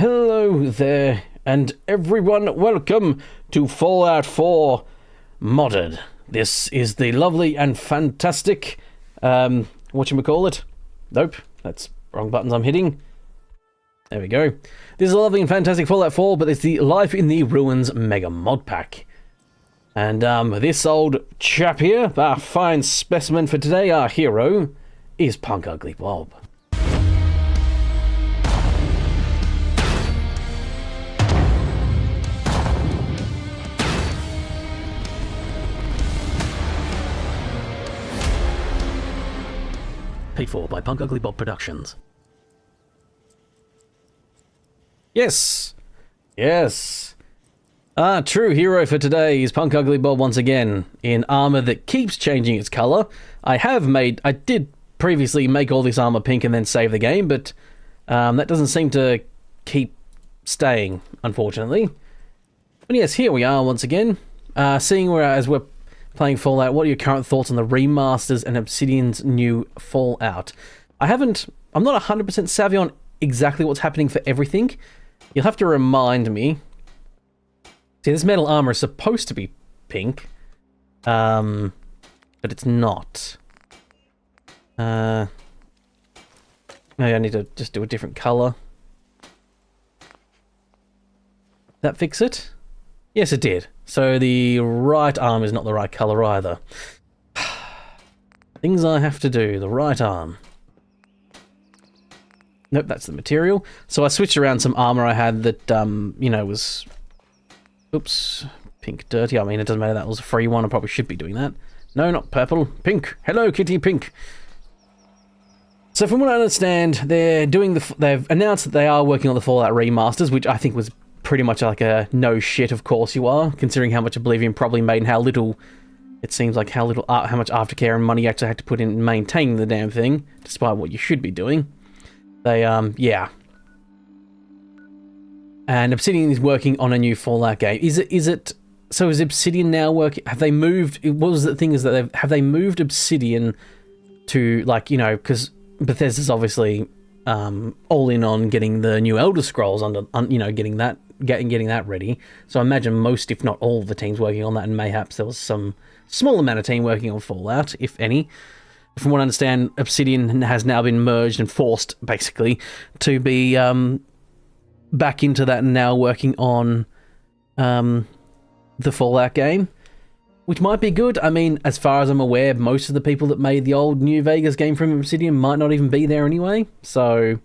Hello there, and everyone, welcome to Fallout 4 Modded. This is the lovely and fantastic, whatchamacallit? Nope, that's wrong buttons I'm hitting. There we go. This is a lovely and fantastic Fallout 4, but it's the Life in the Ruins Mega Mod Pack. And, this old chap here, our fine specimen for today, our hero, is Punk Ugly Bob. Paid for by Punk Ugly Bob Productions. Yes! Yes! Our true hero for today is Punk Ugly Bob once again, in armor that keeps changing its color. I did previously make all this armor pink and then save the game, but that doesn't seem to keep staying, unfortunately. But yes, here we are once again. Seeing as we're playing Fallout, what are your current thoughts on the remasters and Obsidian's new Fallout? I'm not 100% savvy on exactly what's happening for everything. You'll have to remind me. See, this metal armor is supposed to be pink, but it's not. Maybe I need to just do a different color. That fix it? Yes, it did. So the right arm is not the right color either. Things I have to do. The right arm. Nope, that's the material. So I switched around some armor I had that, was... Oops. Pink dirty. I mean, it doesn't matter. That was a free one. I probably should be doing that. No, not purple. Pink. Hello, kitty, pink. So from what I understand, they've announced that they are working on the Fallout remasters, which I think was pretty much like a no shit, of course you are, considering how much Oblivion probably made and how little, it seems like how much aftercare and money you actually had to put in maintaining the damn thing, despite what you should be doing. They, yeah. And Obsidian is working on a new Fallout game. So is Obsidian now working, have they moved, what was the thing is that have they moved Obsidian to, like, because Bethesda's obviously all in on getting the new Elder Scrolls getting that ready. So I imagine most, if not all, of the teams working on that, and mayhaps there was some small amount of team working on Fallout, if any. From what I understand, Obsidian has now been merged and forced, basically, to be back into that and now working on the Fallout game, which might be good. I mean, as far as I'm aware, most of the people that made the old New Vegas game from Obsidian might not even be there anyway, so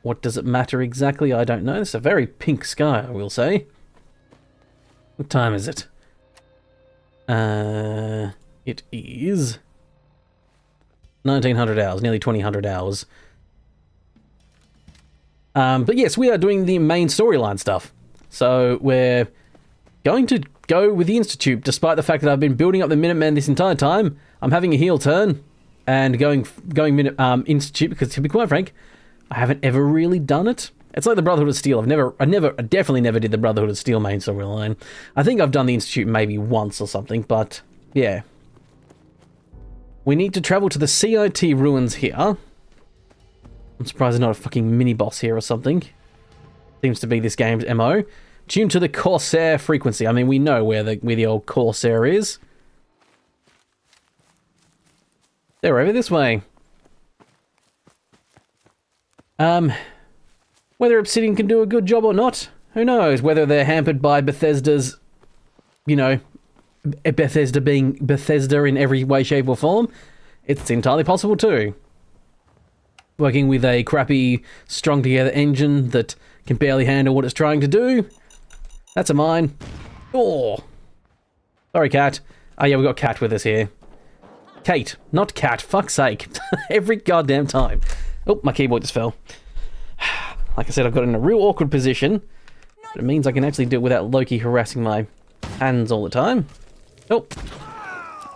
what does it matter exactly? I don't know. It's a very pink sky, I will say. What time is it? It is 1900 hours, nearly 2000 hours. But yes, we are doing the main storyline stuff. So we're going to go with the Institute, despite the fact that I've been building up the Minutemen this entire time. I'm having a heel turn and going Institute, because to be quite frank, I haven't ever really done it. It's like the Brotherhood of Steel. I definitely never did the Brotherhood of Steel main storyline. I think I've done the Institute maybe once or something, but yeah. We need to travel to the CIT ruins here. I'm surprised there's not a fucking mini-boss here or something. Seems to be this game's MO. Tune to the Corsair frequency. I mean, we know where the old Corsair is. They're over this way. Whether Obsidian can do a good job or not, who knows? Whether they're hampered by Bethesda's, Bethesda being Bethesda in every way, shape, or form, it's entirely possible too. Working with a crappy, strung-together engine that can barely handle what it's trying to do. That's a mine. Oh. Sorry, Cat. Oh, yeah, we've got Cat with us here. Kate, not Cat. Fuck's sake. Every goddamn time. Oh, my keyboard just fell. Like I said, I've got in a real awkward position. But it means I can actually do it without Loki harassing my hands all the time. Oh.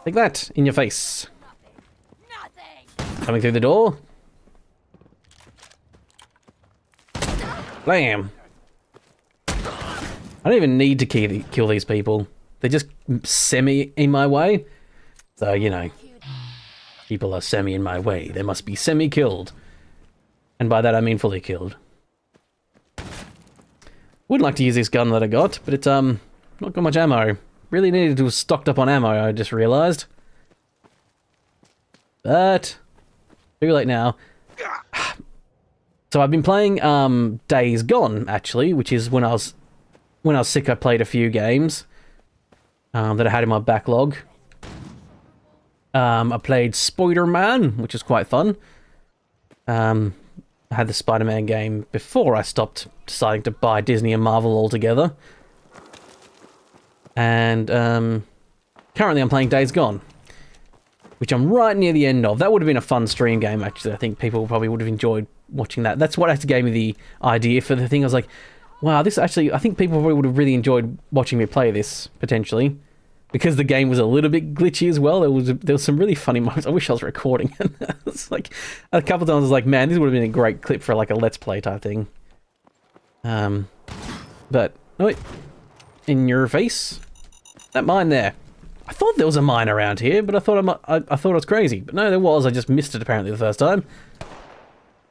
Take that in your face. Coming through the door. Blam. I don't even need to kill these people. They're just semi in my way. So, people are semi in my way. They must be semi-killed. And by that I mean fully killed. Would like to use this gun that I got, but it's not got much ammo. Really needed to have stocked up on ammo, I just realised. But too late now. So I've been playing Days Gone, actually, which is when I was sick. I played a few games that I had in my backlog. I played Spider-Man, which is quite fun. I had the Spider-Man game before I stopped deciding to buy Disney and Marvel altogether. And currently I'm playing Days Gone, which I'm right near the end of. That would have been a fun stream game, actually. I think people probably would have enjoyed watching that. That's what actually gave me the idea for the thing. I was like, wow, this actually... I think people probably would have really enjoyed watching me play this, potentially. Because the game was a little bit glitchy as well. There was some really funny moments. I wish I was recording it. It's like, a couple of times I was like, man, this would have been a great clip for like a Let's Play type thing. But, oh wait. In your face? That mine there. I thought there was a mine around here, but I thought I thought I was crazy. But no, there was. I just missed it apparently the first time.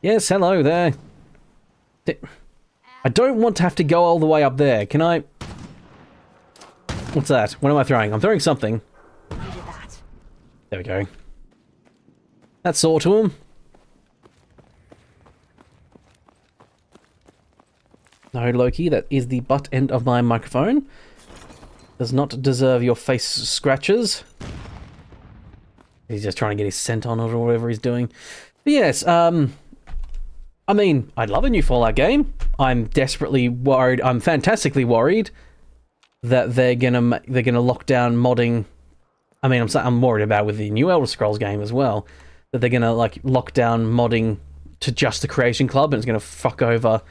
Yes, hello there. I don't want to have to go all the way up there. Can I... What's that? What am I throwing? I'm throwing something. There we go. That saw to him. No, Loki, that is the butt end of my microphone. Does not deserve your face scratches. He's just trying to get his scent on it or whatever he's doing. But yes, I mean, I'd love a new Fallout game. I'm desperately worried. I'm fantastically worried that they're gonna lock down modding. I mean, I'm worried about with the new Elder Scrolls game as well, that they're gonna like lock down modding to just the Creation Club, and it's gonna fuck over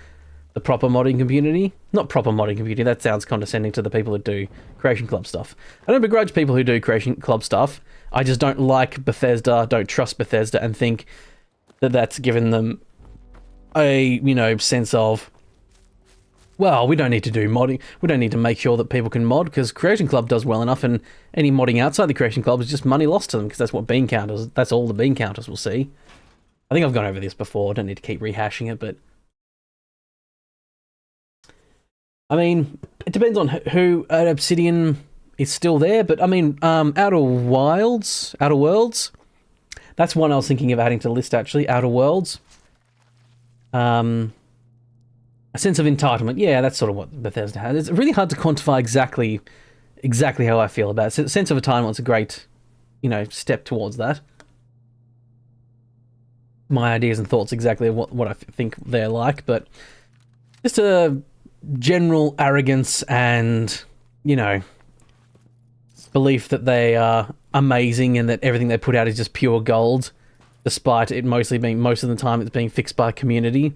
the proper modding community. Not proper modding community. That sounds condescending to the people that do Creation Club stuff. I don't begrudge people who do Creation Club stuff. I just don't like Bethesda. Don't trust Bethesda, and think that that's given them a sense of, well, we don't need to do modding. We don't need to make sure that people can mod, because Creation Club does well enough, and any modding outside the Creation Club is just money lost to them, because that's what bean counters, that's all the bean counters will see. I think I've gone over this before. I don't need to keep rehashing it, but I mean, it depends on who at Obsidian is still there, but I mean, Outer Worlds, that's one I was thinking of adding to the list, actually. Outer Worlds. A sense of entitlement. Yeah, that's sort of what Bethesda has. It's really hard to quantify exactly how I feel about it. Sense of entitlement's a great, step towards that. My ideas and thoughts exactly what I think they're like, but just a general arrogance and, belief that they are amazing and that everything they put out is just pure gold, despite it most of the time it's being fixed by community.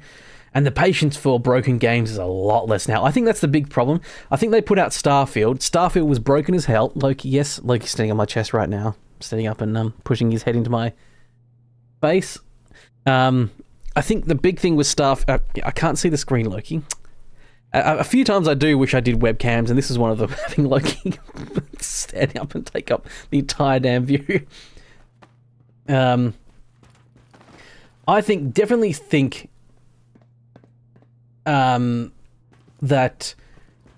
And the patience for broken games is a lot less now. I think that's the big problem. I think they put out Starfield. Starfield was broken as hell. Loki's standing on my chest right now. Standing up and pushing his head into my face. I think the big thing with Starfield... I can't see the screen, Loki. A few times I do wish I did webcams, and this is one of them, having Loki stand up and take up the entire damn view. I definitely think that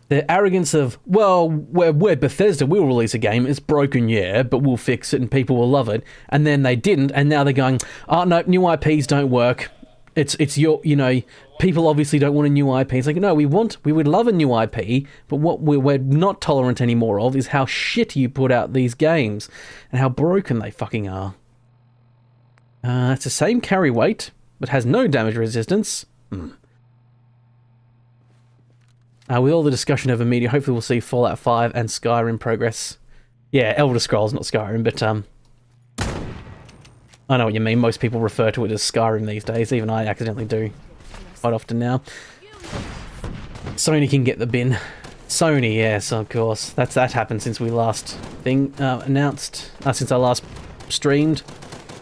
the arrogance of, well, we're Bethesda, we'll release a game, it's broken, yeah, but we'll fix it and people will love it, and then they didn't, and now they're going, oh no, new IPs don't work, it's your, people obviously don't want a new IP. It's like, no, we would love a new IP, but what we're not tolerant anymore of is how shit you put out these games, and how broken they fucking are. It's the same carry weight, but has no damage resistance. With all the discussion over media, hopefully we'll see Fallout 5 and Skyrim progress. Yeah, Elder Scrolls, not Skyrim, but I know what you mean. Most people refer to it as Skyrim these days. Even I accidentally do quite often now. Sony can get the bin. Sony, yes, of course. That happened since we last announced. Since I last streamed,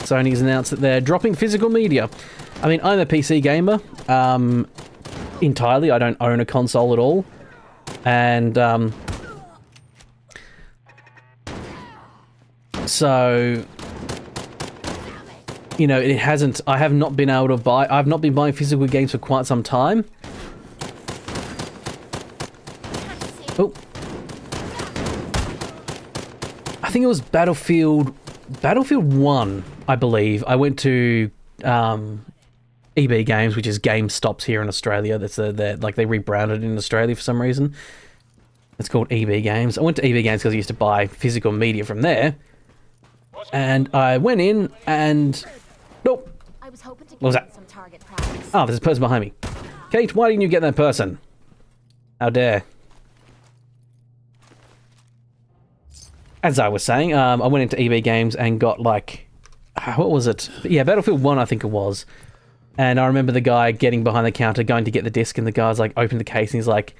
Sony's announced that they're dropping physical media. I mean, I'm a PC gamer. Entirely. I don't own a console at all. And, so, it hasn't, I have not been able to I've not been buying physical games for quite some time. Oh. I think it was Battlefield 1, I believe. I went to EB Games, which is GameStops here in Australia. That's like they rebranded it in Australia for some reason. It's called EB Games. I went to EB Games because I used to buy physical media from there. And I went in and... Nope. What was that? Oh, there's a person behind me. Kate, why didn't you get that person? How dare. As I was saying, I went into EB Games and got like... What was it? Yeah, Battlefield 1 I think it was. And I remember the guy getting behind the counter, going to get the disc, and the guy's like, opened the case and he's like,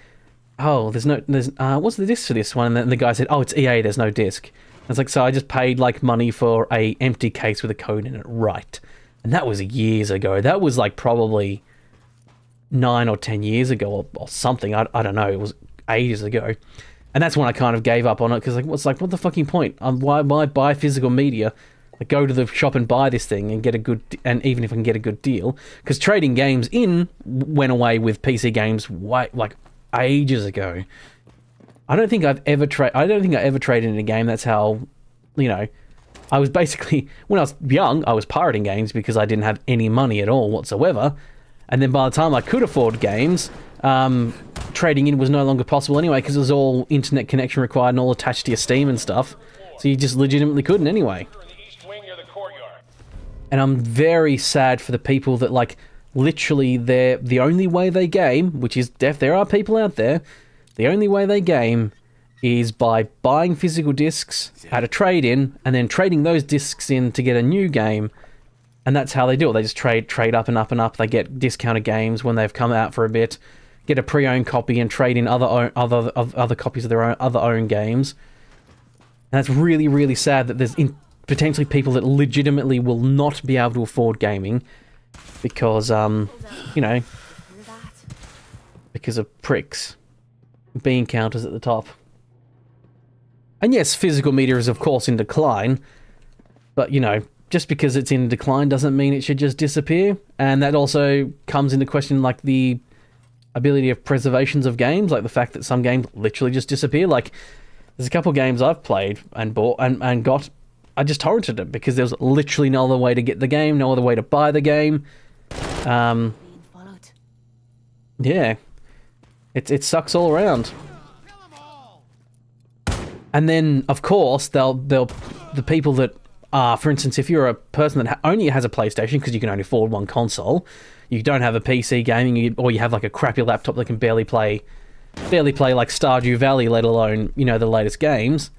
oh, what's the disc for this one? And then the guy said, oh, it's EA, there's no disc. And it's like, so I just paid like money for a empty case with a code in it, right? And that was years ago. That was like probably 9 or 10 years ago or something. I don't know. It was ages ago. And that's when I kind of gave up on it, because what the fucking point? Why buy physical media? Like, go to the shop and buy this thing and get a good, and even if I can get a good deal, because trading games in went away with PC games like ages ago. I don't think I ever traded in a game. That's how, you know, I was basically, when I was young, I was pirating games because I didn't have any money at all whatsoever. And then by the time I could afford games, trading in was no longer possible anyway, because it was all internet connection required and all attached to your Steam and stuff. So you just legitimately couldn't anyway. And I'm very sad for the people that, like, literally the only way they game, which is there are people out there, the only way they game is by buying physical discs at a trade-in and then trading those discs in to get a new game. And that's how they do it. They just trade up and up and up. They get discounted games when they've come out for a bit, get a pre-owned copy and trade in other copies of their own games. And that's really, really sad that there's potentially people that legitimately will not be able to afford gaming because, you know, because of pricks. Bean counters at the top. And yes, physical media is of course in decline, but, you know, just because it's in decline doesn't mean it should just disappear. And that also comes into question, like, the ability of preservations of games, like the fact that some games literally just disappear. Like, there's a couple of games I've played and bought and got... I just torrented it because there was literally no other way to get the game, no other way to buy the game. Yeah. It sucks all around. And then, of course, the people that are, for instance, if you're a person that only has a PlayStation, because you can only afford one console, you don't have a PC gaming, or you have like a crappy laptop that can barely play like Stardew Valley, let alone, you know, the latest games.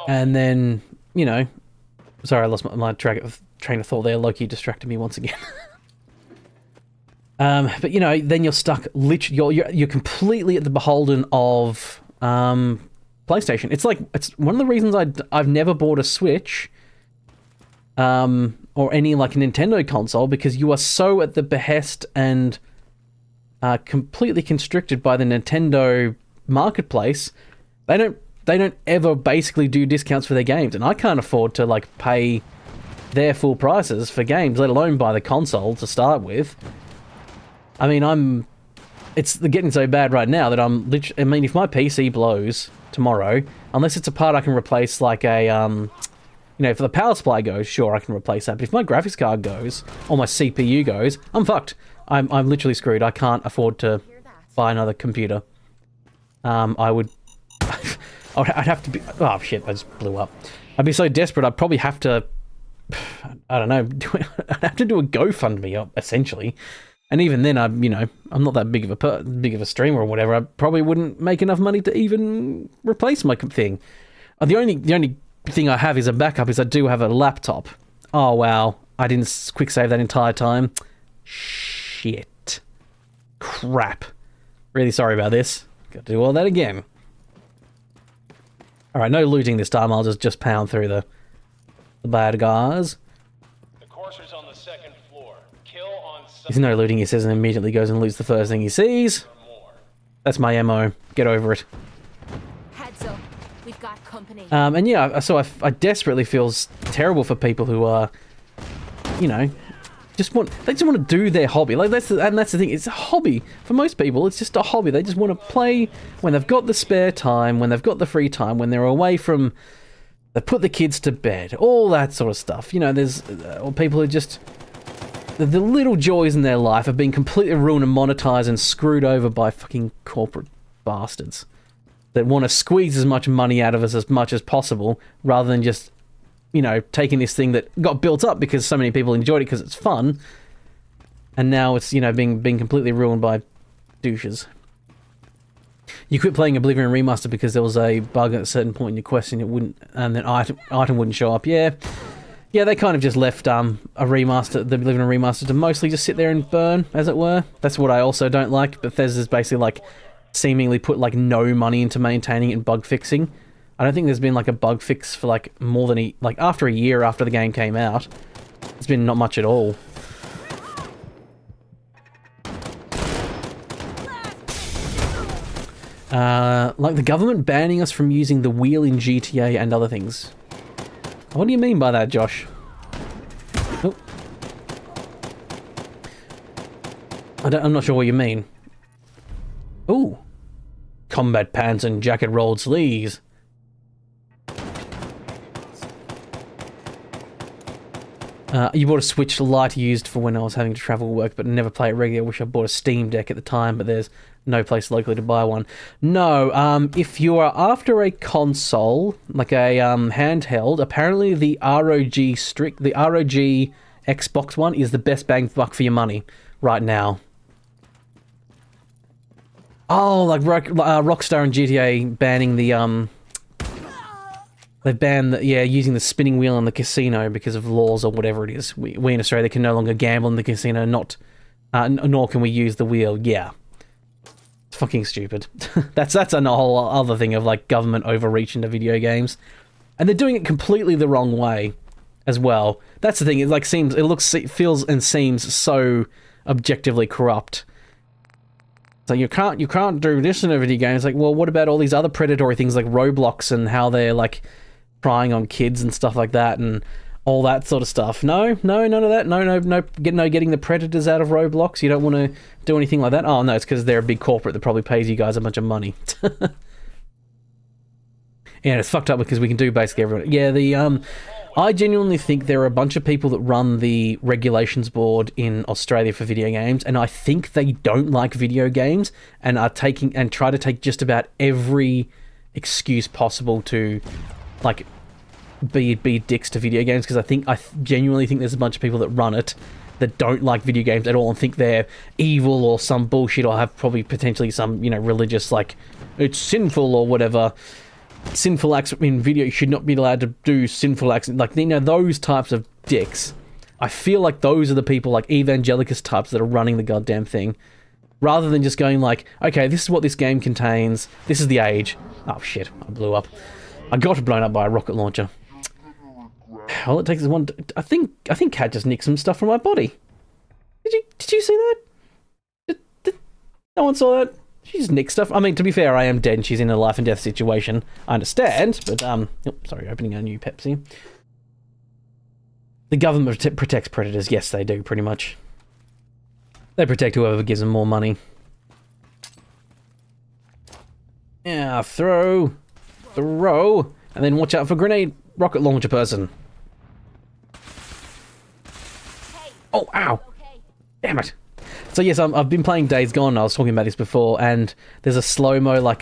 And then, you know, sorry, I lost my train of thought there. Loki distracted me once again. But, you know, then you're stuck. You're completely at the beholden of PlayStation. It's like, it's one of the reasons I've never bought a Switch or any like a Nintendo console, because you are so at the behest and completely constricted by the Nintendo marketplace. They don't ever basically do discounts for their games, and I can't afford to like pay their full prices for games, let alone buy the console to start with. I mean, it's getting so bad right now that I mean, if my PC blows tomorrow, unless it's a part I can replace, like a, you know, if the power supply goes, sure, I can replace that. But if my graphics card goes, or my CPU goes, I'm fucked. I'm literally screwed. I can't afford to buy another computer. I'd have to be... Oh, shit, I just blew up. I'd be so desperate, I'd probably have to... I don't know. I'd have to do a GoFundMe, essentially. And even then, I'm not that big of a streamer or whatever. I probably wouldn't make enough money to even replace my thing. The only thing I have is a backup, is I do have a laptop. Oh, wow. I didn't quick save that entire time. Shit. Crap. Really sorry about this. Got to do all that again. Alright, no looting this time. I'll just pound through the bad guys. The courser's on the second floor. Kill on... There's no looting, he says, and immediately goes and loots the first thing he sees. That's my MO. Get over it. Heads up. We've got company. And yeah, so I desperately feel terrible for people who are, you know, just want to do their hobby. Like that's the thing. It's a hobby for most people. It's just a hobby. They just want to play when they've got the spare time, when they've got the free time, when they're away from. They put the kids to bed, all that sort of stuff. You know, there's or people who just the little joys in their life have been completely ruined and monetized and screwed over by fucking corporate bastards that want to squeeze as much money out of us as much as possible, rather than just, you know, taking this thing that got built up because so many people enjoyed it because it's fun, and now it's, you know, being completely ruined by douches. You quit playing Oblivion Remaster because there was a bug at a certain point in your quest and it wouldn't, and then item wouldn't show up. Yeah, they kind of just left the Oblivion Remaster to mostly just sit there and burn, as it were. That's what I also don't like. Bethesda's basically like seemingly put like no money into maintaining and bug fixing. I don't think there's been like a bug fix for like more than after a year after the game came out. It's been not much at all. Like the government banning us from using the wheel in GTA and other things. What do you mean by that, Josh? Oh. I'm not sure what you mean. Ooh. Combat pants and jacket rolled sleeves. You bought a Switch Lite used for when I was having to travel work, but never play it regularly. I wish I bought a Steam Deck at the time, but there's no place locally to buy one. No, if you are after a console, like a handheld, apparently the ROG Xbox One is the best bang for buck for your money right now. Oh, like Rockstar and GTA banning the They've banned using the spinning wheel in the casino because of laws or whatever it is. We in Australia can no longer gamble in the casino, nor can we use the wheel. Yeah. It's fucking stupid. that's a whole other thing of like government overreach into video games. And they're doing it completely the wrong way as well. That's the thing, it feels and seems so objectively corrupt. So you can't do this in a video game. It's like, well, what about all these other predatory things like Roblox and how they're like prying on kids and stuff like that and all that sort of stuff? No, none of that. No, getting the predators out of Roblox. You don't want to do anything like that. Oh no, it's because they're a big corporate that probably pays you guys a bunch of money. Yeah, it's fucked up because we can do basically everything. Yeah, I genuinely think there are a bunch of people that run the regulations board in Australia for video games, and I think they don't like video games and are try to take just about every excuse possible to like be dicks to video games, because I genuinely think there's a bunch of people that run it that don't like video games at all and think they're evil or some bullshit, or have probably potentially some, you know, religious, like, it's sinful or whatever. Sinful acts in video, you should not be allowed to do sinful acts, like, you know, those types of dicks. I feel like those are the people, like evangelicus types, that are running the goddamn thing, rather than just going like, okay, this is what this game contains, this is the age. Oh shit, I blew up. I got blown up by a rocket launcher. All it takes is one. I think Kat just nicked some stuff from my body. Did you see that? Did no one saw that? She just nicked stuff. I mean, to be fair, I am dead and she's in a life and death situation. I understand, but, sorry, opening a new Pepsi. The government protects predators. Yes, they do, pretty much. They protect whoever gives them more money. Yeah, throw, and then watch out for grenade rocket launcher person. Oh, ow. Damn it. So yes, I've been playing Days Gone. I was talking about this before, and there's a slow-mo, like,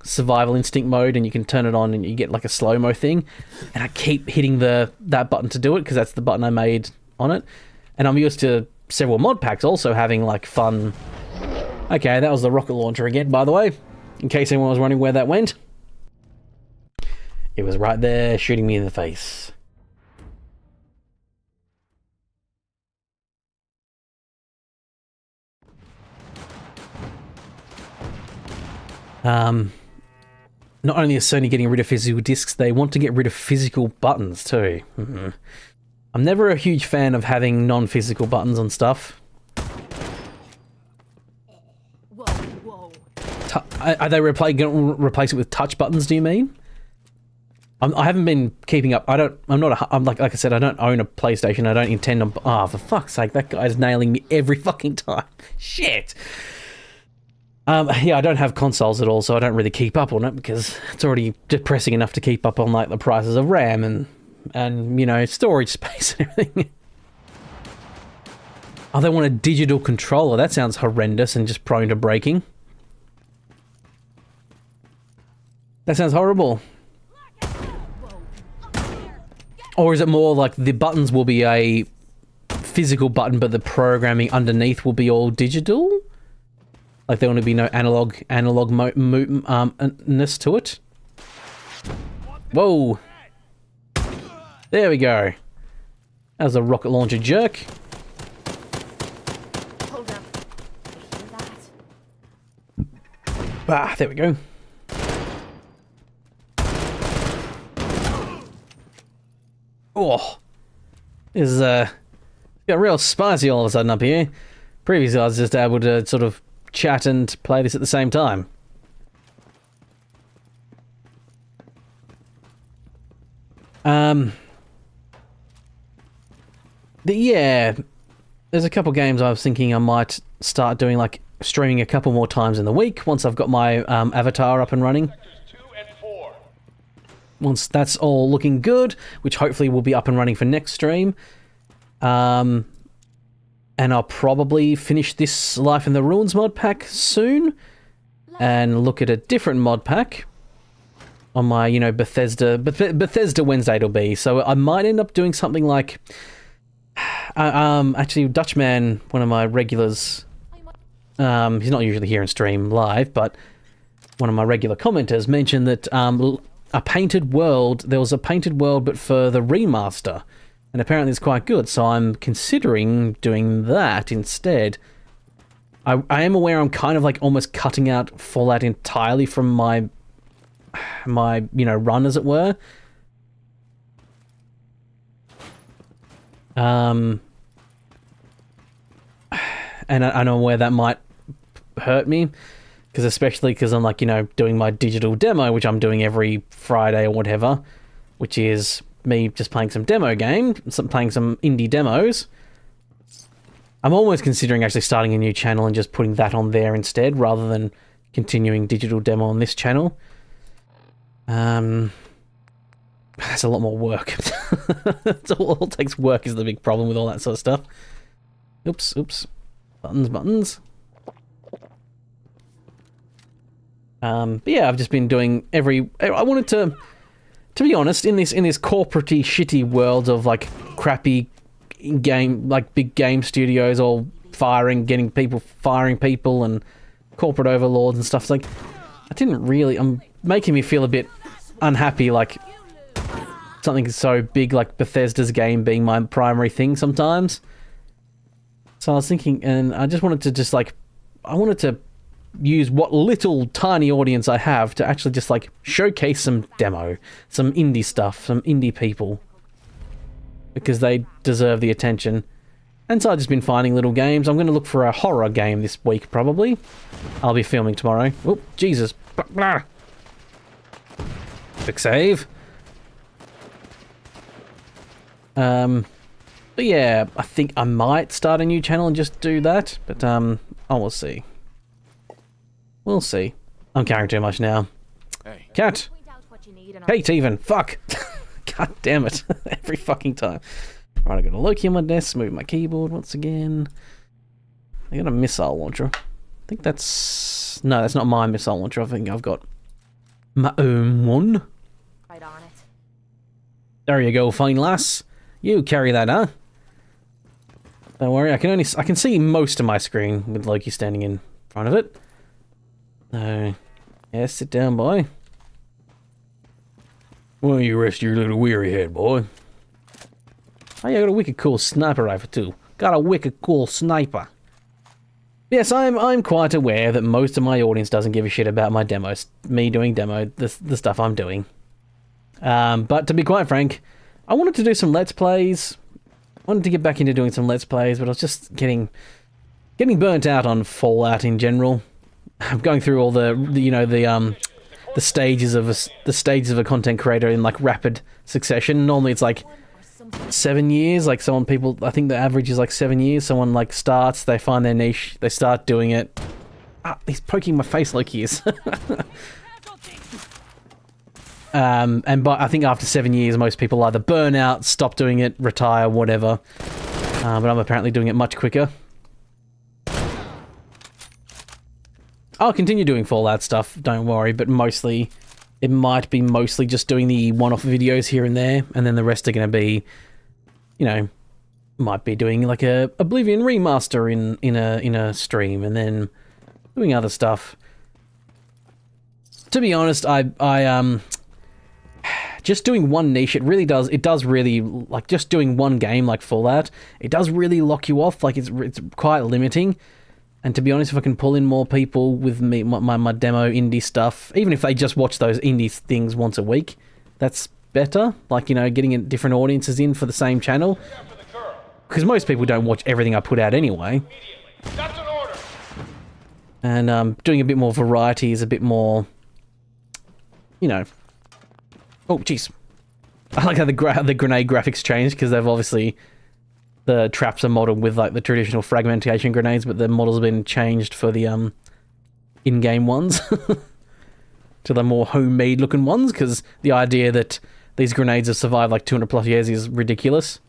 survival instinct mode, and you can turn it on and you get like a slow-mo thing, and I keep hitting that button to do it because that's the button I made on it, and I'm used to several mod packs also having like fun. Okay, that was the rocket launcher again, by the way, in case anyone was wondering where that went. It was right there shooting me in the face. Not only is Sony getting rid of physical discs, they want to get rid of physical buttons too. Mm-hmm. I'm never a huge fan of having non-physical buttons on stuff. Whoa. Are they going to replace it with touch buttons, do you mean? I haven't been keeping up. I'm like I said, I don't own a PlayStation. I don't intend on. Oh, for fuck's sake, that guy's nailing me every fucking time. Shit. Yeah, I don't have consoles at all, so I don't really keep up on it because it's already depressing enough to keep up on like the prices of RAM and you know, storage space and everything. Oh, they want a digital controller. That sounds horrendous and just prone to breaking. That sounds horrible. Or is it more like the buttons will be a physical button, but the programming underneath will be all digital? Like there will be no analog-ness to it? Whoa! There we go. That was a rocket launcher jerk. Hold up. Hear that? Ah, there we go. Oh, this is got real spicy all of a sudden up here. Previously, I was just able to sort of chat and play this at the same time. But yeah, there's a couple games I was thinking I might start doing, like streaming a couple more times in the week once I've got my avatar up and running. Sectors 2 and 4. Once that's all looking good, which hopefully will be up and running for next stream. And I'll probably finish this Life in the Ruins mod pack soon and look at a different mod pack on my, you know, Bethesda Wednesday it'll be. So I might end up doing something like actually Dutchman, one of my regulars, he's not usually here in stream live, but one of my regular commenters mentioned that a painted world, there was a painted world but for the remaster, and apparently it's quite good, so I'm considering doing that instead. I am aware I'm kind of like almost cutting out Fallout entirely from my you know, run, as it were. And I know where that might hurt me, especially because I'm like, you know, doing my digital demo, which I'm doing every Friday or whatever, which is me just playing some demo game, playing some indie demos. I'm almost considering actually starting a new channel and just putting that on there instead, rather than continuing digital demo on this channel. That's a lot more work. It's all it takes work is the big problem with all that sort of stuff. Oops. Buttons. But yeah, I've just been doing I wanted to be honest, in this corporate-y, shitty world of like crappy game, like big game studios all firing people and corporate overlords and stuff. It's like, I'm making me feel a bit unhappy, like something so big like Bethesda's game being my primary thing sometimes. So I was thinking, and I just wanted to use what little tiny audience I have to actually just like showcase some demo, some indie stuff, some indie people, because they deserve the attention. And so I've just been finding little games. I'm going to look for a horror game this week, probably. I'll be filming tomorrow. Oh, Jesus. Quick save. But yeah, I think I might start a new channel and just do that. But we'll see. We'll see. I'm carrying too much now. Hey. Cat. Point out what you need and Kate even. Fuck. God damn it. Every fucking time. Right, I got a Loki on my desk. Move my keyboard once again. I got a missile launcher. I think that's... No, that's not my missile launcher. I think I've got my own one. right on it. There you go, fine lass. You carry that, huh? Don't worry, I can see most of my screen with Loki standing in front of it. So, yeah, sit down, boy. Well, you rest your little weary head, boy. Oh yeah, I got a wicked cool sniper rifle too. Got a wicked cool sniper. Yes, I'm quite aware that most of my audience doesn't give a shit about my demos. Me doing demo, the stuff I'm doing. But to be quite frank, I wanted to do some Let's Plays. I wanted to get back into doing some Let's Plays, but I was just getting burnt out on Fallout in general. I'm going through all the the stages of a content creator in like rapid succession. Normally it's like 7 years. Like I think the average is like 7 years. Someone like starts, they find their niche, they start doing it. Ah, he's poking my face like he is. But I think after 7 years, most people either burn out, stop doing it, retire, whatever. But I'm apparently doing it much quicker. I'll continue doing Fallout stuff, don't worry, but mostly, it might be mostly just doing the one-off videos here and there, and then the rest are going to be, you know, might be doing like a Oblivion remaster in a stream, and then doing other stuff. To be honest, I just doing one niche, it does really, like, just doing one game like Fallout, it does really lock you off, like, it's quite limiting. And to be honest, if I can pull in more people with me, my demo indie stuff, even if they just watch those indie things once a week, that's better. Like, you know, getting different audiences in for the same channel. Because most people don't watch everything I put out anyway. That's an order. And doing a bit more variety is a bit more, you know... Oh, jeez. I like how the grenade graphics changed, because they've obviously... The traps are modeled with like the traditional fragmentation grenades, but the models have been changed for the in-game ones to the more homemade looking ones, because the idea that these grenades have survived like 200 plus years is ridiculous.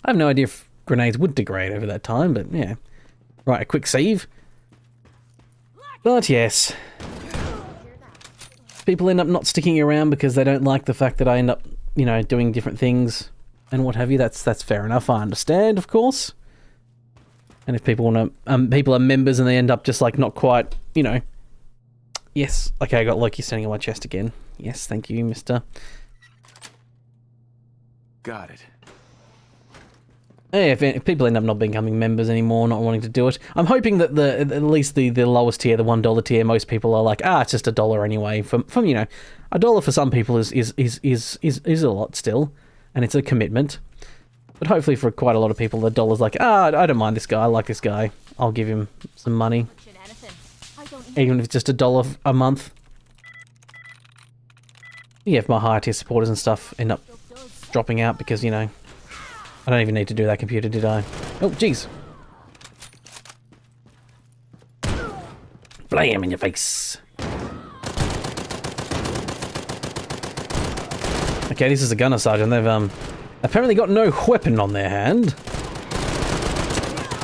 I have no idea if grenades would degrade over that time, but yeah. Right, a quick save. But yes. People end up not sticking around because they don't like the fact that I end up, you know, doing different things and what have you. That's fair enough. I understand, of course. And if people want to, people are members and they end up just like not quite, you know. Yes. Okay, I got Loki standing on my chest again. Yes, thank you, mister. Got it. Hey, if people end up not becoming members anymore, not wanting to do it, I'm hoping that at least the lowest tier, the $1 tier, most people are like, it's just $1 anyway. From you know, $1 for some people is a lot still. And it's a commitment. But hopefully for quite a lot of people, the $1's like, I don't mind this guy, I like this guy. I'll give him some money. Even if it's just $1 a month. Yeah, if my higher tier supporters and stuff end up dropping out because, you know, I don't even need to do that computer, did I? Oh, jeez. Blam in your face. Okay, this is a gunner sergeant. They've apparently got no weapon on their hand.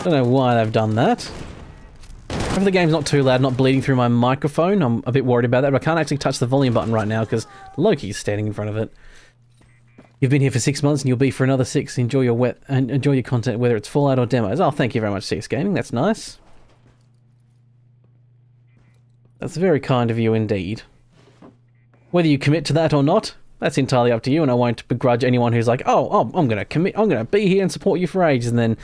Don't know why they've done that. Hopefully the game's not too loud, not bleeding through my microphone. I'm a bit worried about that, but I can't actually touch the volume button right now because Loki's standing in front of it. You've been here for 6 months and you'll be for another 6. Enjoy your content, whether it's Fallout or demos. Oh, thank you very much, CS Gaming. That's nice. That's very kind of you indeed. Whether you commit to that or not, that's entirely up to you, and I won't begrudge anyone who's like, oh, I'm going to commit, I'm going to be here and support you for ages, and then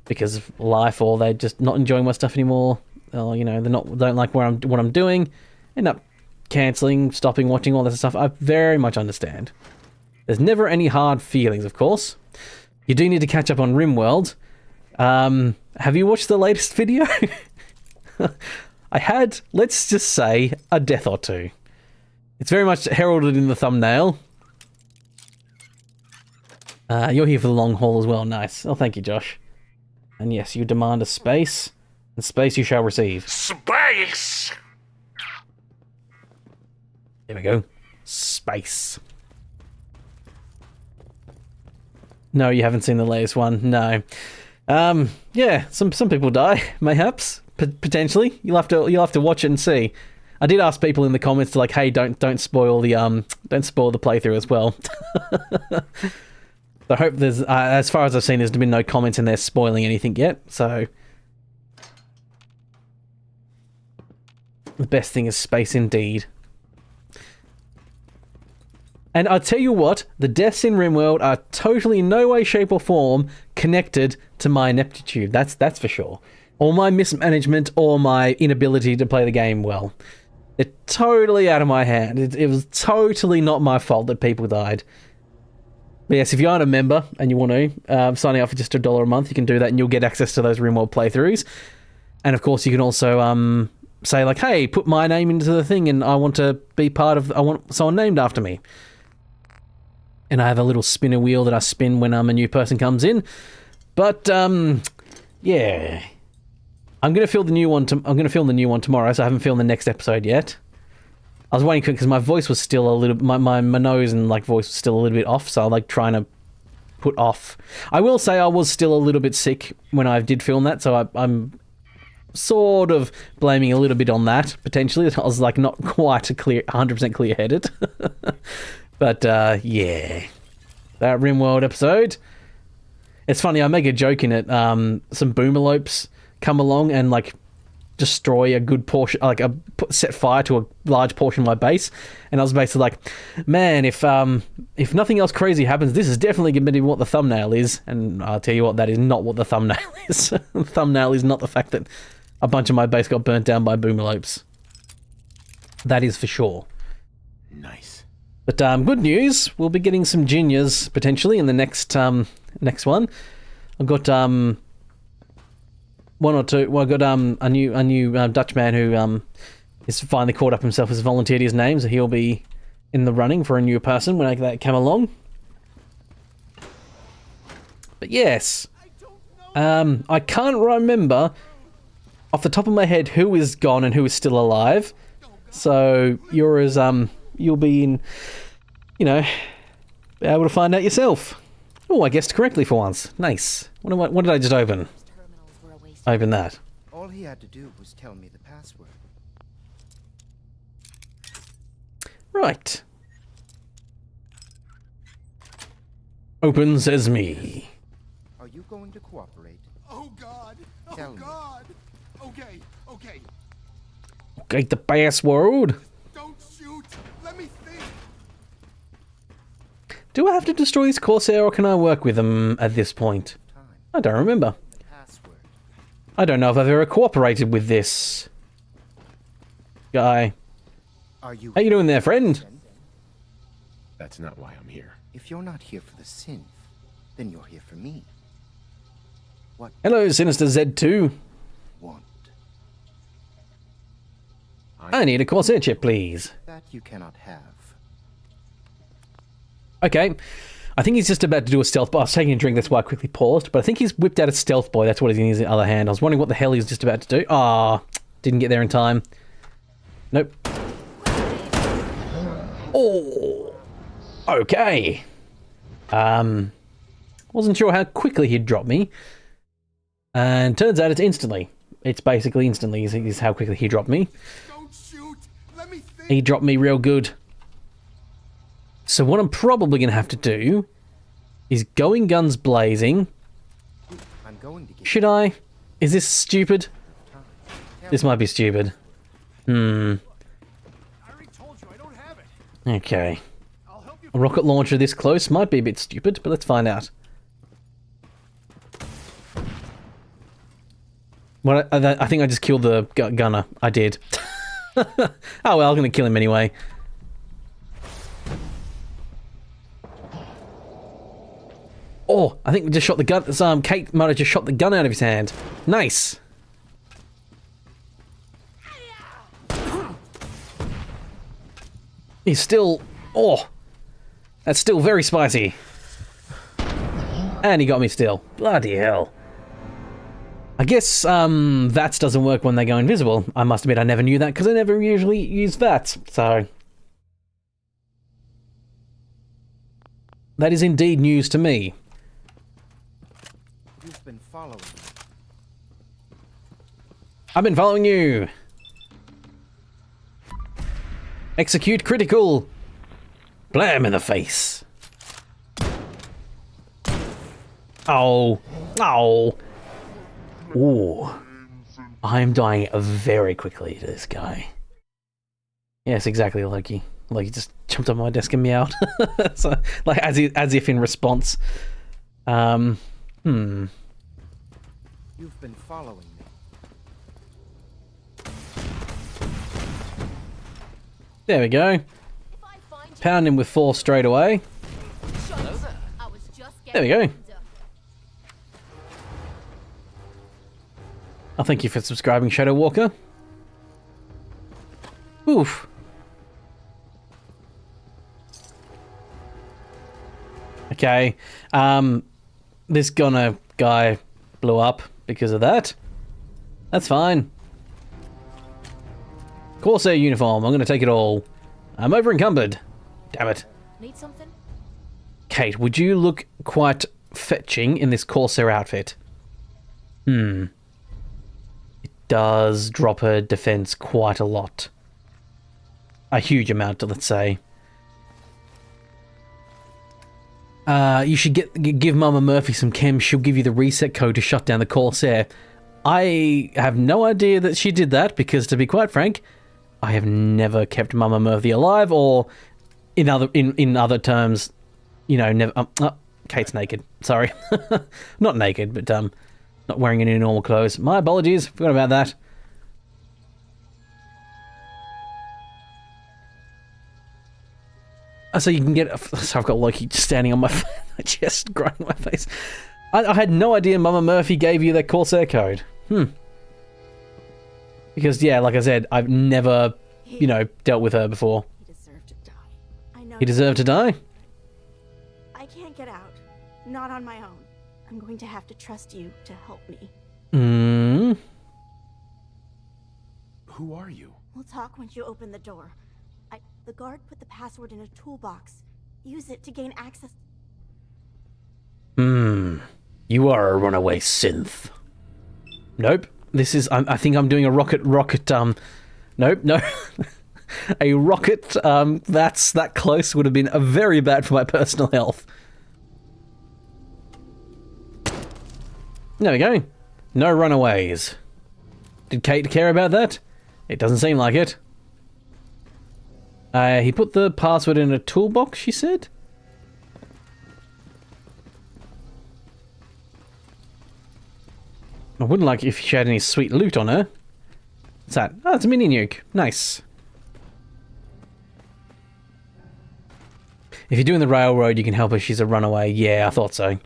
because of life or they're just not enjoying my stuff anymore, or, you know, don't like what I'm doing, end up cancelling, stopping watching, all that stuff. I very much understand. There's never any hard feelings, of course. You do need to catch up on RimWorld. Have you watched the latest video? I had, let's just say, a death or two. It's very much heralded in the thumbnail. You're here for the long haul as well. Nice. Oh, thank you, Josh. And yes, you demand a space, and space you shall receive. Space! There we go. Space. No, you haven't seen the latest one. No. Yeah, some people die, mayhaps, potentially. You'll have to watch it and see. I did ask people in the comments to like, hey, don't spoil the playthrough as well. I hope there's as far as I've seen, there's been no comments in there spoiling anything yet. So the best thing is space indeed. And I'll tell you what, the deaths in RimWorld are totally in no way, shape or form connected to my ineptitude. That's for sure. Or my mismanagement or my inability to play the game well. It's totally out of my hand. It was totally not my fault that people died. But yes, if you aren't a member and you want to, signing up for just $1 a month, you can do that and you'll get access to those RimWorld playthroughs. And of course, you can also say like, hey, put my name into the thing and I want to be part of, I want someone named after me. And I have a little spinner wheel that I spin when a new person comes in. But, yeah. I'm going to film the new one tomorrow, so I haven't filmed the next episode yet. I was waiting because my voice was still a little, my nose and like voice was still a little bit off, so I'm like trying to put off. I will say I was still a little bit sick when I did film that, so I'm sort of blaming a little bit on that, potentially. I was like not quite 100% clear-headed. But, yeah. That RimWorld episode. It's funny, I make a joke in it. Some boomalopes come along and, like, destroy a good portion, like, set fire to a large portion of my base. And I was basically like, man, if nothing else crazy happens, this is definitely going to be what the thumbnail is. And I'll tell you what, that is not what the thumbnail is. The thumbnail is not the fact that a bunch of my base got burnt down by boomalopes. That is for sure. Nice. But good news, we'll be getting some juniors potentially in the next one. I've got one or two. Well, I've got a new Dutch man who is finally caught up himself, has volunteered his name, so he'll be in the running for a new person when that come along. But yes, I can't remember off the top of my head who is gone and who is still alive. So you're as you'll be in, you know, be able to find out yourself. Oh, I guessed correctly for once. Nice. What did I just open? Open that. All he had to do was tell me the password. Right. Open Sesame. Are you going to cooperate? Oh God! Tell me. God! Okay, okay. Okay, the password. Don't shoot. Let me think. Do I have to destroy this Corsair or can I work with them at this point? I don't remember. Password. I don't know if I've ever cooperated with this guy. Are you? How you doing there, friend? That's not why I'm here. If you're not here for the synth, then you're here for me. What Hello, Sinister Z2. want? I need a Corsair chip, please. That you cannot have. Okay. I think he's just about to do a stealth boy. I was taking a drink, that's why I quickly paused. But I think he's whipped out a stealth boy. That's what he's in his other hand. I was wondering what the hell he's just about to do. Ah, didn't get there in time. Nope. Oh. Okay. Wasn't sure how quickly he'd drop me. And turns out it's instantly. It's basically instantly is how quickly he dropped me. Don't shoot. Let me think. He dropped me real good. So what I'm probably going to have to do is going guns blazing. I'm going to get Should I? Is this stupid? time. This might be stupid. I already told you I don't have it. Okay. I'll help you. A rocket launcher this close might be a bit stupid, but let's find out. What? I think I just killed the gunner. I did. Oh well, I'm going to kill him anyway. Oh, I think we just shot the gun. Kate might have just shot the gun out of his hand. Nice. He's still... Oh, that's still very spicy. And he got me still. Bloody hell. I guess VATS doesn't work when they go invisible. I must admit I never knew that because I never usually use VATS. So that is indeed news to me. You've been following me. I've been following you. Execute critical. Blam in the face. Oh. Oh. Ooh. I'm dying very quickly to this guy. Yes, exactly, Loki. Loki just jumped on my desk and meowed. So, like, as if in response. You've been following me. There we go. Pound him with 4 straight away. There we go. Oh, thank you for subscribing, Shadow Walker. Oof. Okay. This gunner guy blew up because of that. That's fine. Corsair uniform. I'm going to take it all. I'm over encumbered. Damn it. Need something? Kate, would you look quite fetching in this Corsair outfit? It does drop her defense quite a lot. A huge amount, let's say. You should give Mama Murphy some chem. She'll give you the reset code to shut down the Corsair. I have no idea that she did that because, to be quite frank, I have never kept Mama Murphy alive, or in other terms, you know, never. Kate's naked. Sorry, not naked, but not wearing any normal clothes. My apologies. Forgot about that. So you can get. So I've got Loki just standing on my chest, grinding my face. I had no idea Mama Murphy gave you that Corsair code. Because yeah, like I said, I've never, you know, dealt with her before. He deserved to die. I know. He deserved to die? I can't get out. Not on my own. I'm going to have to trust you to help me. Who are you? We'll talk once you open the door. The guard put the password in a toolbox. Use it to gain access. You are a runaway synth. Nope. This is. I think I'm doing a rocket. Nope. No. A rocket. That's that close would have been very bad for my personal health. There we go. No runaways. Did Kate care about that? It doesn't seem like it. He put the password in a toolbox, she said? I wouldn't like if she had any sweet loot on her. What's that? Oh, it's a mini nuke. Nice. If you're doing the railroad, you can help her. She's a runaway. Yeah, I thought so.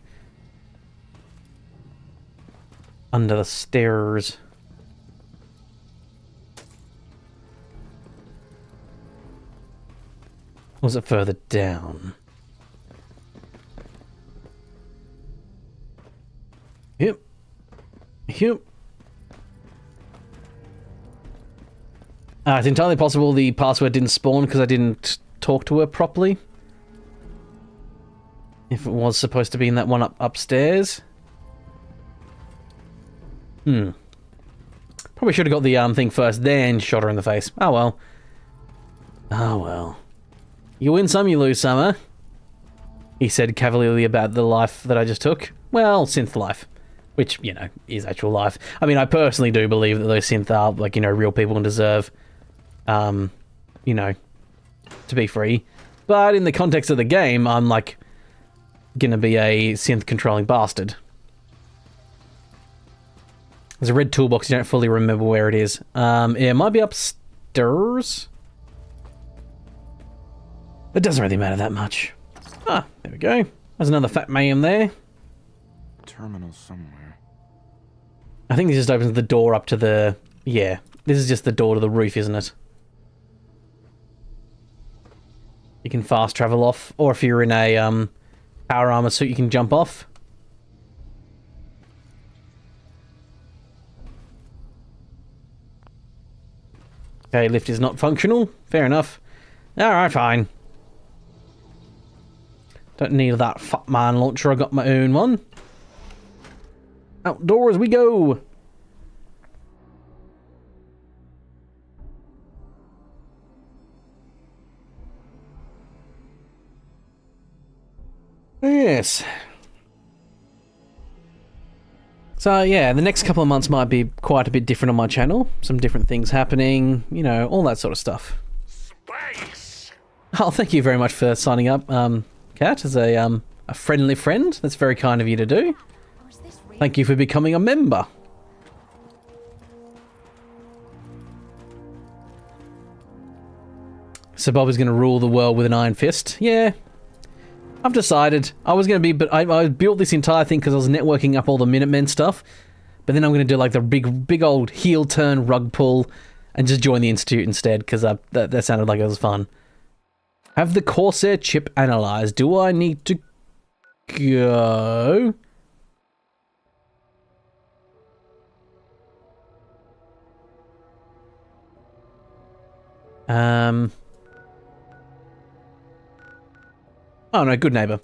Under the stairs. Or was it further down? Yep. Yep. It's entirely possible the password didn't spawn because I didn't talk to her properly. If it was supposed to be in that one upstairs. Probably should have got the thing first, then shot her in the face. Oh well. Oh well. You win some, you lose some, huh? He said cavalierly about the life that I just took. Well, synth life. Which, you know, is actual life. I mean, I personally do believe that those synth are, like, you know, real people and deserve, you know, to be free. But in the context of the game, I'm, like, gonna be a synth-controlling bastard. There's a red toolbox, you don't fully remember where it is. Yeah, it might be upstairs. It doesn't really matter that much. Ah, there we go. There's another fat mayhem there. Terminal somewhere. I think this just opens the door up to the... Yeah, this is just the door to the roof, isn't it? You can fast travel off, or if you're in a power armor suit, you can jump off. Okay, lift is not functional. Fair enough. Alright, fine. Don't need that fat man launcher, I got my own one. Outdoors we go! Yes. So yeah, the next couple of months might be quite a bit different on my channel. Some different things happening, you know, all that sort of stuff. Space! Oh, thank you very much for signing up, Kat, as a friendly friend. That's very kind of you to do. Thank you for becoming a member. So Bob is going to rule the world with an iron fist. Yeah. I've decided. I was going to be... But I built this entire thing because I was networking up all the Minutemen stuff. But then I'm going to do like the big old heel turn rug pull. and just join the Institute instead, because that sounded like it was fun. Have the Corsair chip analyzed. Do I need to go? Oh no, good neighbor.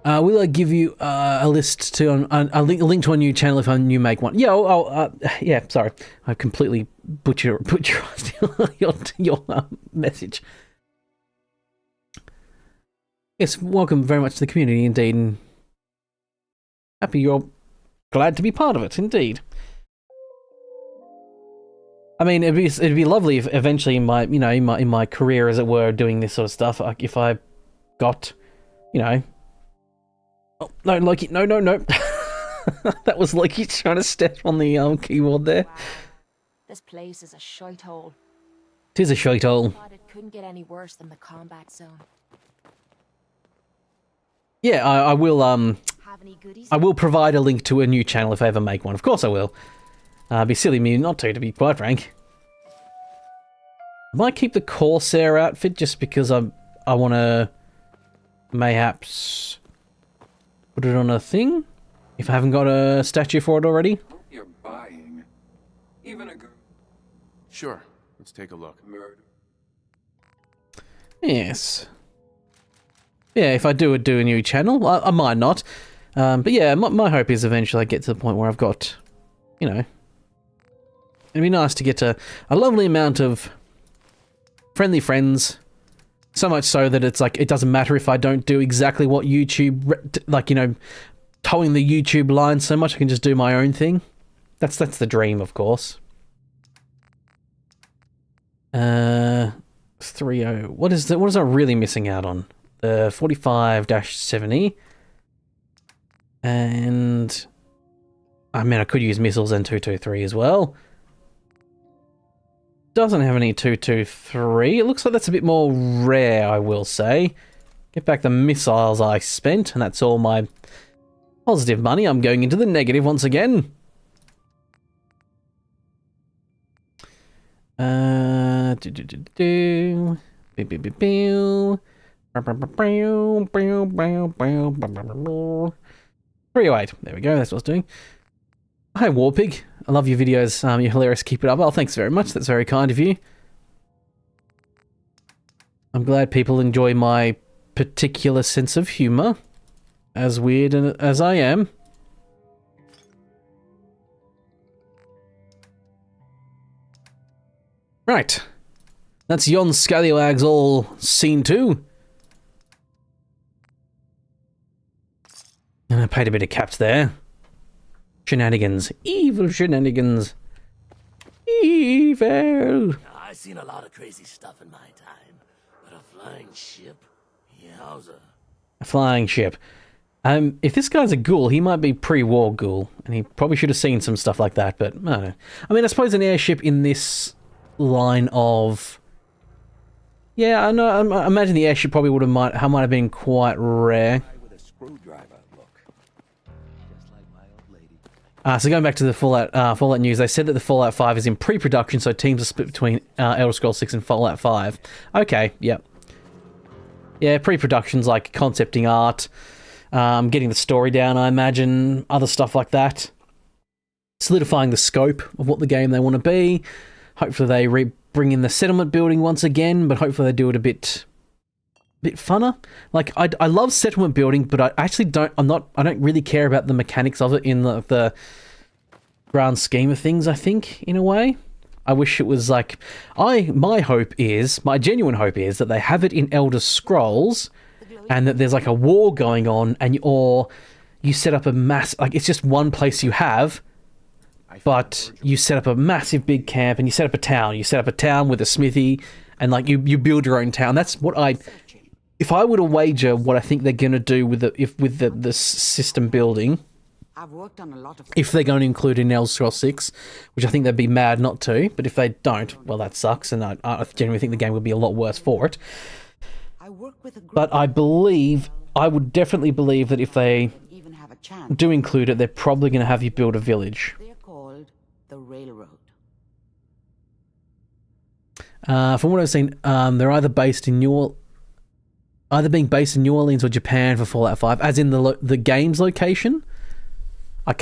Will I give you a list to a link to a new channel if you make one? Yeah, yeah. Sorry, I completely butcherized your message. Yes, welcome very much to the community, indeed. And happy you're glad to be part of it, indeed. I mean, it'd be lovely if eventually in my career, as it were, doing this sort of stuff, like if I got, oh no, Loki, no. That was Loki trying to step on the keyboard there. Wow. This place is a shithole. It is a shithole. Thought it couldn't get any worse than the combat zone. Yeah, I will. Have any goodies? I will provide a link to a new channel if I ever make one. Of course, I will. It'd be silly of me not to be quite frank. I might keep the Corsair outfit just because I want to mayhaps put it on a thing if I haven't got a statue for it already. You're buying even a Sure, let's take a look. murder. Yes. Yeah, if I do a new channel, I might not. But yeah, my hope is eventually I get to the point where I've got, it'd be nice to get a lovely amount of friendly friends. So much so that it's like, it doesn't matter if I don't do exactly what YouTube, towing the YouTube line so much, I can just do my own thing. That's the dream, of course. 30, what is I really missing out on? The 45-70. And I mean, I could use missiles and 223 as well. Doesn't have any 223. It looks like that's a bit more rare, I will say. Get back the missiles I spent, and that's all my positive money. I'm going into the negative once again. .308. There we go. That's what I was doing. Hi, Warpig. I love your videos. You're hilarious. Keep it up. Oh, thanks very much. That's very kind of you. I'm glad people enjoy my particular sense of humor, as weird as I am. Right. That's Yon Scallywags all seen to. And I paid a bit of caps there. Shenanigans. Evil shenanigans. Evil. I've seen a lot of crazy stuff in my time, but a flying ship? Yowza. A flying ship. If this guy's a ghoul, he might be pre-war ghoul, and he probably should have seen some stuff like that, but I don't know. I mean, I suppose an airship in this line of... Yeah, I know. I imagine the airship probably might have been quite rare. With a screwdriver look. Just like my old lady. So going back to the Fallout news, they said that the Fallout 5 is in pre-production, so teams are split between Elder Scrolls 6 and Fallout 5. Okay, yep. Yeah, pre-production's like concepting art, getting the story down, I imagine, other stuff like that. Solidifying the scope of what the game they want to be. Hopefully they bring in the settlement building once again, but hopefully they do it a bit funner. Like, I love settlement building, but I actually don't really care about the mechanics of it in the grand scheme of things, I think, in a way. I wish it was like, my genuine hope is that they have it in Elder Scrolls and that there's like a war going on or you set up a like it's just one place you have, but you set up a massive big camp and you set up a town. You set up a town with a smithy and like you build your own town. That's what if I were to wager what I think they're going to do with the system building, I've worked on a lot of... if they're going to include in Elder Scrolls 6, which I think they'd be mad not to, but if they don't, well, that sucks, and I genuinely think the game would be a lot worse for it. I work with a group But I would definitely believe that if they even have a chance. do include it, they're probably going to have you build a village. They're called the Railroad. From what I've seen, they're either being based in New Orleans or Japan for Fallout 5, as in the game's location. I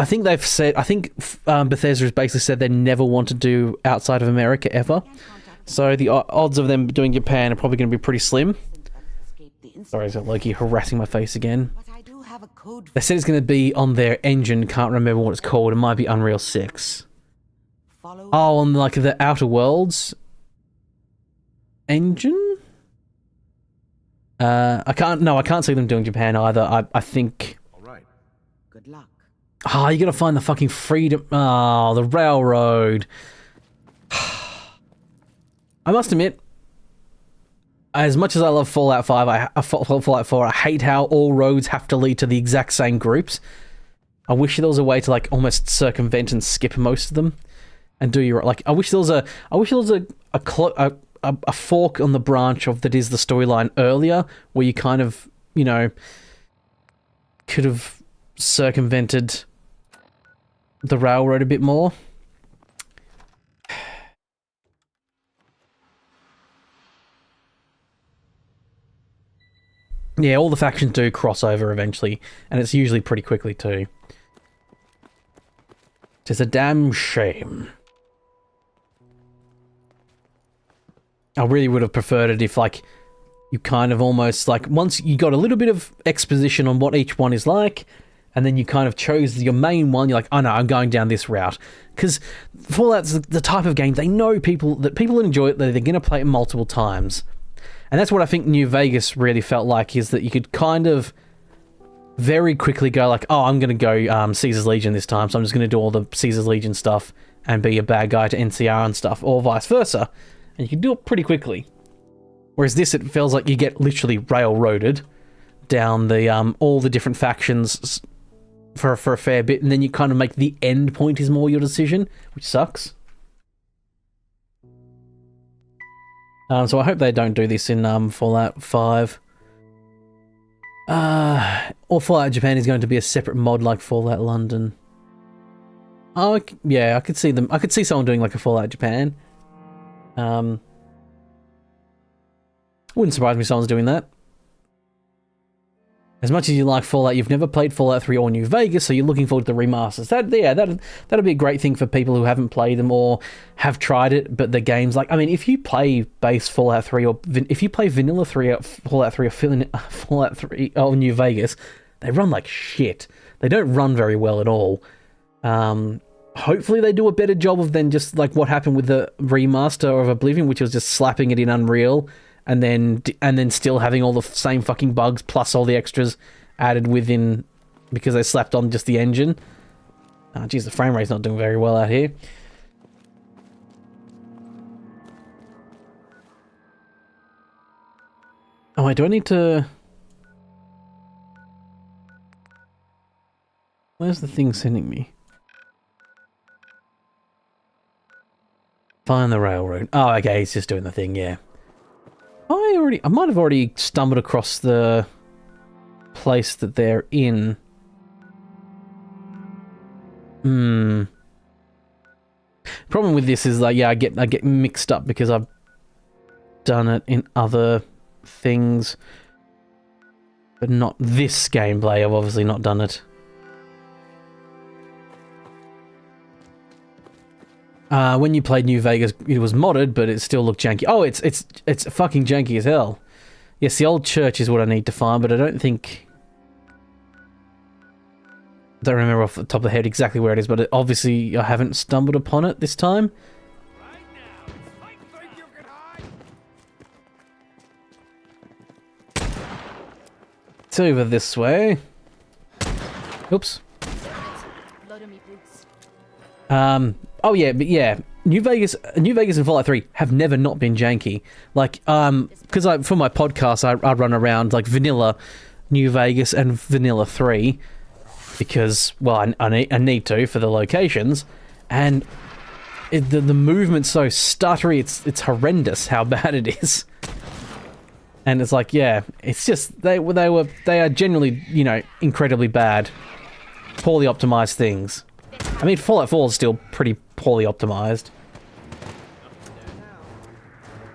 think they've said. I think Bethesda has basically said they never want to do outside of America ever. So the odds of them doing Japan are probably going to be pretty slim. Sorry, I've got Loki harassing my face again. They said it's going to be on their engine. Can't remember what it's called. It might be Unreal 6. Oh, on like the Outer Worlds engine. I can't see them doing Japan either. I think. All right. Good luck. Oh, you gotta find the fucking freedom. Oh, the railroad. I must admit, as much as I love Fallout 5, Fallout 4, I hate how all roads have to lead to the exact same groups. I wish there was a way to like almost circumvent and skip most of them, and do your like. I wish there was a fork on the branch of that is the storyline earlier, where you kind of, you know, could have circumvented the railroad a bit more. Yeah, all the factions do cross over eventually, and it's usually pretty quickly too. It's a damn shame. I really would have preferred it if, like, you kind of almost, like, once you got a little bit of exposition on what each one is like, and then you kind of chose your main one, you're like, oh no, I'm going down this route. Because Fallout's the type of game, they know people enjoy it, that they're going to play it multiple times. And that's what I think New Vegas really felt like, is that you could kind of very quickly go like, oh, I'm going to go Caesar's Legion this time, so I'm just going to do all the Caesar's Legion stuff and be a bad guy to NCR and stuff, or vice versa. And you can do it pretty quickly. Whereas this, it feels like you get literally railroaded down the all the different factions for a fair bit, and then you kind of make the end point is more your decision, which sucks. So I hope they don't do this in Fallout 5. Or Fallout Japan is going to be a separate mod like Fallout London. Oh, yeah, I could see them. I could see someone doing like a Fallout Japan. Wouldn't surprise me if someone's doing that. As much as you like Fallout, you've never played Fallout 3 or New Vegas, so you're looking forward to the remasters. That'd be a great thing for people who haven't played them or have tried it, but the game's like, I mean, if you play base Fallout 3 or if you play Vanilla 3 or Fallout 3 or Fallout 3 or New Vegas, they run like shit. They don't run very well at all. Hopefully they do a better job of than just like what happened with the remaster of Oblivion, which was just slapping it in Unreal and then still having all the same fucking bugs plus all the extras added within because they slapped on just the engine. Oh, geez, the frame rate's not doing very well out here. Oh wait, do I need to... Where's the thing sending me? Find the railroad. Oh, okay, it's just doing the thing, yeah. I might have already stumbled across the place that they're in. Problem with this is like, yeah, I get mixed up because I've done it in other things, but not this gameplay. I've obviously not done it. When you played New Vegas, it was modded, but it still looked janky. Oh, it's fucking janky as hell. Yes, the old church is what I need to find, but I don't think... Don't remember off the top of the head exactly where it is, but obviously I haven't stumbled upon it this time. Right now, I think you can hide. It's over this way. Oops. Blood on me boots. Oh yeah, but yeah, New Vegas and Fallout 3 have never not been janky. Like, because for my podcast, I run around like vanilla New Vegas and vanilla 3 because, well, I need to for the locations, and the movement's so stuttery, it's horrendous how bad it is. And it's like, yeah, it's just they are generally, you know, incredibly bad, poorly optimized things. I mean, Fallout 4 is still pretty poorly optimized.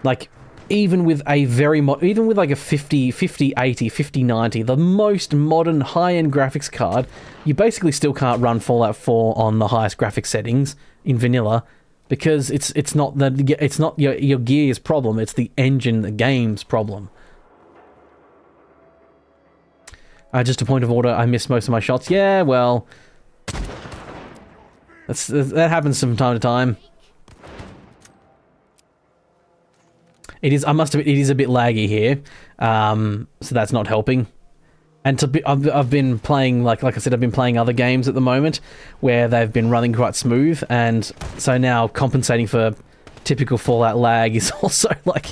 Like, even with a even with like a 5080, 5090, the most modern high-end graphics card, you basically still can't run Fallout 4 on the highest graphics settings in vanilla, because it's not your gear's problem, it's the engine, the game's problem. Just a point of order, I missed most of my shots. Yeah, well, that happens from time to time. It is. I must admit, it is a bit laggy here, so that's not helping. And I've been playing, like I said, I've been playing other games at the moment where they've been running quite smooth, and so now compensating for typical Fallout lag is also like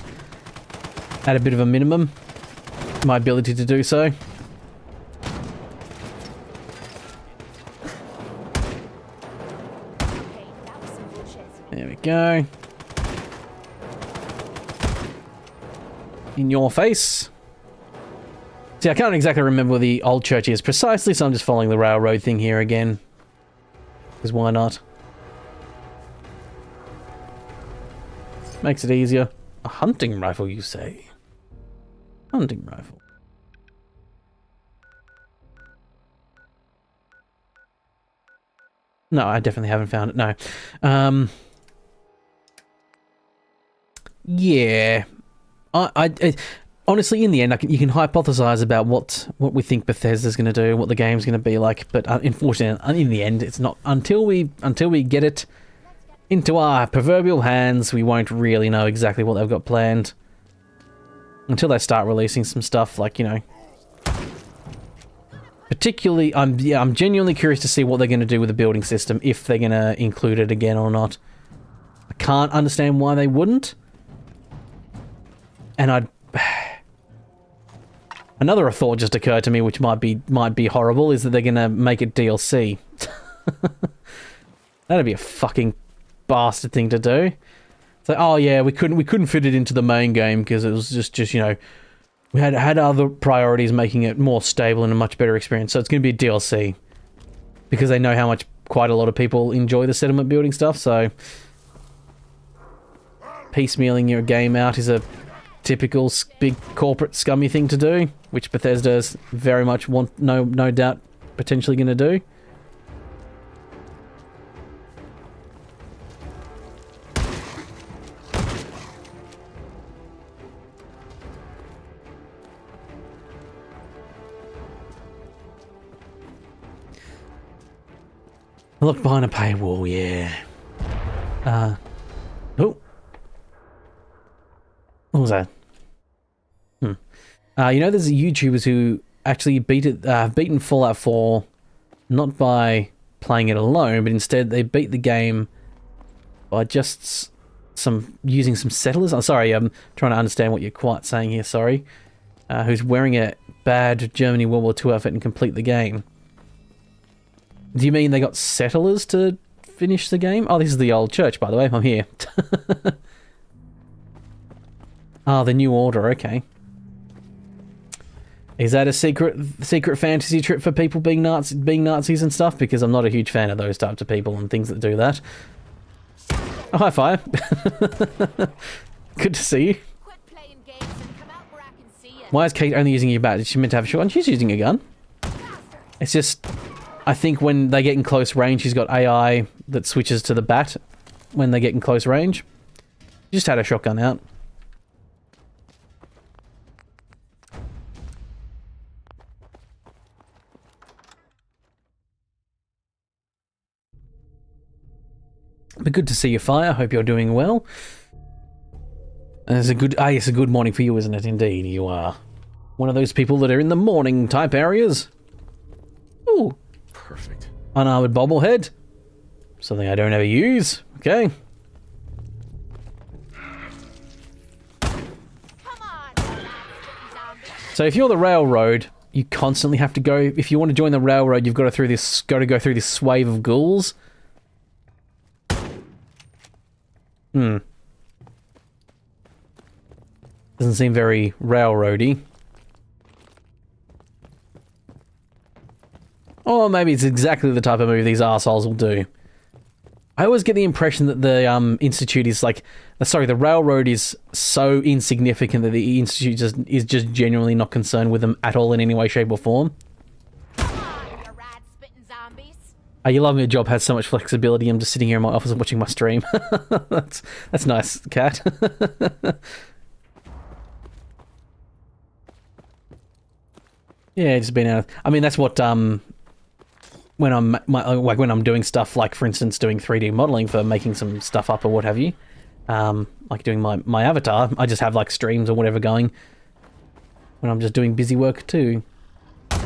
at a bit of a minimum. My ability to do so. There we go. In your face. See, I can't exactly remember where the old church is precisely, so I'm just following the railroad thing here again. Because why not? Makes it easier. A hunting rifle, you say? Hunting rifle. No, I definitely haven't found it, no. Yeah. I honestly, in the end, you can hypothesize about what we think Bethesda's going to do, what the game's going to be like, but unfortunately, in the end, it's not until we get it into our proverbial hands, we won't really know exactly what they've got planned until they start releasing some stuff, like, you know. Particularly, I'm genuinely curious to see what they're going to do with the building system, if they're going to include it again or not. I can't understand why they wouldn't. And another thought just occurred to me, which might be horrible, is that they're gonna make it DLC. That'd be a fucking bastard thing to do. It's like, oh yeah, we couldn't fit it into the main game because it was just you know, we had other priorities, making it more stable and a much better experience. So it's gonna be a DLC because they know how much quite a lot of people enjoy the settlement building stuff. So piecemealing your game out is a typical big corporate scummy thing to do, which Bethesda's very much no doubt potentially going to do. I looked behind a paywall, yeah. Oh. What was that? You know, there's YouTubers who actually beaten Fallout 4 not by playing it alone, but instead they beat the game by just using some settlers. I'm sorry, I'm trying to understand what you're quite saying here, sorry. Who's wearing a bad Germany World War II outfit and complete the game. Do you mean they got settlers to finish the game? Oh, this is the old church, by the way. I'm here. Ah, the New Order, okay. Is that a secret fantasy trip for people being Nazis and stuff? Because I'm not a huge fan of those types of people and things that do that. Oh, hi, Fire. Good to see you. Why is Kate only using your bat? Is she meant to have a shotgun? She's using a gun. It's just, I think when they get in close range, she's got AI that switches to the bat when they get in close range. She just had a shotgun out. But good to see you, Fire. Hope you're doing well. And it's a good morning for you, isn't it? Indeed, you are one of those people that are in the morning type areas. Ooh, Perfect. unarmored bobblehead. Something I don't ever use. Okay. So if you're the railroad, you constantly have to go. If you want to join the railroad, you've got to go through this swathe of ghouls. Doesn't seem very railroady. Or maybe it's exactly the type of move these arseholes will do. I always get the impression that the institute is like, the railroad is so insignificant that the institute is just genuinely not concerned with them at all in any way, shape, or form. You love my job has so much flexibility. I'm just sitting here in my office and watching my stream. that's nice, cat. Yeah, just being out. I mean, that's what when I'm doing stuff like, for instance, doing 3D modeling for making some stuff up or what have you. Like doing my avatar, I just have like streams or whatever going when I'm just doing busy work too. So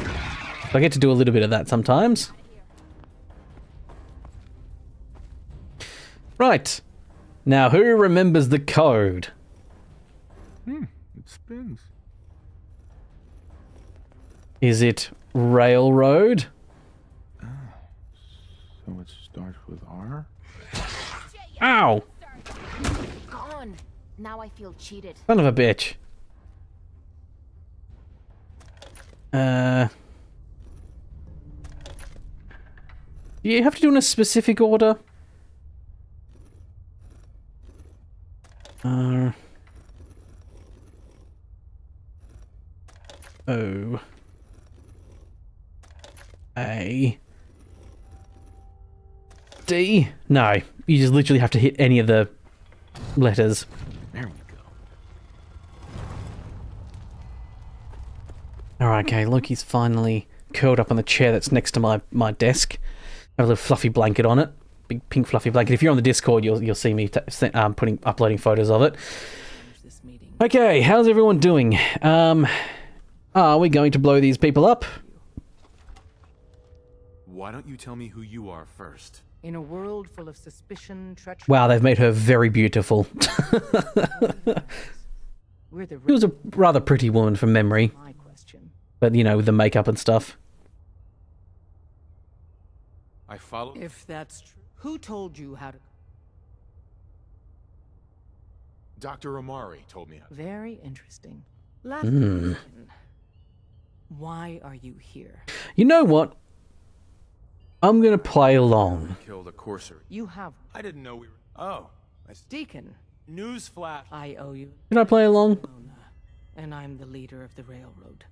I get to do a little bit of that sometimes. Right. Now, who remembers the code? It spins. Is it railroad? So it starts with R? Ow! Gone. Now I feel cheated. Son of a bitch. Do you have to do it in a specific order? O A D? No, you just literally have to hit any of the letters. There we go. Alright, okay, Loki's finally curled up on the chair that's next to my desk. I have a little fluffy blanket on it. Big pink fluffy blanket. If you're on the Discord, you'll see me uploading photos of it. Okay, how's everyone doing? Are we going to blow these people up? Why don't you tell me who you are first? In a world full of suspicion, treachery... Wow, they've made her very beautiful. We're the She was a rather pretty woman from memory. my question. But, you know, with the makeup and stuff. I follow. If that's true, who told you how to... Dr. Amari told me how. Very interesting. Why are you here? You know what? I'm going to play along. Killed a courser. You have... I didn't know we were. Oh, Deacon, newsflash. I owe you... Can I play along? Mona, and I'm the leader of the railroad.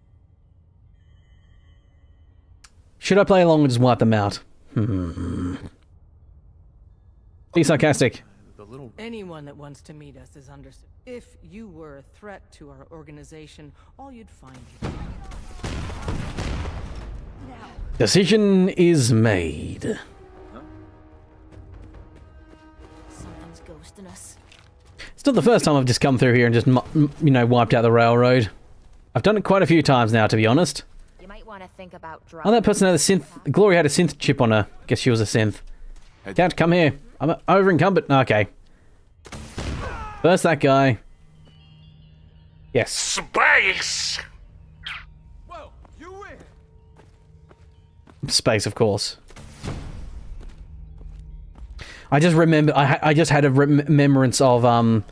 Should I play along or just wipe them out? Be sarcastic. The little. Anyone that wants to meet us is understood. If you were a threat to our organization, all you'd find here... Decision is made. Something's ghosting us. It's not the first time I've just come through here and just, you know, wiped out the railroad. I've done it quite a few times now, to be honest. You might want to think about Oh, dropping. that person had a synth. Glory had a synth chip on her. Guess she was a synth. Cat, come here. I'm over incumbent. Okay. First that guy. Yes. Space! Whoa, you win. Space, of course. I just remember. I just had a remembrance of how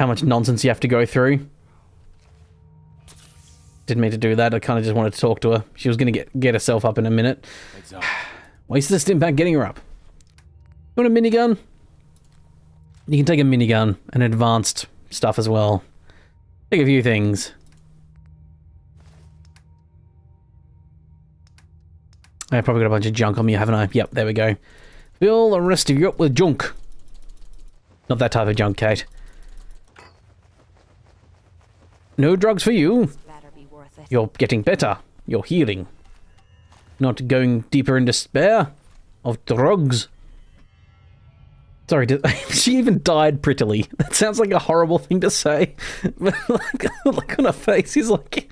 much nonsense you have to go through. Didn't mean to do that. I kind of just wanted to talk to her. She was going to get herself up in a minute. Wasted a stim pack getting her up. You want a minigun? You can take a minigun and advanced stuff as well. Take a few things. I probably got a bunch of junk on me, haven't I? Yep, there we go. Fill the rest of you up with junk. Not that type of junk, Kate. No drugs for you. Better be worth it. You're getting better. You're healing. Not going deeper in despair of drugs. Sorry, she even died prettily. That sounds like a horrible thing to say. But look on her face, he's like,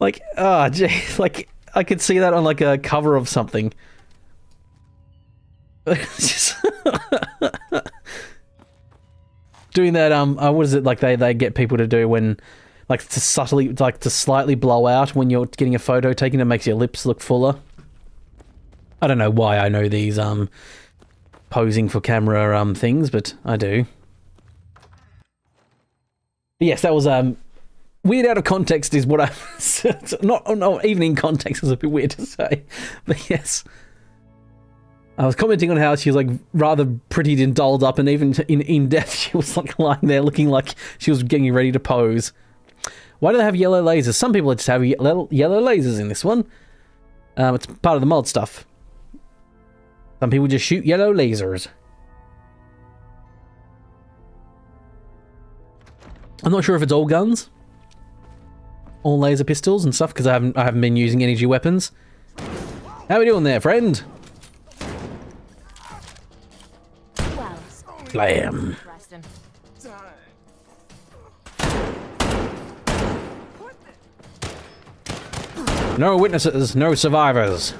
ah, jeez, like I could see that on like a cover of something. Just doing that. What is it like? They get people to do when, like, to subtly, like to slightly blow out when you're getting a photo taken. It makes your lips look fuller. I don't know why I know these posing for camera things, but I do. But yes, that was weird out of context is what I not even in context is a bit weird to say, but yes. I was commenting on how she was like rather prettied and dolled up, and even in death she was like lying there looking like she was getting ready to pose. Why do they have yellow lasers? Some people just have yellow lasers in this one. It's part of the mod stuff. Some people just shoot yellow lasers. I'm not sure if it's all guns, all laser pistols and stuff, because I haven't been using energy weapons. How we doing there, friend? Well, Blam. Preston. No witnesses, no survivors.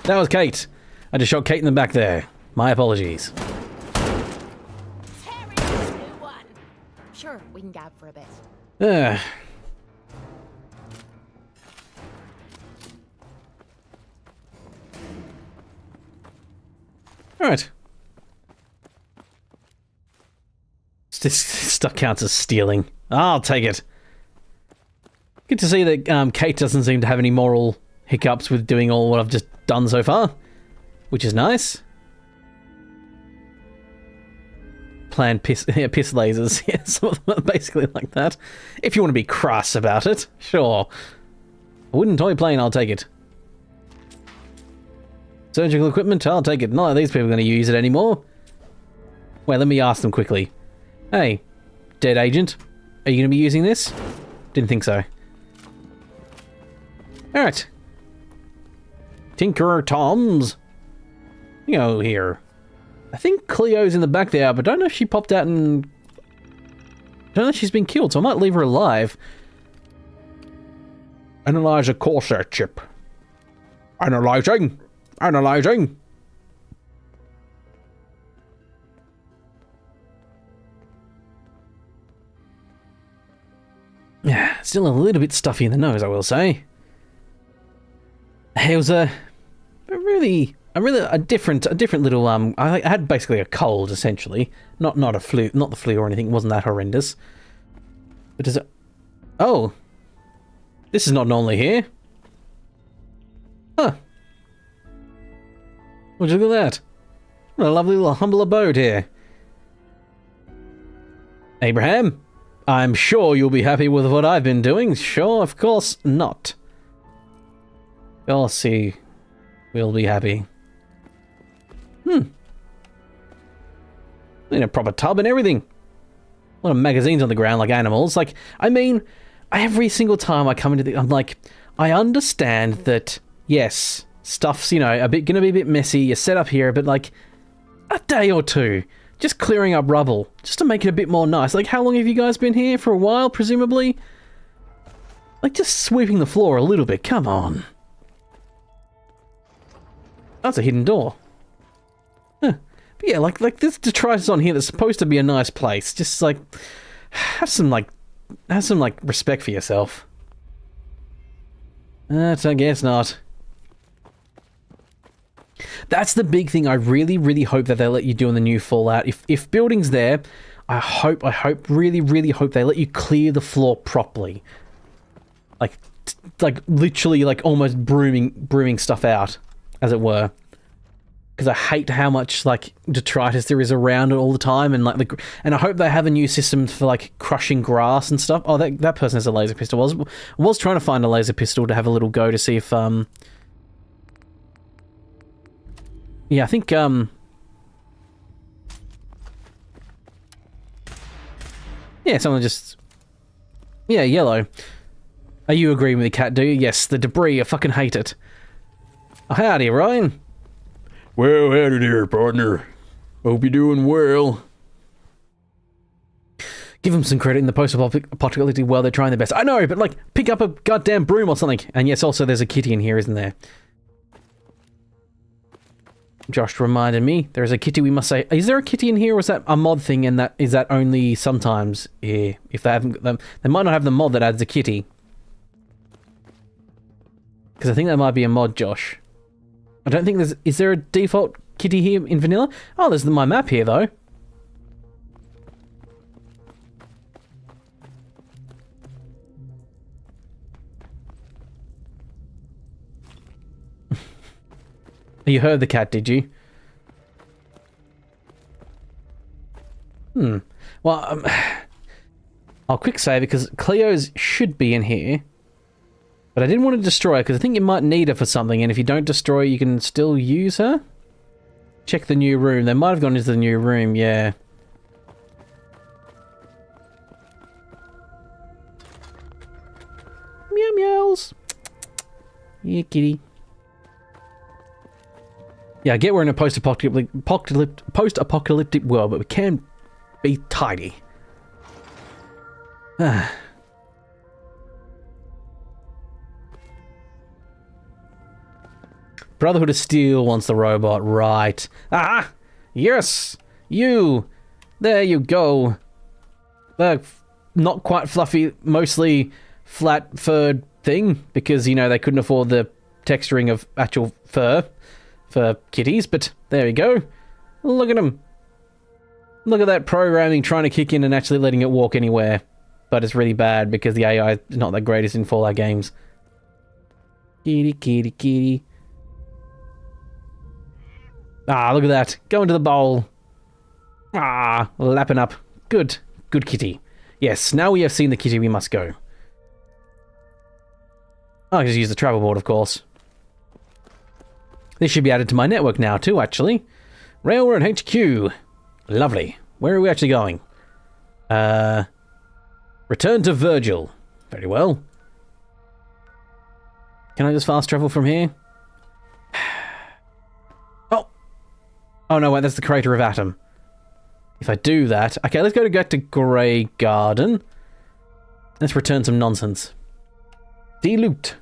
That was Kate. I just shot Kate in the back there. My apologies. Sure, we can gab for a bit. Alright. This stuff counts as stealing. I'll take it. Good to see that Kate doesn't seem to have any moral hiccups with doing all what I've just done so far, which is nice. Planned piss lasers. Yeah, some of them are basically like that. If you want to be crass about it, sure. A wooden toy plane, I'll take it. Surgical equipment, I'll take it. None of these people are going to use it anymore. Wait, let me ask them quickly. Hey, dead agent, are you going to be using this? Didn't think so. Alright. Tinkerer Toms. You know, here. I think Cleo's in the back there, but I don't know if she popped out and... I don't know if she's been killed, so I might leave her alive. Analyze a Corsair chip. Analyzing. Analyzing. Yeah, still a little bit stuffy in the nose, I will say. It was a really different little I had basically a cold essentially, not the flu or anything. It wasn't that horrendous. But is it? Oh, this is not normally here. Huh? Would you look at that? What a lovely little humble abode here. Abraham, I'm sure you'll be happy with what I've been doing. Sure, of course not. You'll see. We'll be happy. In a proper tub and everything. A lot of magazines on the ground like animals. Like, I mean, every single time I come into the... I'm like, I understand that, yes, stuff's, you know, gonna be a bit messy. You set up here, but like, a day or two. Just clearing up rubble. Just to make it a bit more nice. Like, how long have you guys been here? For a while, presumably? Like, just sweeping the floor a little bit. Come on. That's a hidden door. Huh. But yeah, like this detritus on here that's supposed to be a nice place. Just like have some respect for yourself. I guess not. That's the big thing I really hope that they let you do in the new Fallout. If building's there, I really hope they let you clear the floor properly. Like literally like almost brooming stuff out, as it were. Because I hate how much like detritus there is around it all the time, and like and I hope they have a new system for like crushing grass and stuff. Oh, that person has a laser pistol. I was trying to find a laser pistol to have a little go to see if yeah, I think yeah, someone just yeah, yellow. Are you agreeing with the cat? Do you? Yes, the debris. I fucking hate it. Oh, howdy, Ryan. Well, howdy there, partner. Hope you're doing well. Give them some credit in the post-apocalyptic world. They're trying their best. I know, but like, pick up a goddamn broom or something. And yes, also there's a kitty in here, isn't there? Josh reminded me there is a kitty. We must say, is there a kitty in here, or is that a mod thing? And is that only sometimes here? If they haven't got them, they might not have the mod that adds a kitty. Because I think that might be a mod, Josh. I don't think is there a default kitty here in vanilla? Oh, there's my map here, though. You heard the cat, did you? Well, I'll quick save because Cleo's should be in here. But I didn't want to destroy her because I think you might need her for something, and if you don't destroy her, you can still use her. Check the new room. They might have gone into the new room, yeah. Meow meows. Yeah, kitty. Yeah, I get we're in a post-apocalyptic world, but we can be tidy. Brotherhood of Steel wants the robot, right. Ah! Yes! You! There you go. The not quite fluffy, mostly flat-furred thing, because, you know, they couldn't afford the texturing of actual fur for kitties, but there we go. Look at them. Look at that programming trying to kick in and actually letting it walk anywhere. But it's really bad because the AI is not the greatest in Fallout games. Kitty, kitty, kitty. Ah, look at that. Go into the bowl. Ah, lapping up. Good. Good kitty. Yes, now we have seen the kitty, we must go. I can just use the travel board, of course. This should be added to my network now, too, actually. Railroad HQ. Lovely. Where are we actually going? Return to Virgil. Very well. Can I just fast travel from here? Oh no, wait, that's the crater of Atom. If I do that... Okay, let's go to Grey Garden. Let's return some nonsense. De-loot.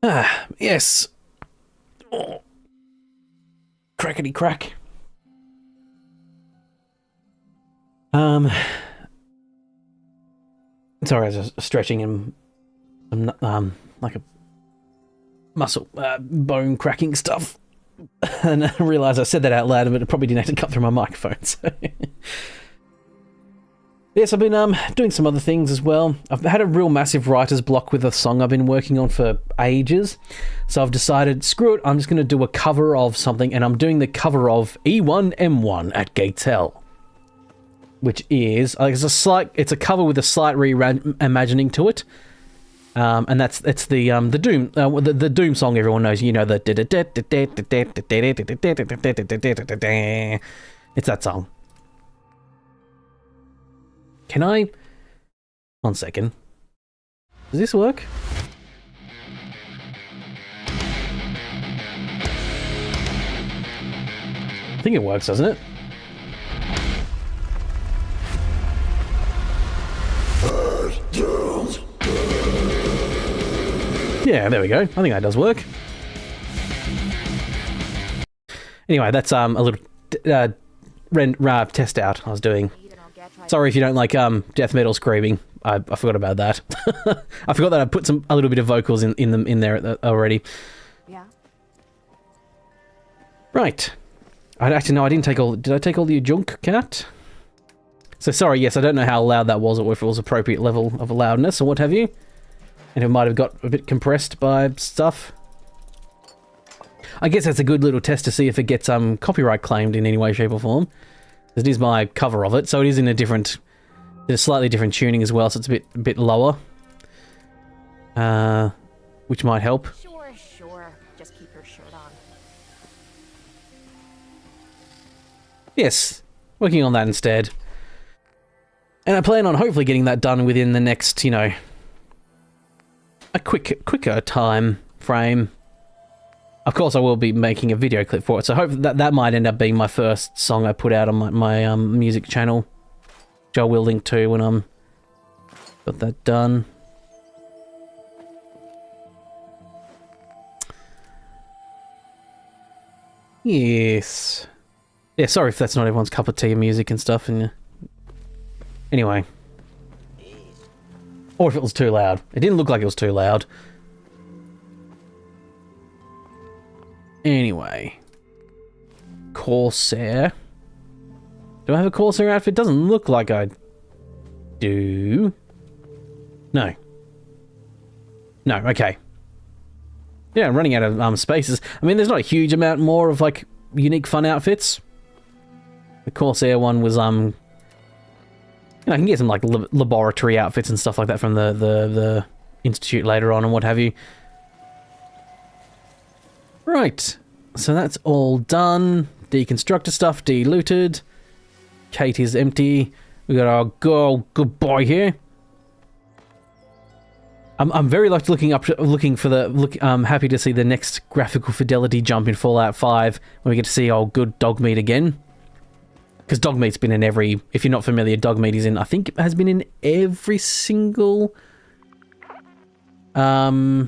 Ah, yes. Oh. Crackety crack. Sorry, I was just stretching and like a muscle bone cracking stuff, and I realised I said that out loud, but it probably didn't have to cut through my microphone. So yes, I've been doing some other things as well. I've had a real massive writer's block with a song I've been working on for ages, so I've decided, screw it, I'm just going to do a cover of something, and I'm doing the cover of E1M1 at Gates Hell, which is it's a cover with a slight reimagining to it. And it's the Doom the Doom song everyone knows, you know, the it's that song. Can I 1 second. Does this work? I think it works, doesn't it? Yeah, there we go. I think that does work. Anyway, that's a little test out I was doing. Sorry if you don't like death metal screaming. I forgot about that. I forgot that I put a little bit of vocals in there already. Yeah. Right. I didn't take all. Did I take all the junk, cat? So sorry. Yes, I don't know how loud that was, or if it was appropriate level of loudness, or what have you. And it might have got a bit compressed by stuff. I guess that's a good little test to see if it gets copyright claimed in any way, shape, or form. It is my cover of it, so it is in a slightly different tuning as well, so it's a bit lower. Which might help. Sure. Just keep your shirt on. Yes, working on that instead. And I plan on hopefully getting that done within the next, you know, a quicker time frame. Of course, I will be making a video clip for it, so hopefully that might end up being my first song I put out on my music channel, which I will link to when I'm got that done. Yes. Yeah, sorry if that's not everyone's cup of tea and music and stuff. And anyway. Or if it was too loud. It didn't look like it was too loud. Anyway. Corsair. Do I have a Corsair outfit? Doesn't look like I do. No. No, okay. Yeah, I'm running out of spaces. I mean, there's not a huge amount more of, like, unique fun outfits. The Corsair one was, you know, I can get some, like, laboratory outfits and stuff like that from the Institute later on and what have you. Right. So that's all done. Deconstructor stuff de-looted. Kate is empty. We got our good boy here. I'm very like happy to see the next graphical fidelity jump in Fallout 5 when we get to see old good Dogmeat again. Because Dogmeat's been in every... If you're not familiar, Dogmeat is in... I think it has been in every single... Every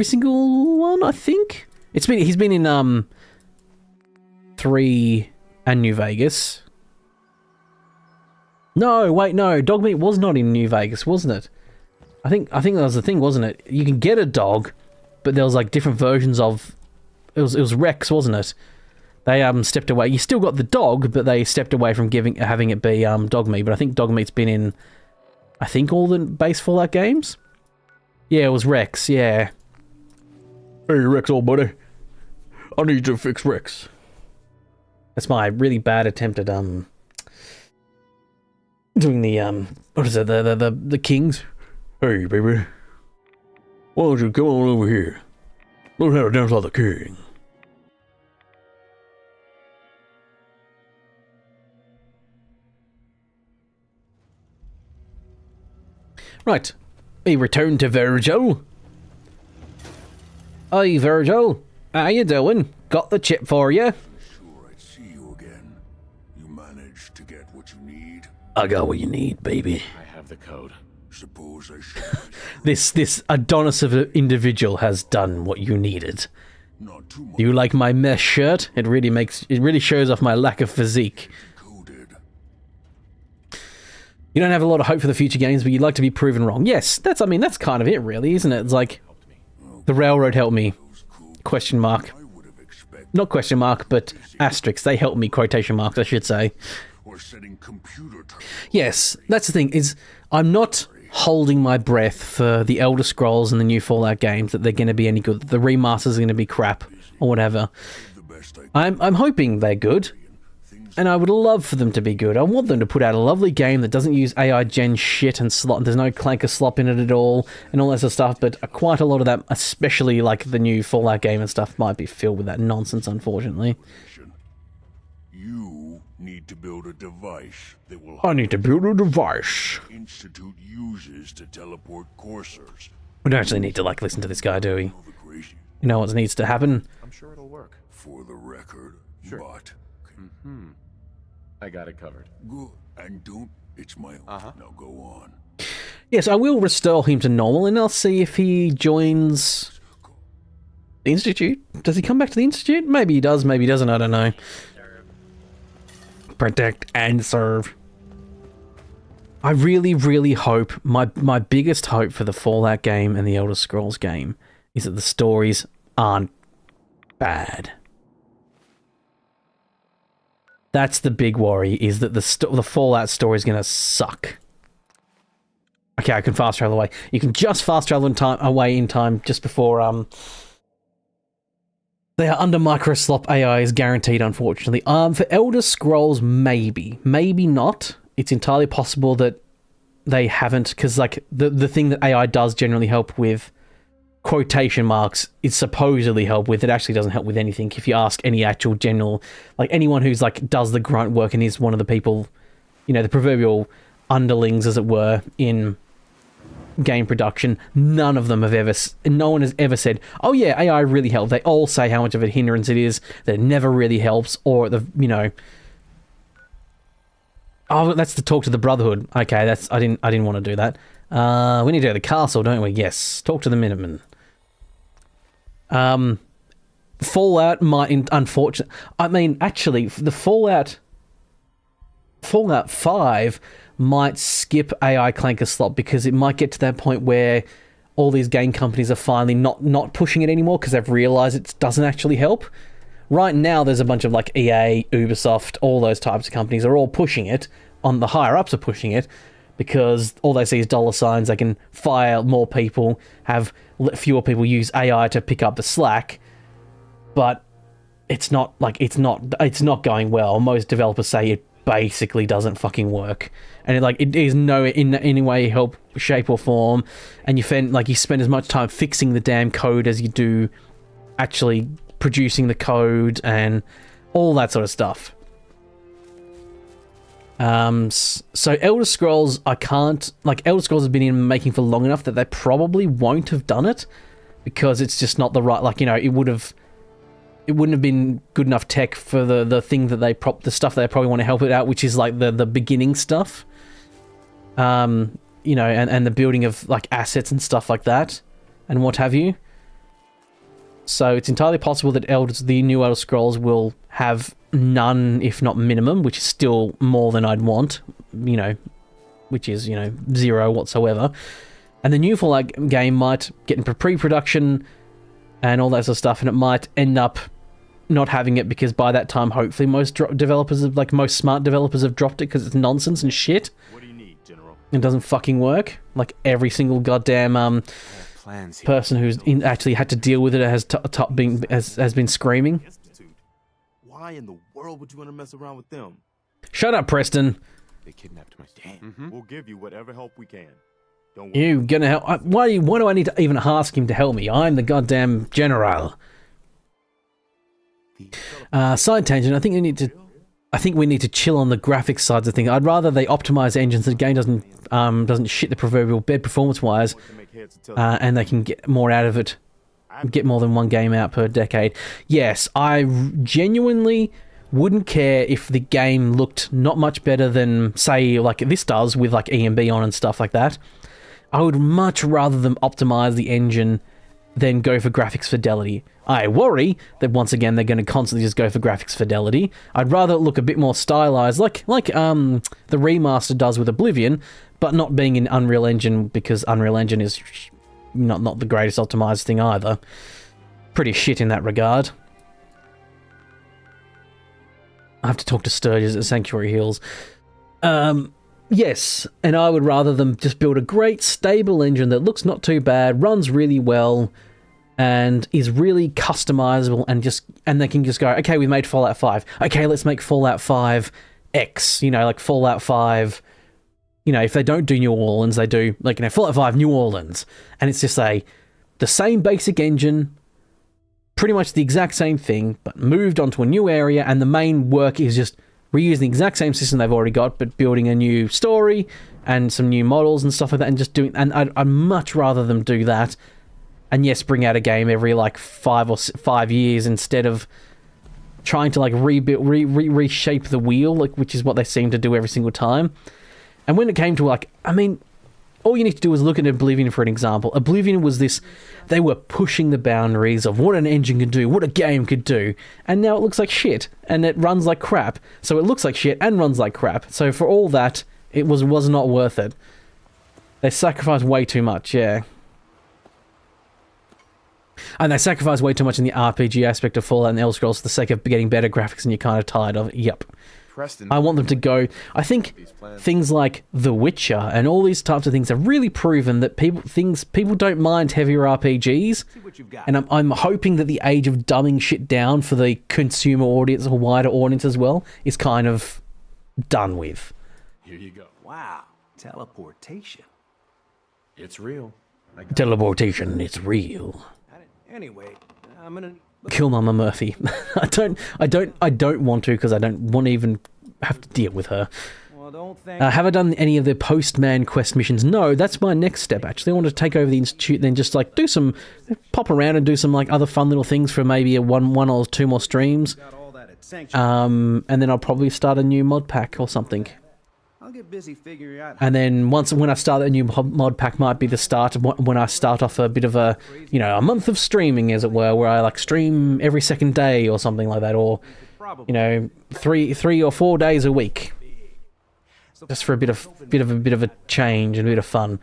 single one, I think? He's been in 3 and New Vegas. No, wait, no. Dogmeat was not in New Vegas, wasn't it? I think that was the thing, wasn't it? You can get a dog, but there was like different versions of... It was Rex, wasn't it? They stepped away. You still got the dog, but they stepped away from having it be Dogmeat. But I think Dogmeat's been in, I think, all the base Fallout games. Yeah, it was Rex. Yeah. Hey, Rex, old buddy. I need you to fix Rex. That's my really bad attempt at doing the what is it? The Kings. Hey, baby. Why don't you come on over here? Learn how to dance like the king. Right. We return to Virgil. Hi, Virgil. How you doing? Got the chip for you. Sure, I'd see you again. You managed to get what you need. I got what you need, baby. I have the code. Suppose I should. This Adonis of an individual has done what you needed. Not too much. Do you like my mesh shirt? It really shows off my lack of physique. Coded. You don't have a lot of hope for the future games, but you'd like to be proven wrong. Yes, that's kind of it, really, isn't it? It's like the railroad helped me. Question mark. Not question mark, but asterisk. They helped me. Quotation marks, I should say. Or setting computer terms. Yes, that's the thing. Is I'm not holding my breath for the Elder Scrolls and the new Fallout games that they're going to be any good. The remasters are going to be crap or whatever. I'm hoping they're good, and I would love for them to be good. I want them to put out a lovely game that doesn't use AI gen shit and slop. There's no clanker slop in it at all, and all that sort of stuff. But quite a lot of that, especially like the new Fallout game and stuff, might be filled with that nonsense. Unfortunately. You need to build a device that will. I need to build a device. Institute uses to teleport coursers. We don't actually need to like listen to this guy, do we? You know what needs to happen? I'm sure it'll work. For the record, Sure. but I got it covered. good and don't. It's my own. Now go on. Yes, I will restore him to normal, and I'll see if he joins the Institute. Does he come back to the Institute? Maybe he does, maybe he doesn't, I don't know. Protect and serve. I really, really hope, my biggest hope for the Fallout game and the Elder Scrolls game is that the stories aren't bad. That's the big worry, is that the Fallout story is going to suck. Okay, I can fast travel away. You can just fast travel away in time just before they are under microslop. AI is guaranteed, unfortunately. For Elder Scrolls, maybe not. It's entirely possible that they haven't, because like the thing that AI does generally help with, quotation marks, is supposedly help with. It actually doesn't help with anything. If you ask any actual general, like anyone who's like does the grunt work and is one of the people, you know, the proverbial underlings, as it were, in game production, no one has ever said, oh yeah, AI really helped. They all say how much of a hindrance it is, that it never really helps, or oh, that's the talk to the Brotherhood. Okay, I didn't want to do that. We need to go to the castle, don't we? Yes, talk to the Minutemen. Fallout might, unfortunately, I mean, actually, the Fallout 5 might skip AI clanker slot, because it might get to that point where all these game companies are finally not pushing it anymore because they've realized it doesn't actually help. Right now, there's a bunch of like EA, Ubisoft, all those types of companies are all pushing it. On the higher ups are pushing it, because all they see is dollar signs. They can fire more people, have fewer people use AI to pick up the slack, but it's not going well. Most developers say it basically doesn't fucking work, and it is no in any way, help, shape or form. And you spend as much time fixing the damn code as you do actually producing the code and all that sort of stuff. So Elder Scrolls, Elder Scrolls has been in making for long enough that they probably won't have done it, because it's just not the right, it wouldn't have been good enough tech for the thing that the stuff they probably want to help it out, which is like the beginning stuff. And the building of like assets and stuff like that, and what have you. So it's entirely possible that the new Elder Scrolls will have none, if not minimum, which is still more than I'd want, which is, 0 whatsoever. And the new Fallout game might get into pre-production and all that sort of stuff, and it might end up not having it because by that time, hopefully, most smart developers have dropped it because it's nonsense and shit. What do you need, General? It doesn't fucking work. Like every single goddamn person who's actually had to deal with it has been screaming. Why in the world would you want to mess around with them? Shut up, Preston. They kidnapped my son. Damn. We'll give you whatever help we can. Don't worry. You gonna help? Why do I need to even ask him to help me? I'm the goddamn general. Side tangent. I think we need to chill on the graphics sides of things. I'd rather they optimize engines so the game doesn't shit the proverbial bed performance-wise, and they can get more out of it. Get more than one game out per decade. Yes, I genuinely wouldn't care if the game looked not much better than, say, like this does with like EMB on and stuff like that. I would much rather them optimize the engine than go for graphics fidelity. I worry that once again they're going to constantly just go for graphics fidelity. I'd rather it look a bit more stylized, like the remaster does with Oblivion, but not being in Unreal Engine, because Unreal Engine is not the greatest optimized thing either. Pretty shit in that regard. I have to talk to Sturgis at Sanctuary Hills. Yes, and I would rather them just build a great stable engine that looks not too bad, runs really well, and is really customizable, and they can just go, okay, we made Fallout 5. Okay, let's make Fallout 5 X, like Fallout 5. If they don't do New Orleans, they do, Fallout 5 New Orleans. And it's just the same basic engine, pretty much the exact same thing, but moved onto a new area, and the main work is just reusing the exact same system they've already got, but building a new story and some new models and stuff like that, and just doing... And I'd much rather them do that, and yes, bring out a game every, 5 years instead of trying to, reshape the wheel, which is what they seem to do every single time. And when it came to, all you need to do is look at Oblivion for an example. Oblivion was this... They were pushing the boundaries of what an engine could do, what a game could do, and now it looks like shit, and it runs like crap. So it looks like shit and runs like crap. So for all that, it was not worth it. They sacrificed way too much, yeah. And they sacrificed way too much in the RPG aspect of Fallout and Elder Scrolls for the sake of getting better graphics, and you're kind of tired of it. Yep. Preston. I want them to go... I think things like The Witcher and all these types of things have really proven that people don't mind heavier RPGs, and I'm hoping that the age of dumbing shit down for the consumer audience or wider audience as well is kind of done with. Here you go. Wow. Teleportation. It's real. Teleportation, it's real. Anyway, I'm gonna... Kill Mama Murphy. I don't want to, because I don't want to even have to deal with her. Well, don't think... Have I done any of the Postman quest missions? No, that's my next step, actually. I want to take over the Institute, then just pop around and do some other fun little things for maybe a one or two more streams. And then I'll probably start a new mod pack or something. I'll get busy figuring out. And then when I start a new mod pack, might be the start of when I start off a bit of a month of streaming, as it were, where I stream every second day or something like that, or 3 or 4 days a week, just for a bit of a change and a bit of fun.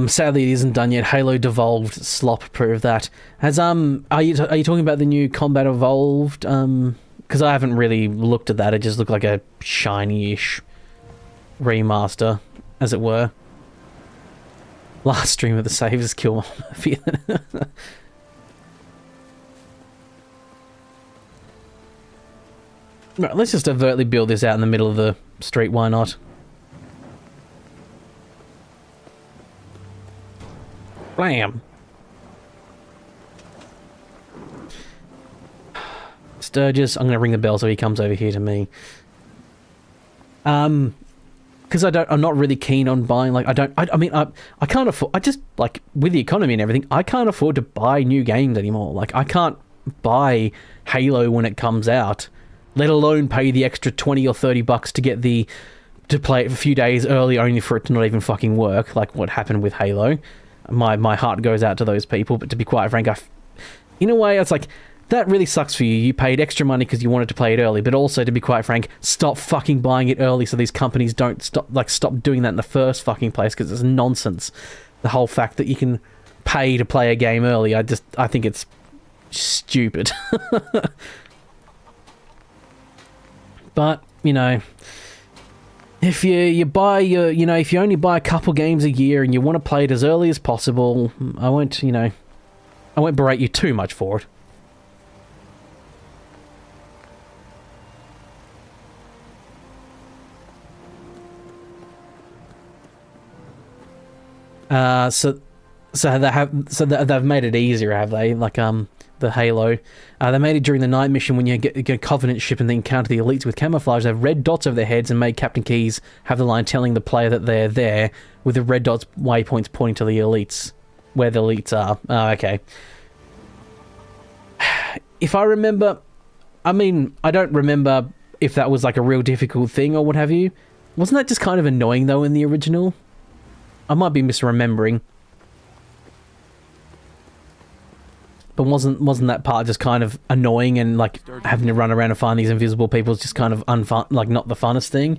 Sadly, it isn't done yet. Halo Devolved slop proved that. Has are you talking about the new Combat Evolved? Because I haven't really looked at that. It just looked like a shiny-ish remaster, as it were. Last stream of the saves kill Murphy. Right, let's just overtly build this out in the middle of the street. Why not? Blam! Sturgis, I'm gonna ring the bell so he comes over here to me. Because I'm not really keen on buying, like, I mean, I can't afford, I just, like, with the economy and everything, I can't afford to buy new games anymore. Like, I can't buy Halo when it comes out, let alone pay the extra 20 or 30 bucks to play it a few days early only for it to not even fucking work, like what happened with Halo. My heart goes out to those people, but to be quite frank, in a way, it's like, that really sucks for you. You paid extra money because you wanted to play it early, but also, to be quite frank, stop fucking buying it early so these companies don't stop doing that in the first fucking place, because it's nonsense. The whole fact that you can pay to play a game early, I think it's stupid. But, you know, if you buy if you only buy a couple games a year and you want to play it as early as possible, I won't berate you too much for it. So they've made it easier, have they? Like the Halo, they made it during the night mission when you get a Covenant ship and they encounter the elites with camouflage. They have red dots over their heads and made Captain Keyes have the line telling the player that they're there, with the red dots waypoints pointing to the elites, where the elites are. Oh, okay. If I remember, I mean, I don't remember if that was like a real difficult thing or what have you. Wasn't that just kind of annoying though in the original? I might be misremembering. But wasn't that part just kind of annoying, and like having to run around and find these invisible people is just kind of unfun, like not the funnest thing?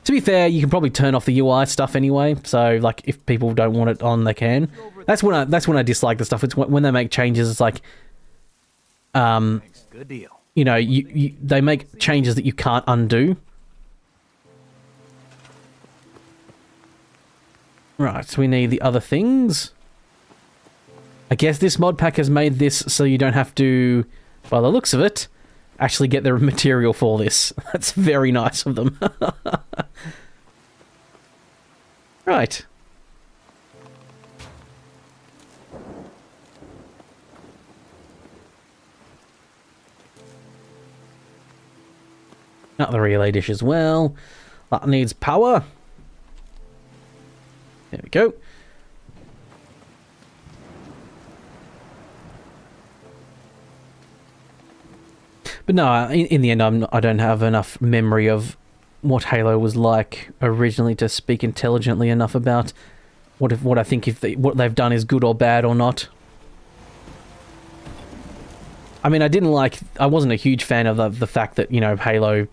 To be fair, you can probably turn off the UI stuff anyway, so like if people don't want it on, they can. That's when I dislike the stuff. It's when they make changes. It's like, Good deal. You know, they make changes that you can't undo. Right, so we need the other things. I guess this mod pack has made this so you don't have to, by the looks of it, actually get the material for this. That's very nice of them. Right. Not the relay dish as well. That needs power. There we go. But no, in the end, I don't have enough memory of what Halo was like originally to speak intelligently enough about what I think what they've done is good or bad or not. I mean, I wasn't a huge fan of the fact that, you know, Halo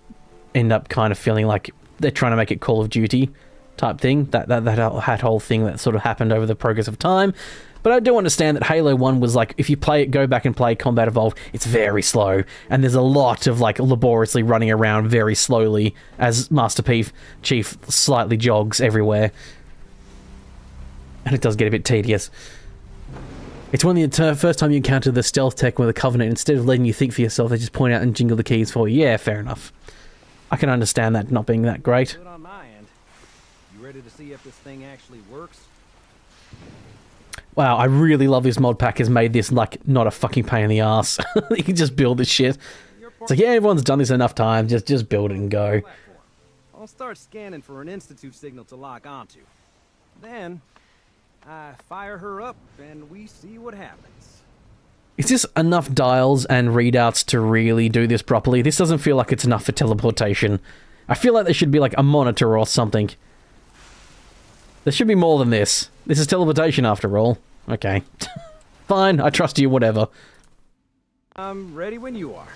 ended up kind of feeling like they're trying to make it Call of Duty type thing. That whole thing that sort of happened over the progress of time. But I do understand that Halo 1 was like, if you go back and play Combat Evolved, it's very slow. And there's a lot of like laboriously running around very slowly as Master Chief slightly jogs everywhere. And it does get a bit tedious. It's when the first time you encounter the stealth tech with the Covenant, instead of letting you think for yourself, they just point out and jingle the keys for you. Yeah, fair enough. I can understand that not being that great. Good on my end. You ready to see if this thing actually works? Wow, I really love this mod pack has made this, like, not a fucking pain in the ass. You can just build this shit. It's like, yeah, everyone's done this enough times, just build it and go. I'll start scanning for an Institute signal to lock onto. Then, I fire her up, and we see what happens. Is this enough dials and readouts to really do this properly? This doesn't feel like it's enough for teleportation. I feel like there should be, like, a monitor or something. There should be more than this. This is teleportation after all. Okay. Fine, I trust you, whatever. I'm ready when you are.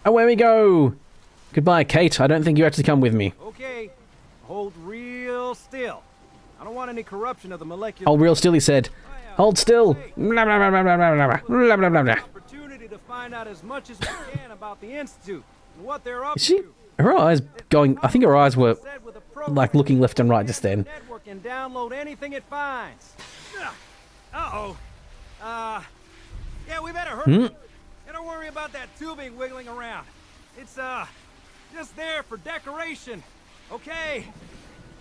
Away we go! Goodbye, Kate. I don't think you have to come with me. Okay, hold real still. I don't want any corruption of the molecular... Hold real still, he said. Hold still. Blah, blah, blah, blah, blah, blah, blah, blah, blah, blah. Opportunity to find out as much as we can about the Institute and what they're up Is she? to. Her eyes going... I think her eyes were, like, looking left and right just then. Network and download anything it finds. Uh-oh. Yeah, we better hurry. Don't worry about that tubing wiggling around. It's, just there for decoration. Okay.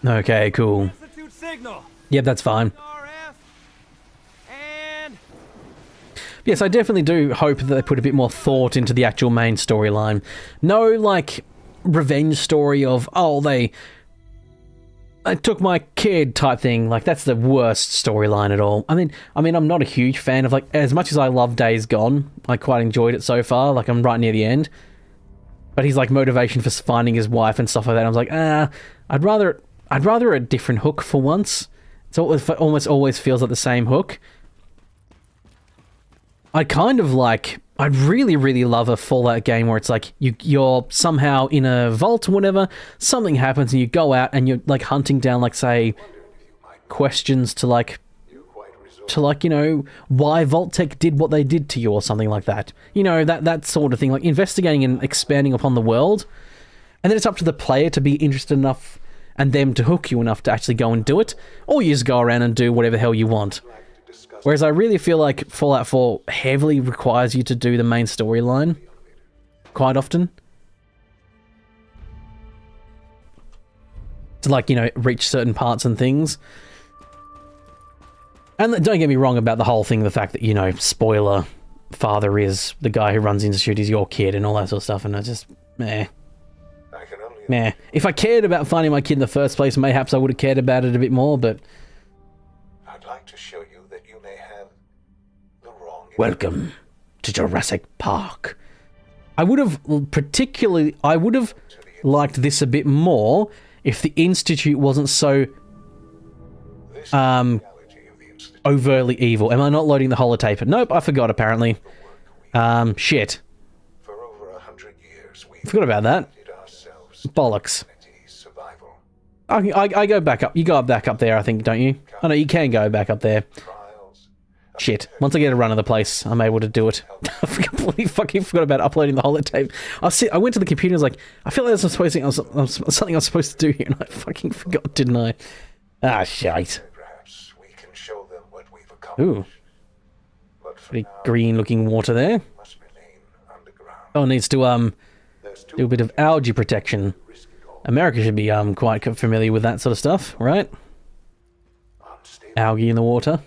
Okay, cool. Institute signal. Yep, that's fine. RF. And... Yes, I definitely do hope that they put a bit more thought into the actual main storyline. No, like, revenge story of, oh, I took my kid type thing. Like, that's the worst storyline at all. I mean, I'm not a huge fan of, like, as much as I love Days Gone, I quite enjoyed it so far. Like, I'm right near the end. But he's like motivation for finding his wife and stuff like that. I was like, I'd rather a different hook for once. It almost always feels like the same hook. I'd really, really love a Fallout game where it's like you're somehow in a vault or whatever, something happens and you go out and you're like hunting down, like, say, questions to you know, why Vault-Tec did what they did to you or something like that. You know, that sort of thing, like investigating and expanding upon the world. And then it's up to the player to be interested enough and them to hook you enough to actually go and do it, or you just go around and do whatever the hell you want. Whereas I really feel like Fallout 4 heavily requires you to do the main storyline quite often. To, like, you know, reach certain parts and things. And don't get me wrong about the whole thing, the fact that, you know, spoiler, father is the guy who runs Institute, is your kid and all that sort of stuff, and I just, meh. Meh. If I cared about finding my kid in the first place, mayhaps I would have cared about it a bit more, but... I'd like to show you that you may have the wrong... Welcome to Jurassic Park. I would have liked this a bit more if the Institute wasn't so overtly evil. Am I not loading the holotape? Nope, I forgot apparently. Shit. For over 100 years, we forgot about that. Bollocks. I go back up. You go back up there, I think, don't you? Oh no, you can go back up there. Shit. Once I get a run of the place, I'm able to do it. I completely fucking forgot about uploading the holotape. I went to the computer and was like, I feel like there's something I'm supposed to do here, and I fucking forgot, didn't I? Ah, shite. Perhaps we can show them what we've accomplished. Ooh. Pretty green-looking water there. Oh, it needs to, do a bit of algae protection. America should be, quite familiar with that sort of stuff, right? Algae in the water.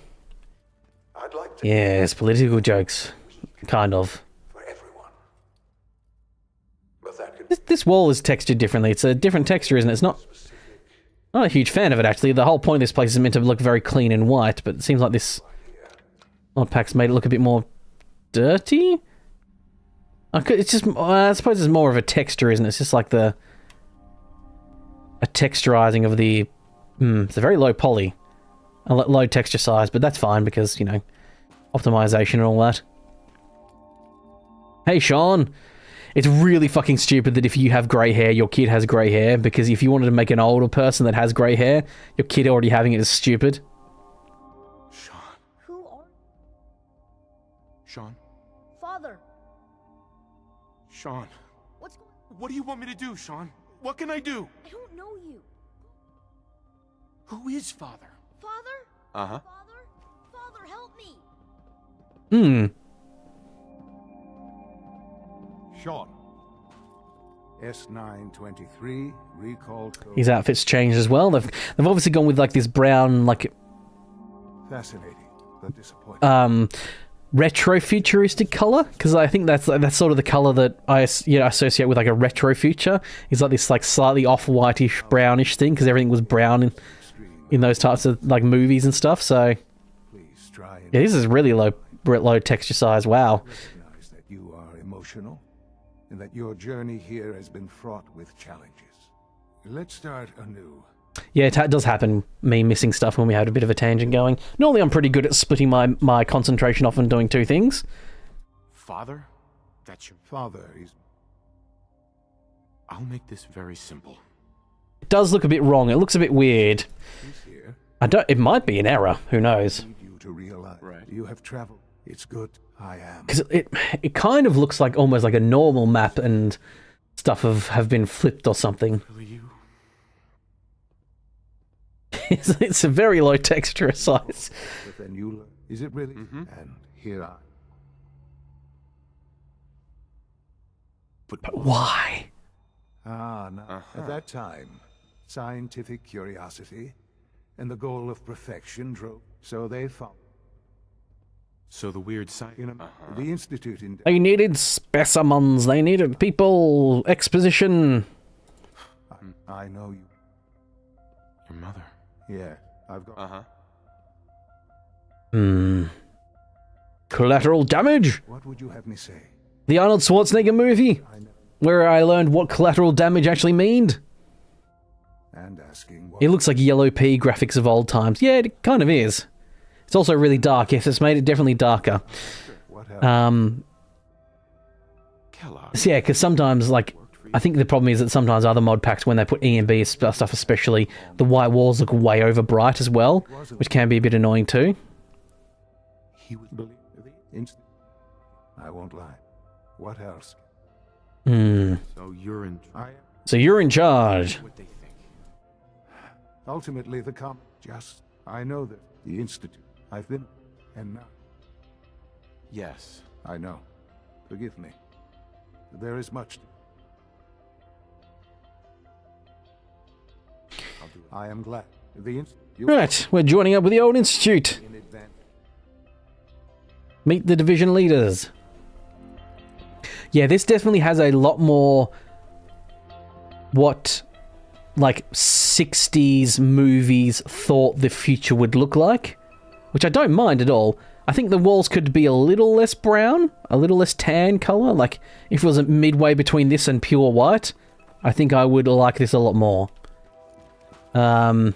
Yes, political jokes. Kind of. This wall is textured differently. It's a different texture, isn't it? It's not a huge fan of it, actually. The whole point of this place is meant to look very clean and white, but it seems like this Modpack's made it look a bit more dirty? It's just, I suppose it's more of a texture, isn't it? It's just like a texturizing of the... it's a very low poly. A low texture size, but that's fine because, you know, optimization and all that. Hey, Sean! It's really fucking stupid that if you have grey hair, your kid has grey hair, because if you wanted to make an older person that has grey hair, your kid already having it is stupid. Sean. Who are... Sean. Father. Sean. What's going... What do you want me to do, Sean? What can I do? I don't know you. Who is Father? Father? Uh-huh. Father, help me. Sean. S923 recall code. His outfit's changed as well. They've obviously gone with like this brown, like Fascinating, but disappointing. Retro futuristic color, because I think that's sort of the color that I associate with like a retro future. It's like this like slightly off whitish brownish thing, because everything was brown in those types of like movies and stuff. So yeah, this is really low texture size. Wow. Recognize that you are emotional, and that your journey here has been fraught with challenges. Let's start anew. Yeah, it does happen, me missing stuff when we had a bit of a tangent going. Normally I'm pretty good at splitting my concentration off and doing two things. Father? That's your father. I'll make this very simple. It does look a bit wrong. It looks a bit weird. I don't. It might be an error. Who knows? You to realize you have traveled. It's good. I am. Because it kind of looks like almost like a normal map and stuff have been flipped or something. It's a very low texture size. But then you learn. Is it really? And here I. But why? Ah, no. At that time, scientific curiosity and the goal of perfection drove. So they found. So the weird science. You know, the institute in. They needed specimens. They needed people. Exposition. I know you. Your mother. Yeah, I've got. Collateral damage. What would you have me say? The Arnold Schwarzenegger movie, where I learned what collateral damage actually meant. And asking. It looks like Yellow Pea graphics of old times. Yeah, it kind of is. It's also really dark. Yes, it's made it definitely darker. So yeah, because sometimes, like, I think the problem is that sometimes other mod packs, when they put E and B stuff especially, the white walls look way over bright as well, which can be a bit annoying too. He would believe the I won't lie. What else? So you're in. So you're in charge. What they think. Ultimately, I know that the institute I've been, and now. Yes. I know. Forgive me. There is much. I am glad. Right, we're joining up with the old institute. Meet the division leaders. Yeah, this definitely has a lot more what, like, 60s movies thought the future would look like, which I don't mind at all. I think the walls could be a little less brown, a little less tan color. Like, if it was midway between this and pure white, I think I would like this a lot more. Hey,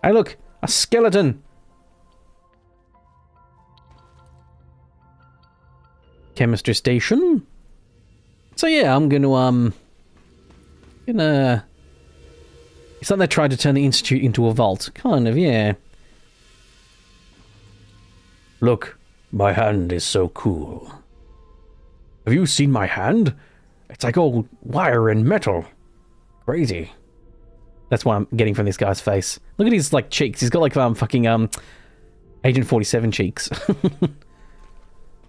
look, a skeleton. Chemistry station. So yeah, I'm gonna it's like they tried to turn the institute into a vault. Kind of, yeah. Look, my hand is so cool. Have you seen my hand? It's like all wire and metal. Crazy. That's what I'm getting from this guy's face. Look at his, like, cheeks. He's got, like, fucking, Agent 47 cheeks.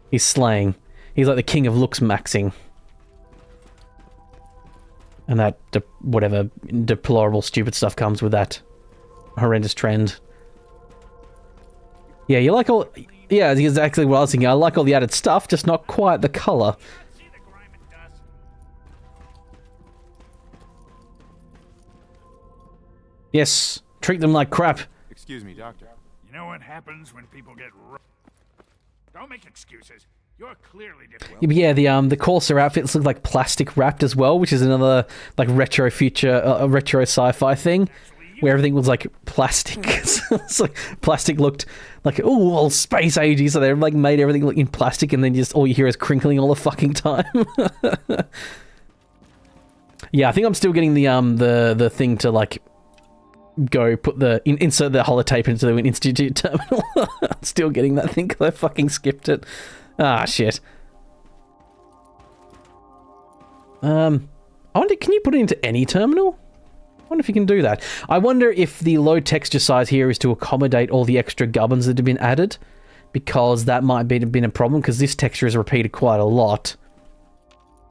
He's slaying. He's like the king of looks maxing. And that, whatever deplorable, stupid stuff comes with that horrendous trend. Yeah, you like all... Yeah, that's exactly what I was thinking. I like all the added stuff, just not quite the colour. Yes, treat them like crap. Excuse me, Doctor. You know what happens when people get... Don't make excuses. You're clearly different. Yeah, the Corsair outfits look like plastic wrapped as well, which is another, like, retro future, retro sci-fi thing, where everything was, like, plastic. It's like, plastic looked like, ooh, all space agey, so they, like, made everything look in plastic, and then just all you hear is crinkling all the fucking time. Yeah, I think I'm still getting the thing to, like, go put insert the holotape into the institute terminal. Still getting that thing because I fucking skipped it. Ah, shit. I wonder, can you put it into any terminal? I wonder if you can do that. I wonder if the low texture size here is to accommodate all the extra gubbins that have been added, because that might have been a problem, because this texture is repeated quite a lot.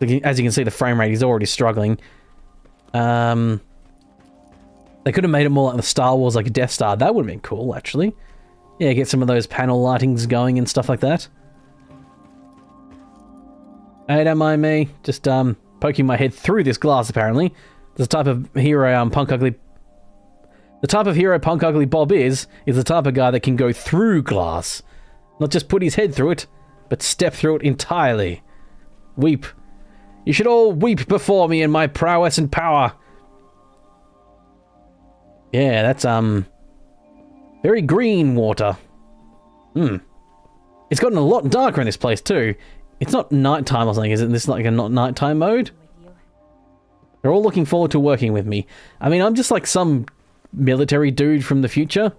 As you can see, the frame rate is already struggling. They could have made it more like the Star Wars, like a Death Star. That would have been cool, actually. Yeah, get some of those panel lightings going and stuff like that. Hey, don't mind me. Just, poking my head through this glass, apparently. The type of hero, Punk Ugly... The type of hero Punk Ugly Bob is the type of guy that can go through glass. Not just put his head through it, but step through it entirely. Weep. You should all weep before me in my prowess and power. Yeah, that's, very green water. It's gotten a lot darker in this place, too. It's not nighttime or something, is it? This is like a not nighttime mode? They're all looking forward to working with me. I mean, I'm just like some military dude from the future,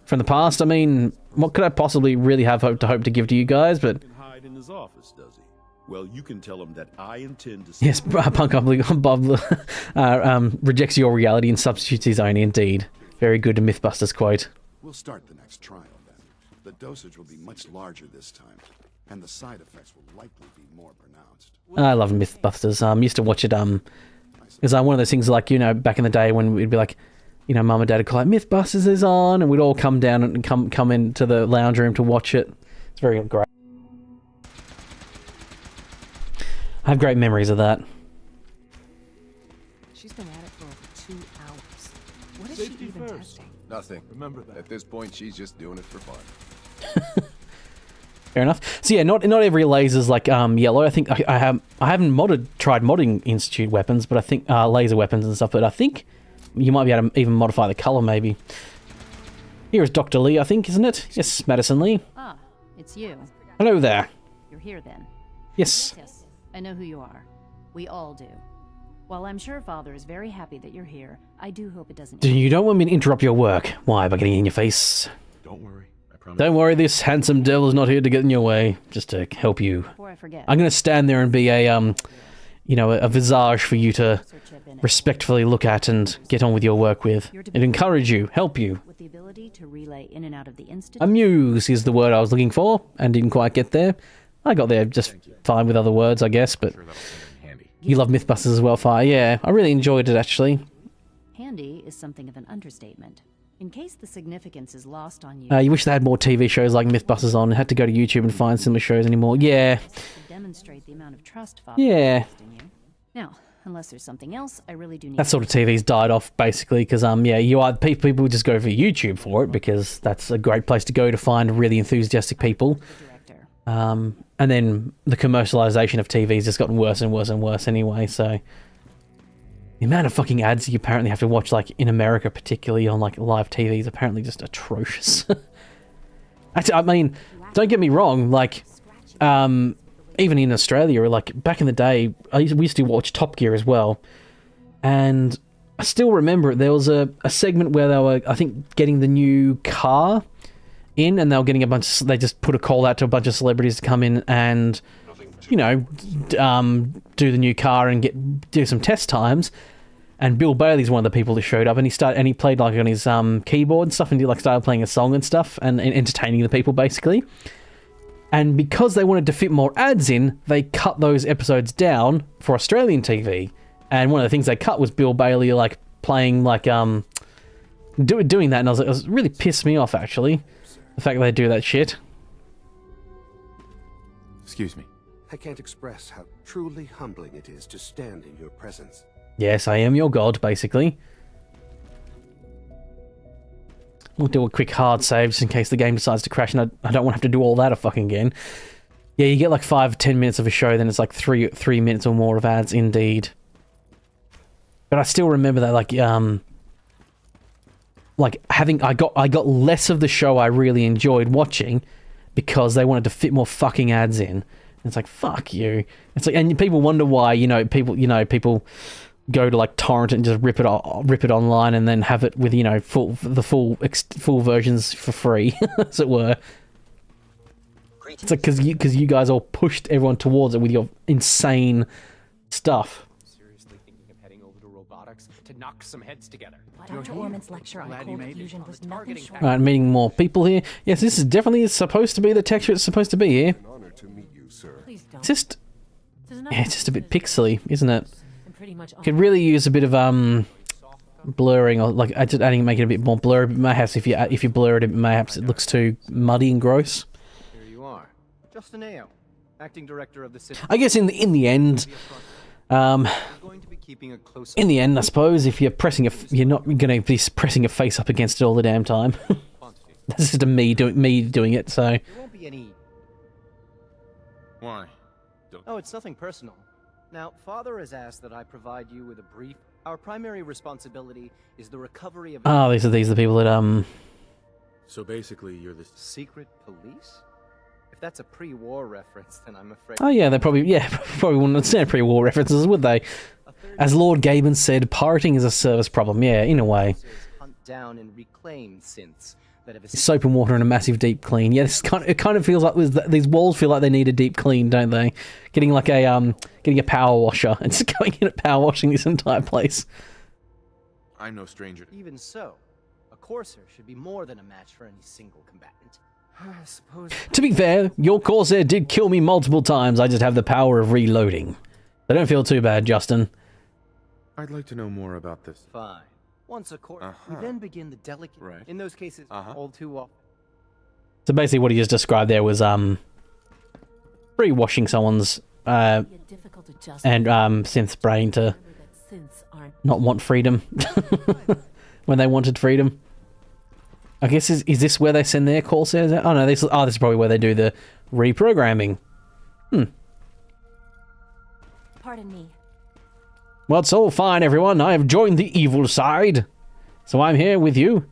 from the past. I mean, what could I possibly really have hope to give to you guys? But Hide in his office, does he? Well, you can tell him that I intend to. yes, Punk Bob rejects your reality and substitutes his own. Indeed, very good Mythbusters quote. We'll start the next trial then. The dosage will be much larger this time, and the side effects will likely be more pronounced. I love Mythbusters. Used to watch it. It's one of those things like, you know, back in the day when we'd be like, you know, Mum and Dad would call it Mythbusters is on, and we'd all come down and come into the lounge room to watch it. It's very great. I have great memories of that. She's been at it for over 2 hours. What is Safety she even first. testing? Nothing. Remember that. At this point, she's just doing it for fun. Fair enough. So yeah, not every laser's like yellow. I think I haven't tried modding Institute weapons, but I think laser weapons and stuff. But I think you might be able to even modify the color, maybe. Here is Dr. Lee, I think, isn't it? Yes, Madison Lee. Ah, it's you. Hello there. You're here then. Yes. Yes, I know who you are. We all do. While I'm sure Father is very happy that you're here, I do hope it doesn't. You don't want me to interrupt your work. Why? By getting in your face? Don't worry. I promise. Don't worry, this handsome devil is not here to get in your way. Just to help you. Before I forget. I'm going to stand there and be a, you know, a visage for you to respectfully look at and get on with your work with. And encourage you, help you. With the ability to relay in and out of the institute. Amuse is the word I was looking for, and didn't quite get there. I got there just fine with other words, I guess, but you love Mythbusters as well, Fire. Yeah, I really enjoyed it, actually. Handy is something of an understatement. In case the significance is lost on you. You wish they had more TV shows like Mythbusters on. Had to go to YouTube and find similar shows anymore. Yeah. To demonstrate the amount of trust Father Yeah. placed in you. Now, unless there's something else, I really do need. That sort of TV's died off basically because yeah, people just go for YouTube for it because that's a great place to go to find really enthusiastic people. And then the commercialization of TV's just gotten worse and worse and worse anyway. So the amount of fucking ads you apparently have to watch, like in America particularly on like live TV, is apparently just atrocious. Actually, I mean, don't get me wrong, like even in Australia, like back in the day, we used to watch Top Gear as well, and I still remember there was a segment where they were, I think, getting the new car in, and they were getting they just put a call out to a bunch of celebrities to come in and, you know, do the new car and do some test times. And Bill Bailey's one of the people that showed up, and he played like on his keyboard and stuff, and he like started playing a song and stuff and entertaining the people basically. And because they wanted to fit more ads in, they cut those episodes down for Australian TV. And one of the things they cut was Bill Bailey like playing like doing that, and I was like, it really pissed me off actually. The fact that they do that shit. Excuse me. I can't express how truly humbling it is to stand in your presence. Yes, I am your god, basically. We'll do a quick hard save just in case the game decides to crash, and I don't want to have to do all that fucking again. Yeah, you get like 5-10 minutes of a show, then it's like three minutes or more of ads, indeed. But I still remember that, I got less of the show I really enjoyed watching because they wanted to fit more fucking ads in. It's like, fuck you. It's like, and people wonder why, people go to like torrent it and just rip it online and then have it with, full versions for free, as it were. It's like because you guys all pushed everyone towards it with your insane stuff. Seriously thinking of heading over to robotics to knock some heads together. Dr. Orman's lecture on cold fusion was nothing short. Alright, meeting more people here. Yes, this is definitely supposed to be the texture it's supposed to be here. It's just, it's just a bit pixely, isn't it? Could really use a bit of blurring, or like just adding, make it a bit more blurry. But perhaps if you blur it, perhaps it looks too muddy and gross. Here you are, Justin Ao, acting director of the. I guess in the end, in the end, I suppose if you're you're not going to be pressing your face up against it all the damn time. That's just me doing it. So. There won't be any. Why? Oh, it's nothing personal. Now, Father has asked that I provide you with a brief. Our primary responsibility is the recovery of. Oh, these are the people that So basically, you're the secret police. If that's a pre-war reference, then I'm afraid. Oh yeah, they probably wouldn't understand pre-war references, would they? As Lord Gaben said, pirating is a service problem. Yeah, in a way. down and reclaim synths that have Soap and water and a massive deep clean. Yeah, it kind of feels like these walls feel like they need a deep clean, don't they? Getting like getting a power washer and just going in and power washing this entire place. I'm no stranger. Even so, a Corsair should be more than a match for any single combatant. I suppose. To be fair, your Corsair did kill me multiple times. I just have the power of reloading. So don't feel too bad, Justin. I'd like to know more about this. Fine. Once a Corsair, we then begin the delicate. Right. In those cases, all too often. So basically, what he just described there was pre-washing someone's and synth's brain to not want freedom when they wanted freedom. I guess is this where they send their Corsairs out? Oh no, this is probably where they do the reprogramming. Pardon me. Well, it's all fine, everyone. I have joined the evil side, so I'm here with you.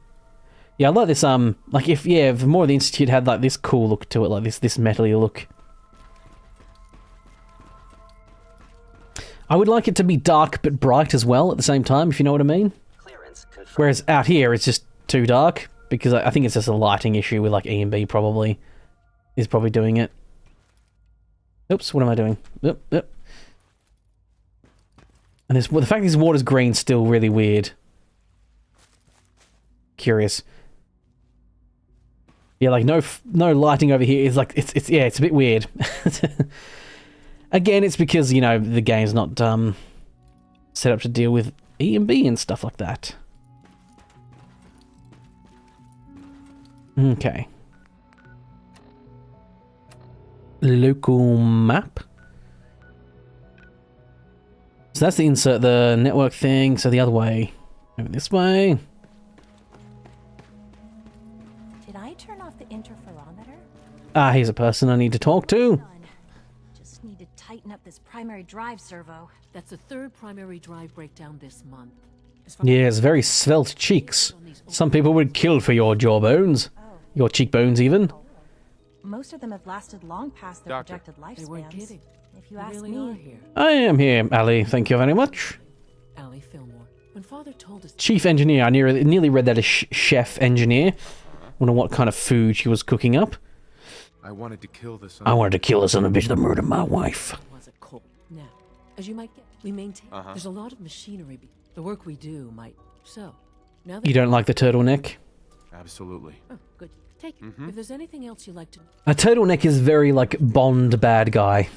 Yeah, I like this. Like if more of the Institute had like this cool look to it, like this metally look. I would like it to be dark but bright as well at the same time, if you know what I mean. Whereas out here, it's just too dark. Because I think it's just a lighting issue with like E and B probably is probably doing it. Oops, what am I doing? Yep. And the fact this water's green is still really weird. Curious. Yeah, like no lighting over here is like it's a bit weird. Again, it's because the game's not set up to deal with E and B and stuff like that. Okay. Local map. So that's the insert the network thing. So the other way. Over this way. Did I turn off the interferometer? Ah, here's a person I need to talk to. Just need to tighten up this primary drive servo. That's the third primary drive breakdown this month. Yes, very svelte cheeks. Some people would kill for your jawbones. Your cheekbones, even. Most of them have lasted long past their projected lifespans. They weren't kidding. If you ask me. I am here, Ali. Thank you very much. Ali Fillmore. When Father told us. Chief engineer. I nearly read that as chef engineer. Wonder what kind of food she was cooking up. I wanted to kill the son. I wanted to kill the son of a bitch that murdered my wife. Was a cold. Now, as you might get, we maintain. There's a lot of machinery. The work we do might. So now that you don't like the turtleneck? Absolutely. Oh, good. Take it. If there's anything else you like to. A turtleneck is very like Bond bad guy.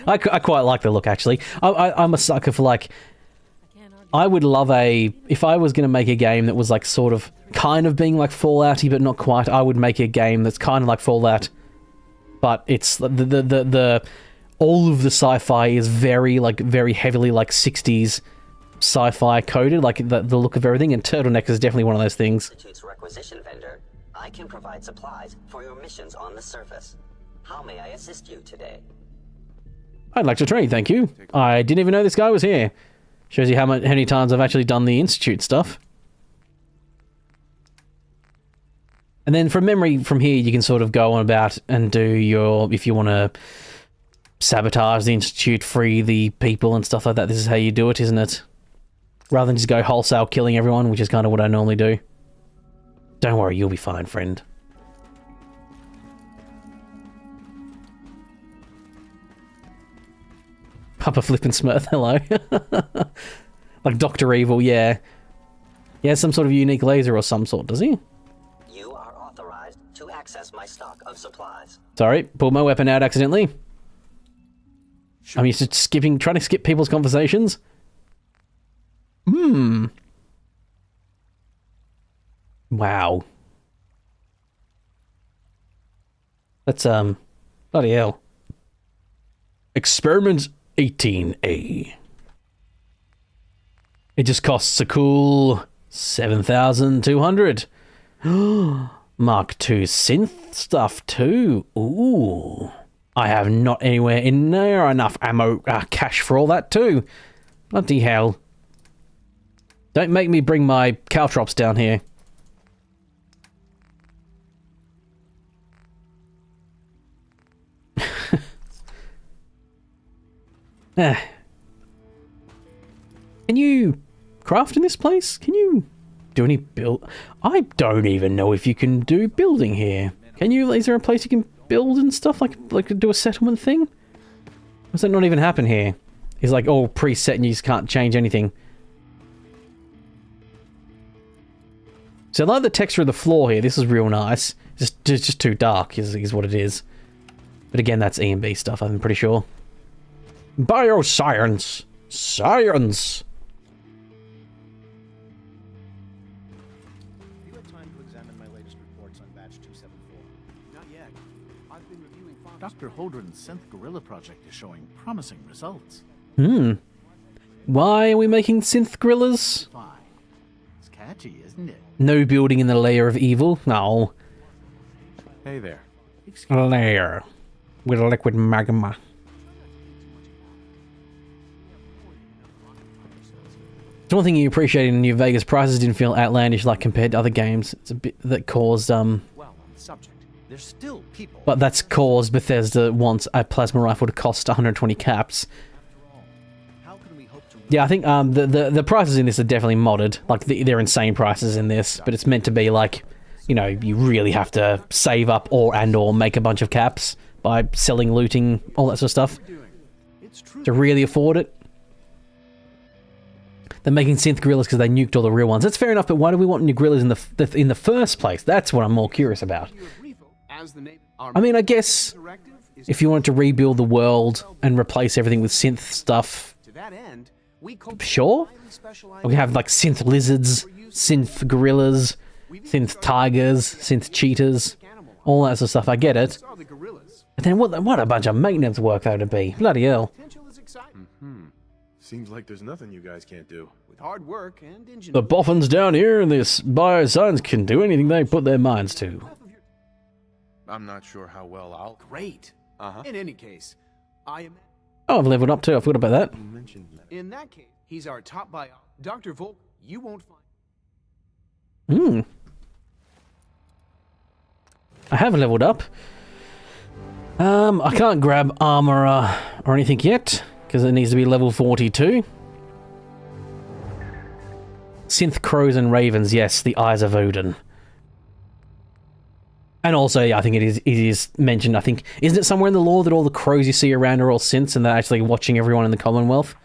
I quite like the look actually. I'm a sucker for like. I would love if I was going to make a game that was like sort of kind of being like Fallouty but not quite. I would make a game that's kind of like Fallout, but it's the all of the sci-fi is very heavily like 60s sci-fi coded, like the look of everything, and turtleneck is definitely one of those things. Institute's requisition vendor. I can provide supplies for your missions on the surface. How may I assist you today? I'd like to trade, thank you. I didn't even know this guy was here. Shows you how many times I've actually done the Institute stuff. And then from memory, from here, you can sort of go on about and do if you want to sabotage the Institute, free the people and stuff like that, this is how you do it, isn't it? Rather than just go wholesale killing everyone, which is kind of what I normally do. Don't worry, you'll be fine, friend. Papa Flippin' Smurf, hello. Like Dr. Evil, yeah. He has some sort of unique laser or some sort, does he? You are authorized to access my stock of supplies. Sorry, pulled my weapon out accidentally. I'm used to trying to skip people's conversations. Wow. That's, bloody hell. Experiment 18A. It just costs a cool 7,200. Mark II synth stuff too. Ooh. I have not anywhere in there enough ammo, cash for all that too. Bloody hell. Don't make me bring my caltrops down here. Can you craft in this place? Can you do any build? I don't even know if you can do building here. Can you? Is there a place you can build and stuff, like do a settlement thing? Does that not even happen here? It's like all preset and you just can't change anything. So I like the texture of the floor here. This is real nice. Just too dark is what it is. But again, that's E and B stuff, I'm pretty sure. Bioscience! Science! Have you had time to examine my latest reports on batch 274? Not yet. I've been reviewing farms. Dr. Holdren's synth gorilla project is showing promising results. Why are we making synth gorillas? Fine. It's catchy, isn't it? No building in the layer of evil? No. Hey there. A layer. With liquid magma. The one thing you appreciate in New Vegas, prices didn't feel outlandish like compared to other games. It's a bit that caused Well, on the subject, there's still people. but that's caused Bethesda wants a plasma rifle to cost 120 caps. Yeah, I think the prices in this are definitely modded. Like they're insane prices in this, but it's meant to be like, you know, you really have to save up or make a bunch of caps by selling, looting, all that sort of stuff to really afford it. They're making synth gorillas because they nuked all the real ones. That's fair enough, but why do we want new gorillas in the first place? That's what I'm more curious about. I mean, I guess if you wanted to rebuild the world and replace everything with synth stuff, sure. We have like synth lizards, synth gorillas, synth tigers, synth cheetahs, all that sort of stuff. I get it. But then what a bunch of maintenance work that would be. Bloody hell. Seems like there's nothing you guys can't do. With hard work and ingenuity. The boffins down here in this bioscience can do anything they put their minds to. I'm not sure how well I'll... Great. In any case, I am... Oh, I've leveled up too. I forgot about that. In that case, he's our top bio. Dr. Volk, you won't find... I have leveled up. I can't grab armor or anything yet, because it needs to be level 42. Synth crows and ravens, yes, the eyes of Odin. And also, yeah, I think it is mentioned, I think, isn't it somewhere in the lore that all the crows you see around are all synths and they're actually watching everyone in the Commonwealth?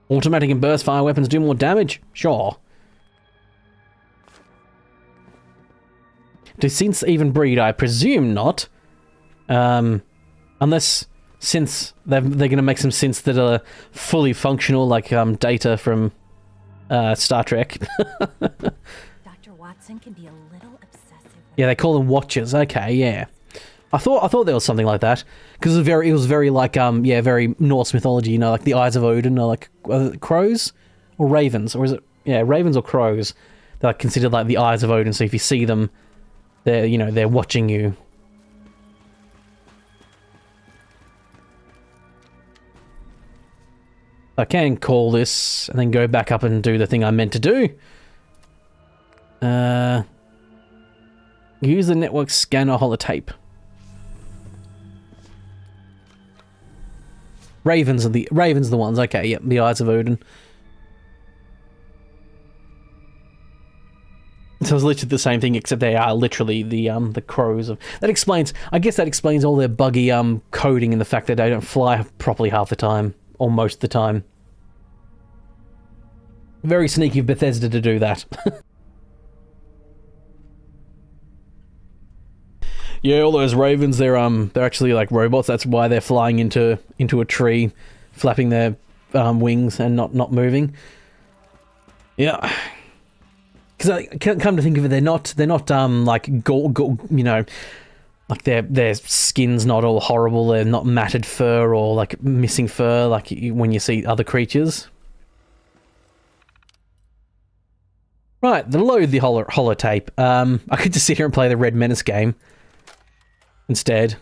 Automatic and burst fire weapons do more damage? Sure. Do synths even breed? I presume not. Unless synths, they're going to make some synths that are fully functional, like Data from Star Trek. Dr. Watson can be a little obsessive. Yeah, they call them Watchers. Okay, yeah. I thought there was something like that because it was very like very Norse mythology. You know, like the eyes of Odin are like crows or ravens, or is it ravens or crows? They're like considered like the eyes of Odin. So if you see them, they're watching you. I can call this and then go back up and do the thing I meant to do. Use the network scanner holotape. Ravens are the ones. Okay, yep, the eyes of Odin. So it's literally the same thing, except they are literally the crows of. That explains. I guess that explains all their buggy coding and the fact that they don't fly properly half the time, or most of the time. Very sneaky of Bethesda to do that. Yeah, all those ravens, they're actually like robots. That's why they're flying into a tree, flapping their wings and not moving. Yeah. Because come to think of it, they're not like like their skin's not all horrible. They're not matted fur or like missing fur like when you see other creatures. Right, then load the holotape. I could just sit here and play the Red Menace game instead.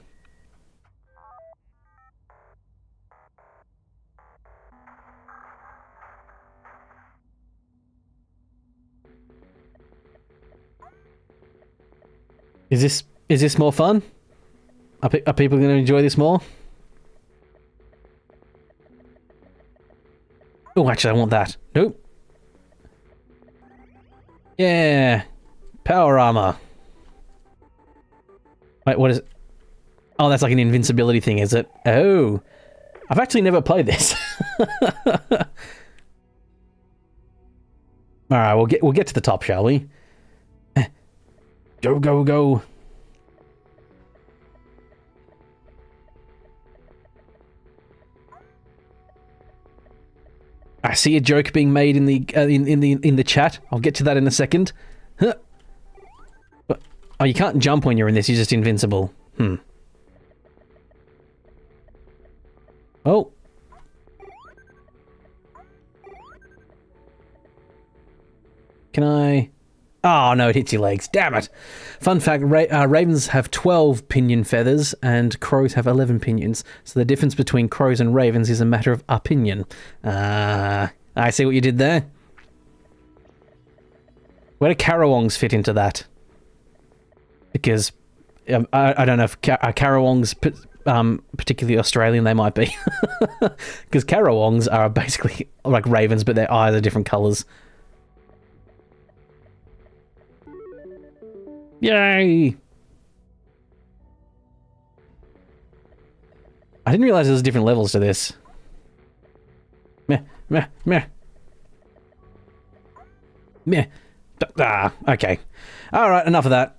Is this more fun? Are people going to enjoy this more? Oh, actually, I want that. Nope. Yeah. Power armor. Wait, what is it? Oh, that's like an invincibility thing, is it? Oh. I've actually never played this. Alright, we'll get to the top, shall we? Go, go, go. I see a joke being made in the in the chat. I'll get to that in a second. Huh. Oh, you can't jump when you're in this. You're just invincible. Oh. Can I? Oh no, it hits your legs. Damn it! Fun fact: ravens have 12 pinion feathers, and crows have 11 pinions. So the difference between crows and ravens is a matter of opinion. I see what you did there. Where do Karawongs fit into that? Because I don't know if Karawongs, particularly Australian, they might be. Because Karawongs are basically like ravens, but their eyes are different colours. Yay! I didn't realise there was different levels to this. Meh, meh, meh. Meh. Okay. Alright, enough of that.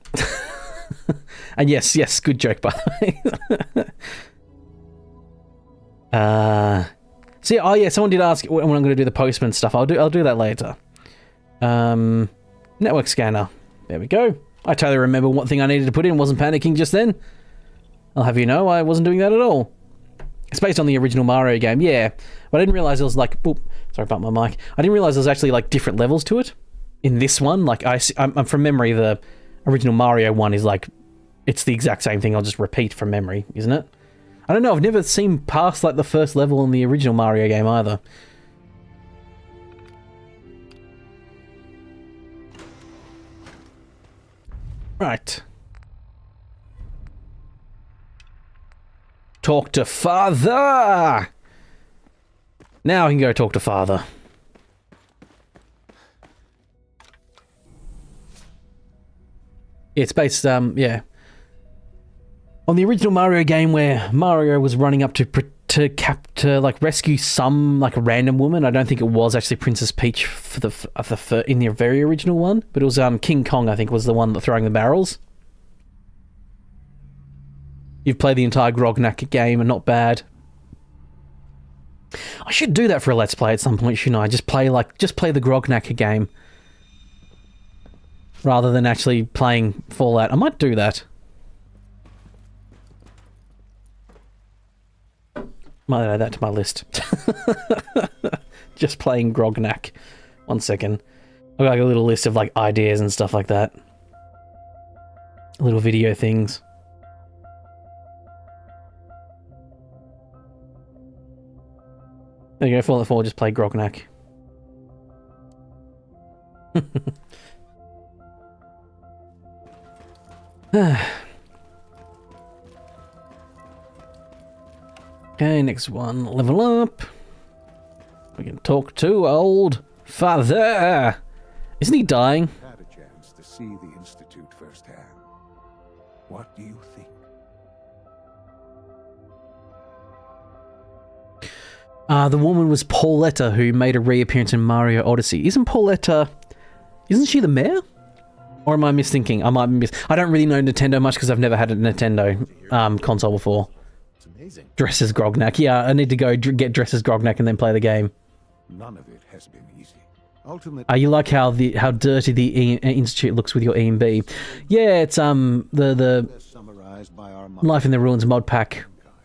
And yes, good joke, by the way. See, oh yeah, someone did ask when I'm going to do the postman stuff. I'll do that later. Network scanner. There we go. I totally remember what thing I needed to put in. Wasn't panicking just then. I'll have you know, I wasn't doing that at all. It's based on the original Mario game, yeah. But I didn't realise there was like... Oop, sorry about my mic. I didn't realise there was actually like different levels to it. In this one, like I'm from memory, the original Mario one is like... It's the exact same thing, I'll just repeat from memory, isn't it? I don't know, I've never seen past like the first level in the original Mario game either. Right. Talk to father! Now I can go talk to father. It's based, yeah. On the original Mario game where Mario was running up to like rescue some like random woman. I don't think it was actually Princess Peach for in the very original one, but it was King Kong, I think, was the one that throwing the barrels. You've played the entire Grognak game and not bad. I should do that for a Let's Play at some point, shouldn't I? Just play the Grognak game rather than actually playing Fallout. I might do that. Might add that to my list. Just playing Grognak. 1 second. I've got like a little list of like ideas and stuff like that. Little video things. There you go, Fallout 4, just play Grognak. Okay, next one, level up. We can talk to old father. Isn't he dying? Had a chance to see the Institute firsthand. What do you think? The woman was Pauletta, who made a reappearance in Mario Odyssey. Isn't she the mayor? Or am I misthinking? I don't really know Nintendo much because I've never had a Nintendo console before. It's amazing. Dress as Grognak. Yeah, I need to go get dressed as Grognak and then play the game. None of it has been easy. Ultimately, you like how dirty the Institute looks with your E and B. Yeah, it's the Life in the Ruins Modpack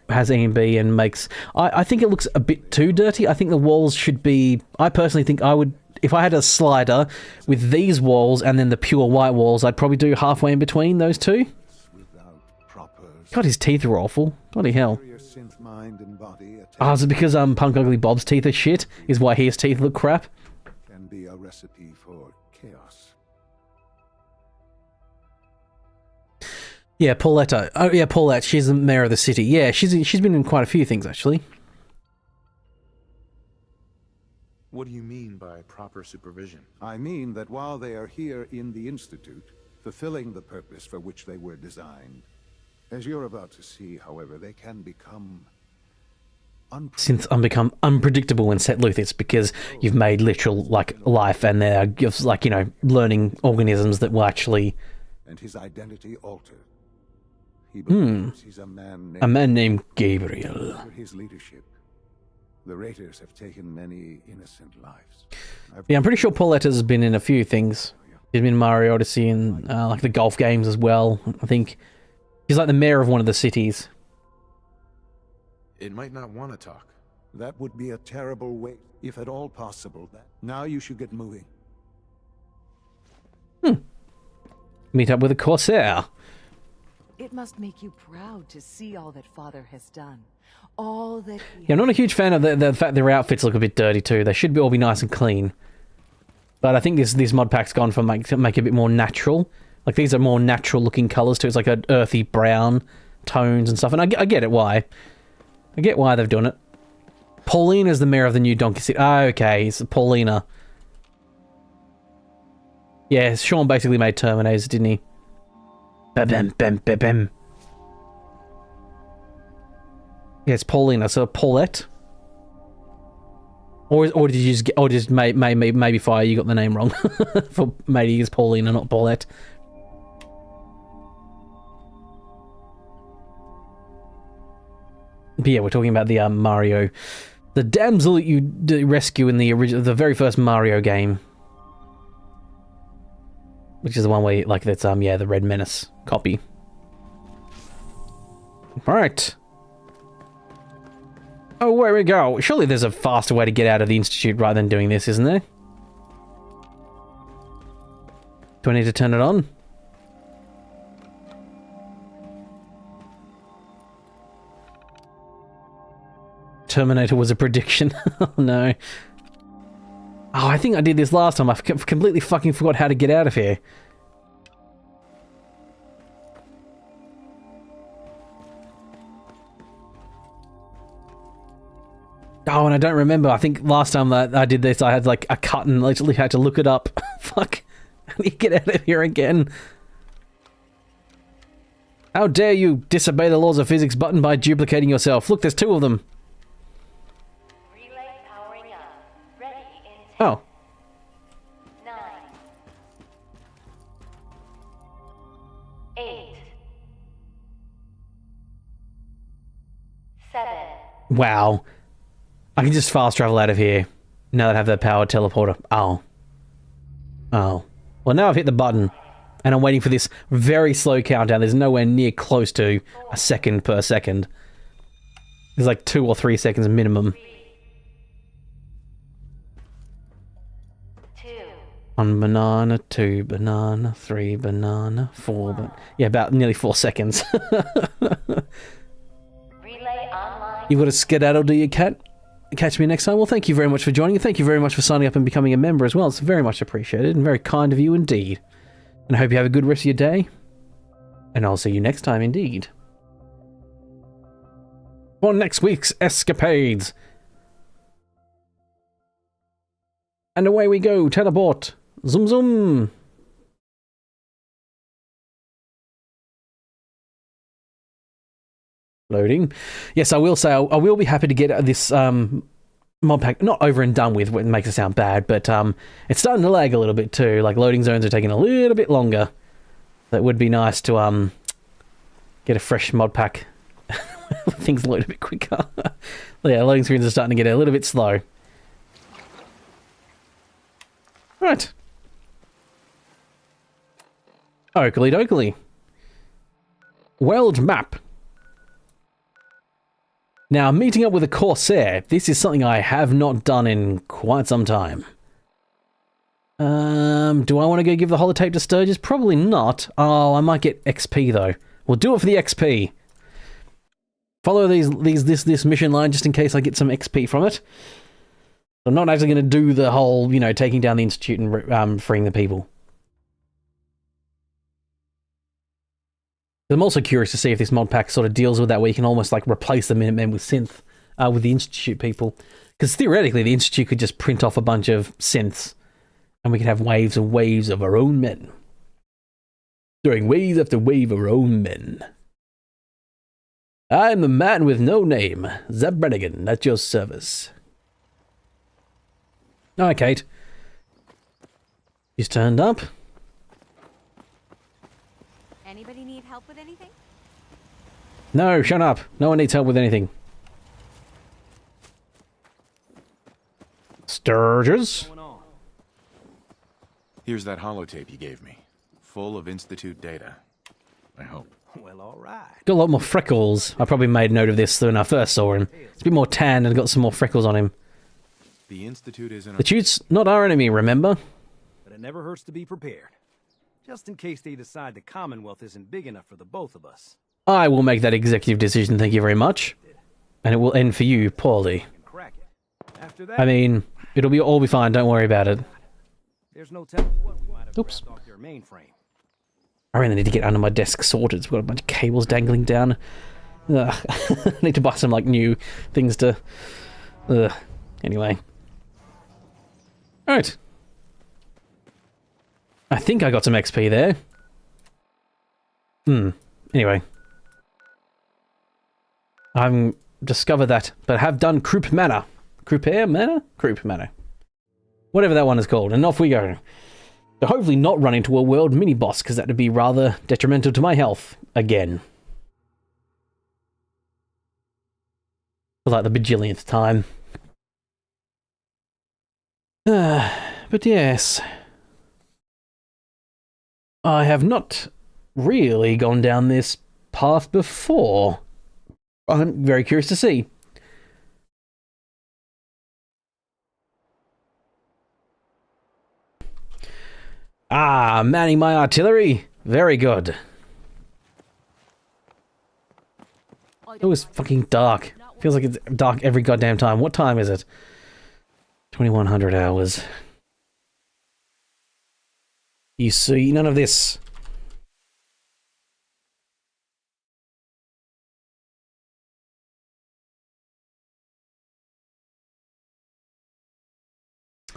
has E and B and makes... I think it looks a bit too dirty. I think the walls should be... I personally think I would... If I had a slider with these walls and then the pure white walls, I'd probably do halfway in between those two. God, his teeth are awful. Bloody hell. Oh, is it because Punk Ugly Bob's teeth are shit? Is why his teeth look crap? Can be a recipe for chaos. Yeah, Pauletta. Oh yeah, Paulette. She's the mayor of the city. Yeah, she's been in quite a few things actually. What do you mean by proper supervision? I mean that while they are here in the Institute, fulfilling the purpose for which they were designed, as you're about to see, however, they can become Since become unpredictable when set loose, it's because you've made literal, like, life and they're just, like, you know, learning organisms that will actually... And his identity altered. He believes he's a man named Gabriel. Under his leadership, the Raiders have taken many innocent lives. Yeah, I'm pretty sure Pauletta's been in a few things. He's been in Mario Odyssey and, like, the golf games as well. I think he's like the mayor of one of the cities. It might not want to talk. That would be a terrible way, if at all possible. Now you should get moving. Meet up with a Corsair. It must make you proud to see all that Father has done. All that he Yeah, I'm not a huge fan of the fact their outfits look a bit dirty too. They should all be nice and clean. But I think this mod pack's gone for to make it a bit more natural. Like, these are more natural looking colours too. It's like an earthy brown tones and stuff. And I get it why. I get why they've done it. Paulina's the mayor of the new Donkey City. Ah, okay, it's Paulina. Yeah, Sean basically made Terminators, didn't he? Bam, bam, bam, bam. Yeah, it's Paulina, so Paulette. Or did you just get, or just maybe Fire, you got the name wrong. For maybe it's Paulina, not Paulette. But yeah, we're talking about the Mario, the damsel that you rescue in the very first Mario game, which is the one where, like, that's yeah, the Red Menace copy. All right. Oh, where we go? Surely there's a faster way to get out of the Institute rather than doing this, isn't there? Do I need to turn it on? Terminator was a prediction. Oh no. Oh, I think I did this last time. I completely fucking forgot how to get out of here. Oh, and I don't remember. I think last time that I did this, I had like a cut and literally had to look it up. Fuck. How do you get out of here again? How dare you disobey the laws of physics button by duplicating yourself? Look, there's two of them. Oh. 9, 8, 7. Wow. I can just fast travel out of here now that I have the power teleporter. Oh. Oh. Well, now I've hit the button and I'm waiting for this very slow countdown. There's nowhere near close to a second per second. There's like 2 or 3 seconds minimum. 1 banana, 2 banana, 3 banana, 4 banana. Yeah, about nearly 4 seconds. You've got to skedaddle, do you, cat? Catch me next time. Well, thank you very much for joining. Thank you very much for signing up and becoming a member as well. It's very much appreciated and very kind of you indeed. And I hope you have a good rest of your day. And I'll see you next time indeed. For next week's escapades. And away we go. Teleport. Zoom zoom. Loading. Yes, I will say I will be happy to get this mod pack not over and done with. It makes it sound bad, but it's starting to lag a little bit too. Like, loading zones are taking a little bit longer. That would be nice to get a fresh mod pack. Things load a bit quicker. Yeah, loading screens are starting to get a little bit slow. Right. Oakley dokley. World map. Now, meeting up with a Corsair. This is something I have not done in quite some time. Do I want to go give the holotape to Sturgis? Probably not. Oh, I might get XP though. We'll do it for the XP. Follow this mission line just in case I get some XP from it. I'm not actually going to do the whole, you know, taking down the Institute and freeing the people. I'm also curious to see if this mod pack sort of deals with that, where you can almost like replace the Minutemen with synth, with the Institute people. Because theoretically, the Institute could just print off a bunch of synths, and we could have waves and waves of our own men. Throwing wave after wave of our own men. I'm the man with no name, Zeb Brannigan, at your service. Alright, Kate. She's turned up. Anybody need help with anything? No, shut up. No one needs help with anything. Sturges? Here's that holotape you gave me. Full of Institute data. I hope. Well, all right. Got a lot more freckles. I probably made note of this when I first saw him. It's a bit more tan and got some more freckles on him. The Institute isn't... The Tute's not our enemy, remember? But it never hurts to be prepared. Just in case they decide the Commonwealth isn't big enough for the both of us. I will make that executive decision, thank you very much. And it will end for you poorly. After that, I mean, it'll all be fine, don't worry about it. there's no telling what we might have grabbed off their mainframe. I really need to get under my desk sorted. We've got a bunch of cables dangling down. Ugh. I need to buy some, like, new things to... Ugh. Anyway. Alright. I think I got some XP there. Anyway. I haven't discovered that, but I have done Croup Manor. Crouper Manor? Croup Manor. Whatever that one is called, and off we go. So hopefully not run into a world mini-boss, because that would be rather detrimental to my health, again. For like the bajillionth time. But yes. I have not really gone down this path before. I'm very curious to see. Ah, manning my artillery. Very good. It was fucking dark. Feels like it's dark every goddamn time. What time is it? 2100 hours. You see none of this.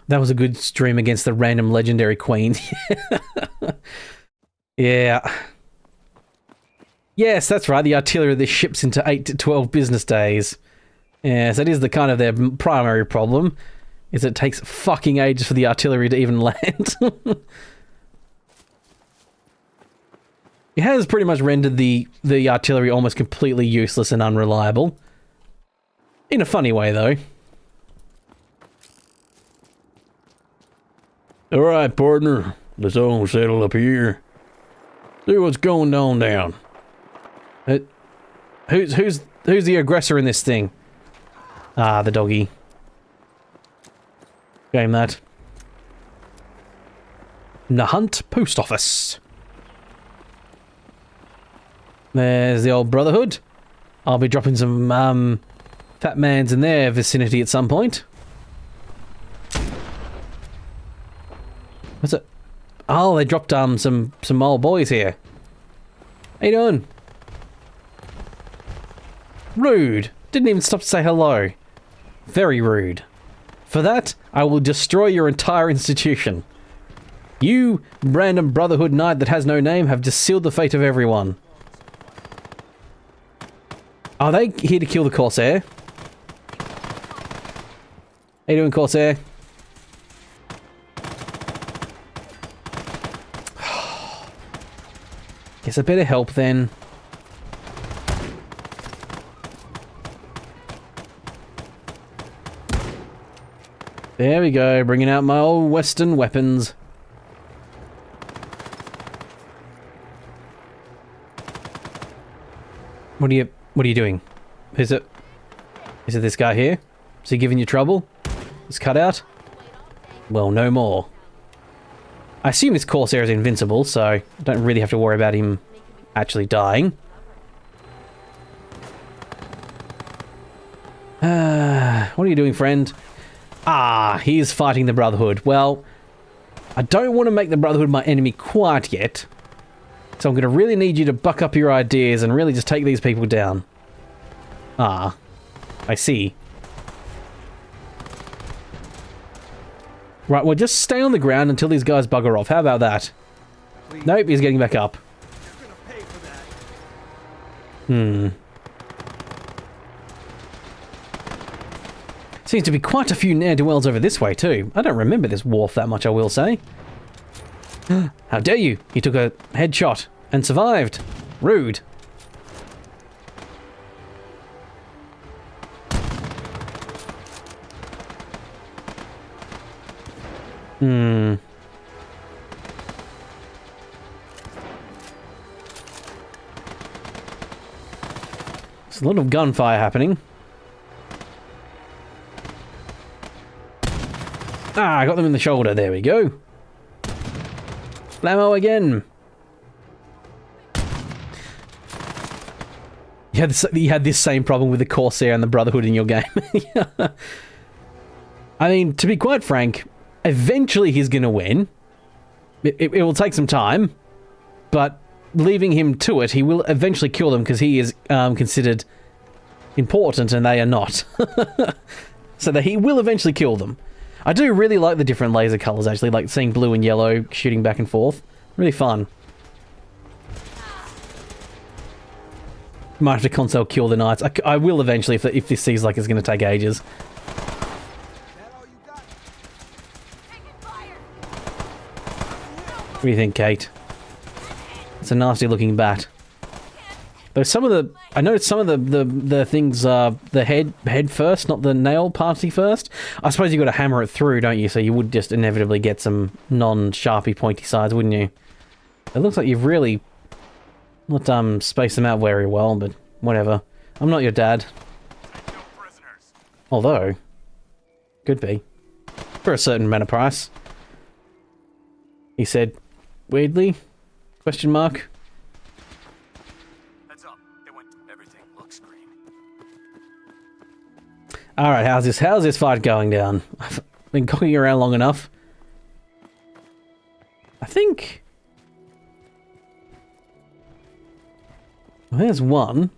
That was a good stream against the random legendary queen. Yeah. Yes, that's right. The artillery of this ships into 8 to 12 business days. Yes, that is the kind of their primary problem. Is it takes fucking ages for the artillery to even land. It has pretty much rendered the artillery almost completely useless and unreliable. In a funny way, though. Alright, partner. Let's all settle up here. See what's going on down. Who's the aggressor in this thing? Ah, the doggy. Game that. Nahunt Post Office. There's the old Brotherhood. I'll be dropping some fat mans in their vicinity at some point. What's it? Oh, they dropped some old boys here. How you doing? Rude. Didn't even stop to say hello. Very rude. For that, I will destroy your entire institution. You, random Brotherhood knight that has no name, have just sealed the fate of everyone. Are they here to kill the Corsair? How you doing, Corsair? Guess I better help then. There we go, bringing out my old Western weapons. What are you doing? Is it this guy here? Is he giving you trouble? This cutout? Well, no more. I assume this Corsair is invincible, so I don't really have to worry about him actually dying. What are you doing, friend? Ah, he is fighting the Brotherhood. Well, I don't want to make the Brotherhood my enemy quite yet. So I'm going to really need you to buck up your ideas and really just take these people down. Ah, I see. Right, well, just stay on the ground until these guys bugger off. How about that? Nope, he's getting back up. Seems to be quite a few ne'er-do-wells over this way, too. I don't remember this wharf that much, I will say. How dare you! He took a headshot and survived. Rude. There's a lot of gunfire happening. Ah, I got them in the shoulder. There we go. Blammo again. You had this same problem with the Corsair and the Brotherhood in your game. Yeah. I mean, to be quite frank, eventually he's going to win. It will take some time, but leaving him to it, he will eventually kill them because he is considered important and they are not. So that he will eventually kill them. I do really like the different laser colors, actually, like seeing blue and yellow shooting back and forth. Really fun. Might have to console kill the knights. I will eventually if this seems like it's going to take ages. What do you think, Kate? It's a nasty looking bat. Though some of the... I noticed some of the things, the head first, not the nail party first. I suppose you got to hammer it through, don't you? So you would just inevitably get some non-sharpy pointy sides, wouldn't you? It looks like you've really not spaced them out very well, but whatever. I'm not your dad. Although, could be. For a certain amount of price. He said, weirdly? Question mark. Alright, how's this fight going down? I've been cocking around long enough. I think... Well, there's one.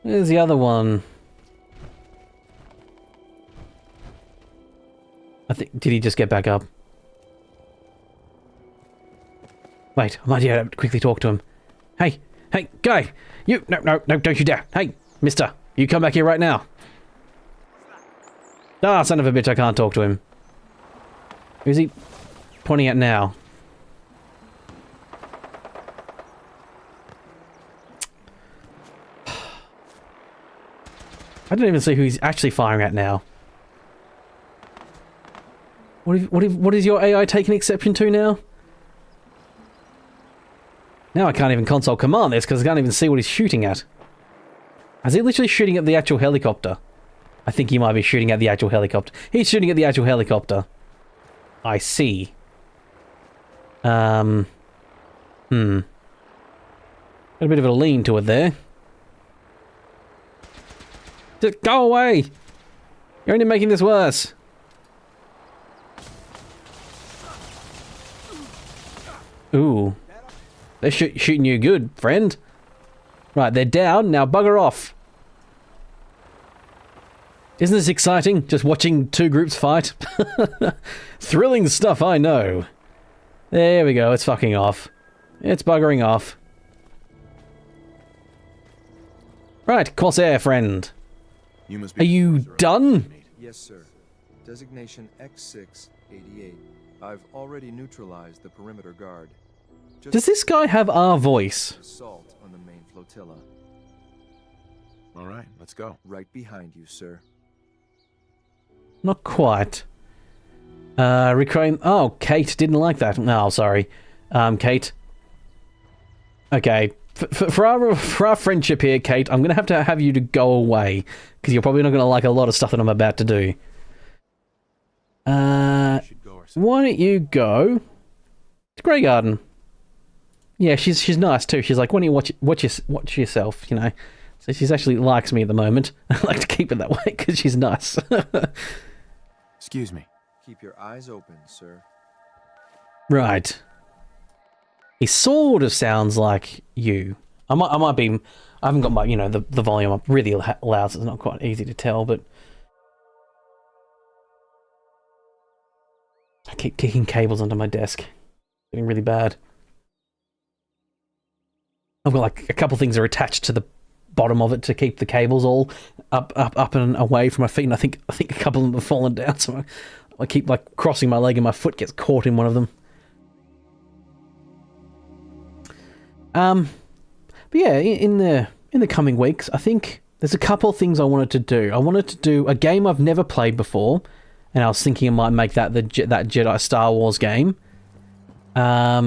There's the other one. I think... Did he just get back up? Wait, I might be able to quickly talk to him. Hey, guy! You... No, don't you dare! Hey, mister! You come back here right now. Ah, son of a bitch, I can't talk to him. Who's he pointing at now? I don't even see who he's actually firing at now. What is your AI taking exception to now? Now I can't even console command this because I can't even see what he's shooting at. Is he literally shooting at the actual helicopter? I think he might be shooting at the actual helicopter. He's shooting at the actual helicopter. I see. Got a bit of a lean to it there. Just go away! You're only making this worse. Ooh. They're shooting you good, friend. Right, they're down. Now bugger off. Isn't this exciting? Just watching two groups fight? Thrilling stuff, I know. There we go. It's fucking off. It's buggering off. Right, Corsair friend. Are you done? Yes, sir. Designation X688. I've already neutralized the perimeter guard. Does this guy have our voice? Assault on the main flotilla. All right, let's go. Right behind you, sir. Not quite. Reclaim... Oh, Kate didn't like that. No, sorry. Kate. Okay. For our friendship here, Kate, I'm going to have you to go away. Because you're probably not going to like a lot of stuff that I'm about to do. Why don't you go to Grey Garden? Yeah, she's nice too. She's like, why don't you watch yourself, you know? So she's actually likes me at the moment. I like to keep it that way because she's nice. Excuse me. Keep your eyes open, sir. Right. He sort of sounds like you. I might be... I haven't got my, you know, the volume up really loud, so it's not quite easy to tell, but... I keep kicking cables onto my desk. Getting really bad. I've got like a couple things are attached to the bottom of it to keep the cables all up and away from my feet, and I think a couple of them have fallen down, so I keep like crossing my leg and my foot gets caught in one of them. But yeah, in the coming weeks, I think there's a couple of things I wanted to do. I wanted to do a game I've never played before, and I was thinking I might make that that Jedi Star Wars game. I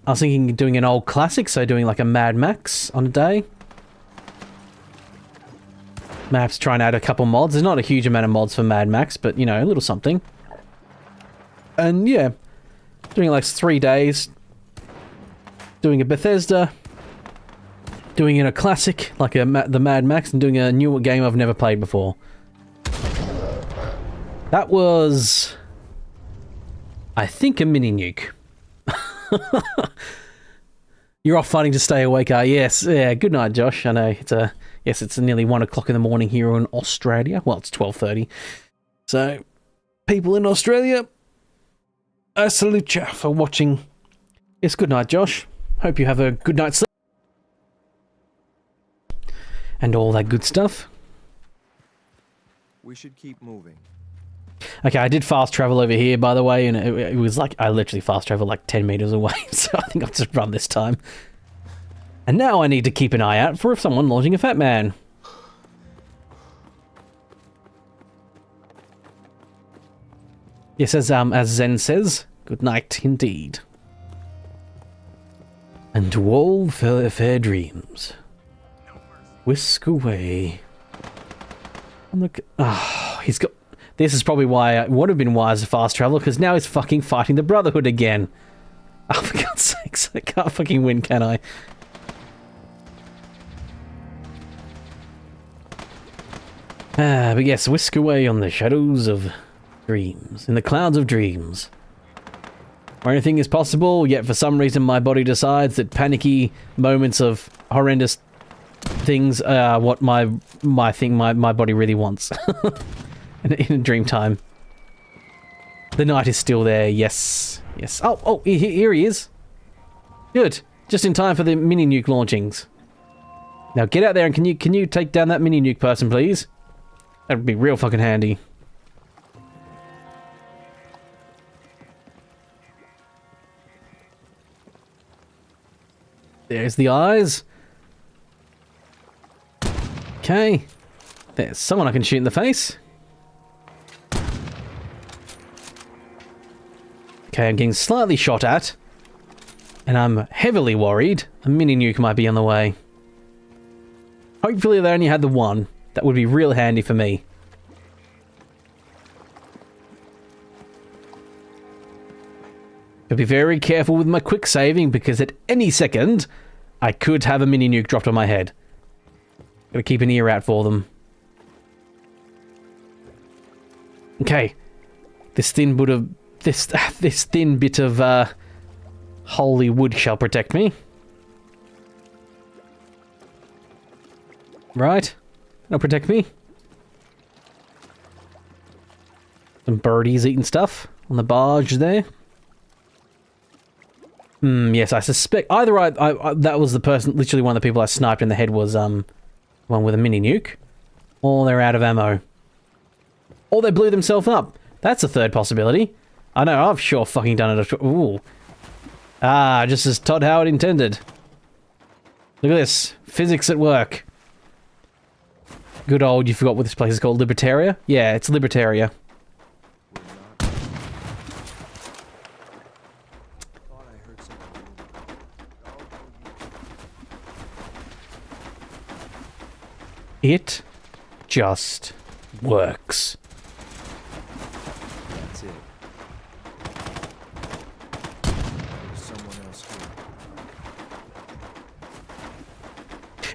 was thinking of doing an old classic, so doing like a Mad Max on a day. Perhaps try and add a couple mods. There's not a huge amount of mods for Mad Max, but, you know, a little something. And, yeah, doing like 3 days. Doing a Bethesda. Doing in a classic, like the Mad Max, and doing a new game I've never played before. That was, I think, a mini nuke. You're off fighting to stay awake, yes. Yeah, good night, Josh. I know, it's nearly 1 o'clock in the morning here in Australia. Well, it's 12:30. So, people in Australia, I salute you for watching. Yes, good night, Josh. Hope you have a good night's sleep. And all that good stuff. We should keep moving. Okay, I did fast travel over here, by the way, and it was like, I literally fast traveled like 10 meters away, so I think I'll just run this time. And now I need to keep an eye out for someone launching a Fat Man. Yes, as Zen says, good night indeed. And to all fair dreams, whisk away. Look, he's got... This is probably why it would have been wise to fast travel, because now he's fucking fighting the Brotherhood again. Oh, for God's sakes, I can't fucking win, can I? But yes, whisk away on the shadows of dreams, in the clouds of dreams. Where anything is possible, yet for some reason my body decides that panicky moments of horrendous things are what my body really wants. in dream time. The night is still there, yes. Yes. Oh, here he is. Good. Just in time for the mini nuke launchings. Now get out there and can you take down that mini nuke person, please? That would be real fucking handy. There's the eyes. Okay. There's someone I can shoot in the face. Okay, I'm getting slightly shot at. And I'm heavily worried a mini nuke might be on the way. Hopefully they only had the one. That would be real handy for me. But be very careful with my quick saving, because at any second, I could have a mini nuke dropped on my head. Gotta keep an ear out for them. Okay. This thin bit of holy wood shall protect me. Right? That'll protect me. Some birdies eating stuff on the barge there. Yes, I suspect either I that was the person, literally one of the people I sniped in the head was one with a mini nuke, or they're out of ammo, or they blew themselves up. That's a third possibility. I know, I've sure fucking done it. Ooh. Just as Todd Howard intended. Look at this. Physics at work. Good old, you forgot what this place is called, Libertaria? Yeah, it's Libertaria. It just works. That's it. There's someone else here.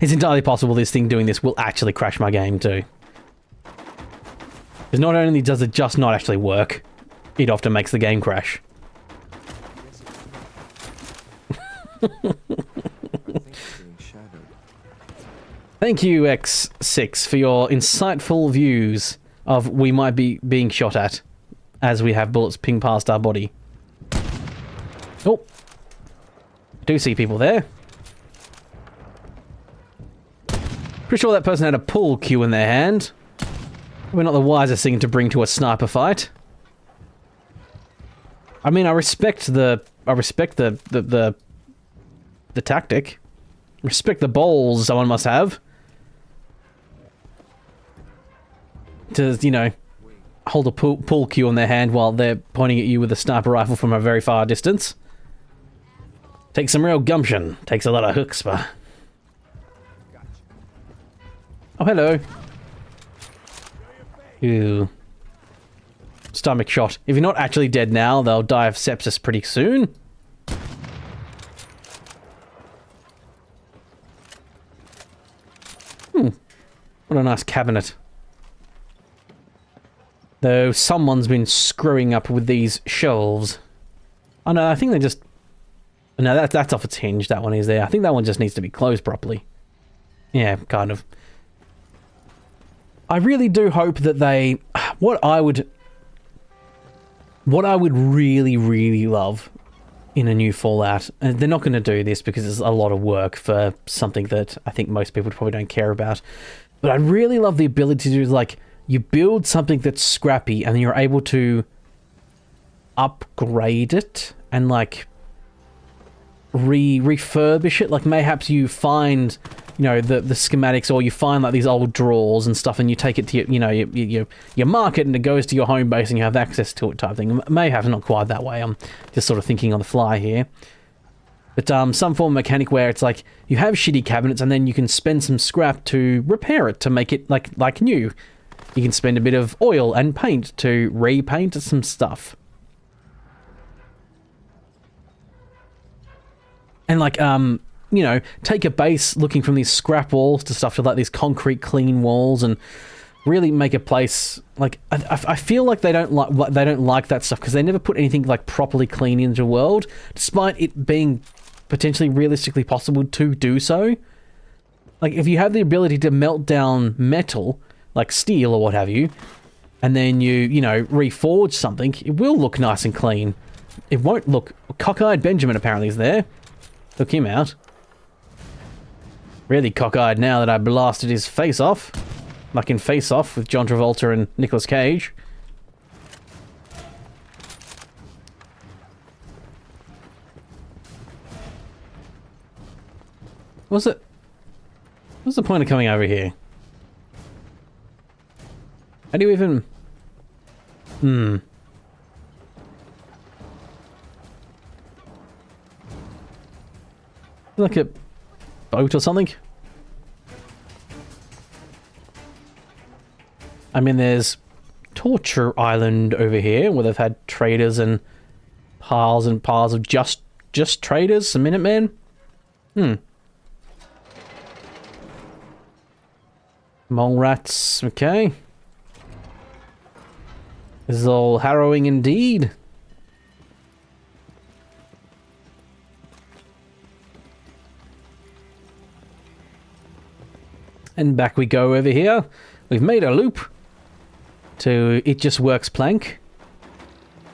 It's entirely possible this thing doing this will actually crash my game too. Because not only does it just not actually work, it often makes the game crash. Thank you, X6, for your insightful views of we might be being shot at. as we have bullets ping past our body. Oh. I do see people there. Pretty sure that person had a pool cue in their hand. Probably not the wisest thing to bring to a sniper fight. I mean, I respect the tactic. Respect the balls someone must have. To, you know, hold a pool cue in their hand while they're pointing at you with a sniper rifle from a very far distance. Takes some real gumption. Takes a lot of chutzpah. Oh, hello. Ew. Stomach shot. If you're not actually dead now, they'll die of sepsis pretty soon. What a nice cabinet. Though someone's been screwing up with these shelves. Oh no, I think they just... No, that's off its hinge, that one is there. I think that one just needs to be closed properly. Yeah, kind of. I really do hope that they... What I would really, really love in a new Fallout, and they're not going to do this because it's a lot of work for something that I think most people probably don't care about, but I'd really love the ability to do, like, you build something that's scrappy and then you're able to upgrade it and, like, refurbish it. Like, mayhaps you find, you know, the schematics, or you find, like, these old drawers and stuff, and you take it to your, you know, you mark it and it goes to your home base and you have access to it type thing. Mayhaps not quite that way. I'm just sort of thinking on the fly here. But some form of mechanic where it's like you have shitty cabinets and then you can spend some scrap to repair it, to make it like new. You can spend a bit of oil and paint to repaint some stuff. And like, you know, take a base looking from these scrap walls to stuff to like these concrete clean walls, and really make a place like I feel like they don't like that stuff because they never put anything like properly clean into the world, despite it being potentially realistically possible to do so. Like, if you have the ability to melt down metal, like steel or what have you, and then you know, reforge something, it will look nice and clean. It won't look... Cockeyed Benjamin apparently is there. Took him out. Really cockeyed now that I blasted his face off. Like in Face Off with John Travolta and Nicolas Cage. What's the point of coming over here? How do you even... Like a boat or something? I mean, there's Torture Island over here, where they've had traders and piles of just traders, some Minutemen. Mole rats, okay. This is all harrowing indeed. And back we go over here. We've made a loop to It Just Works plank.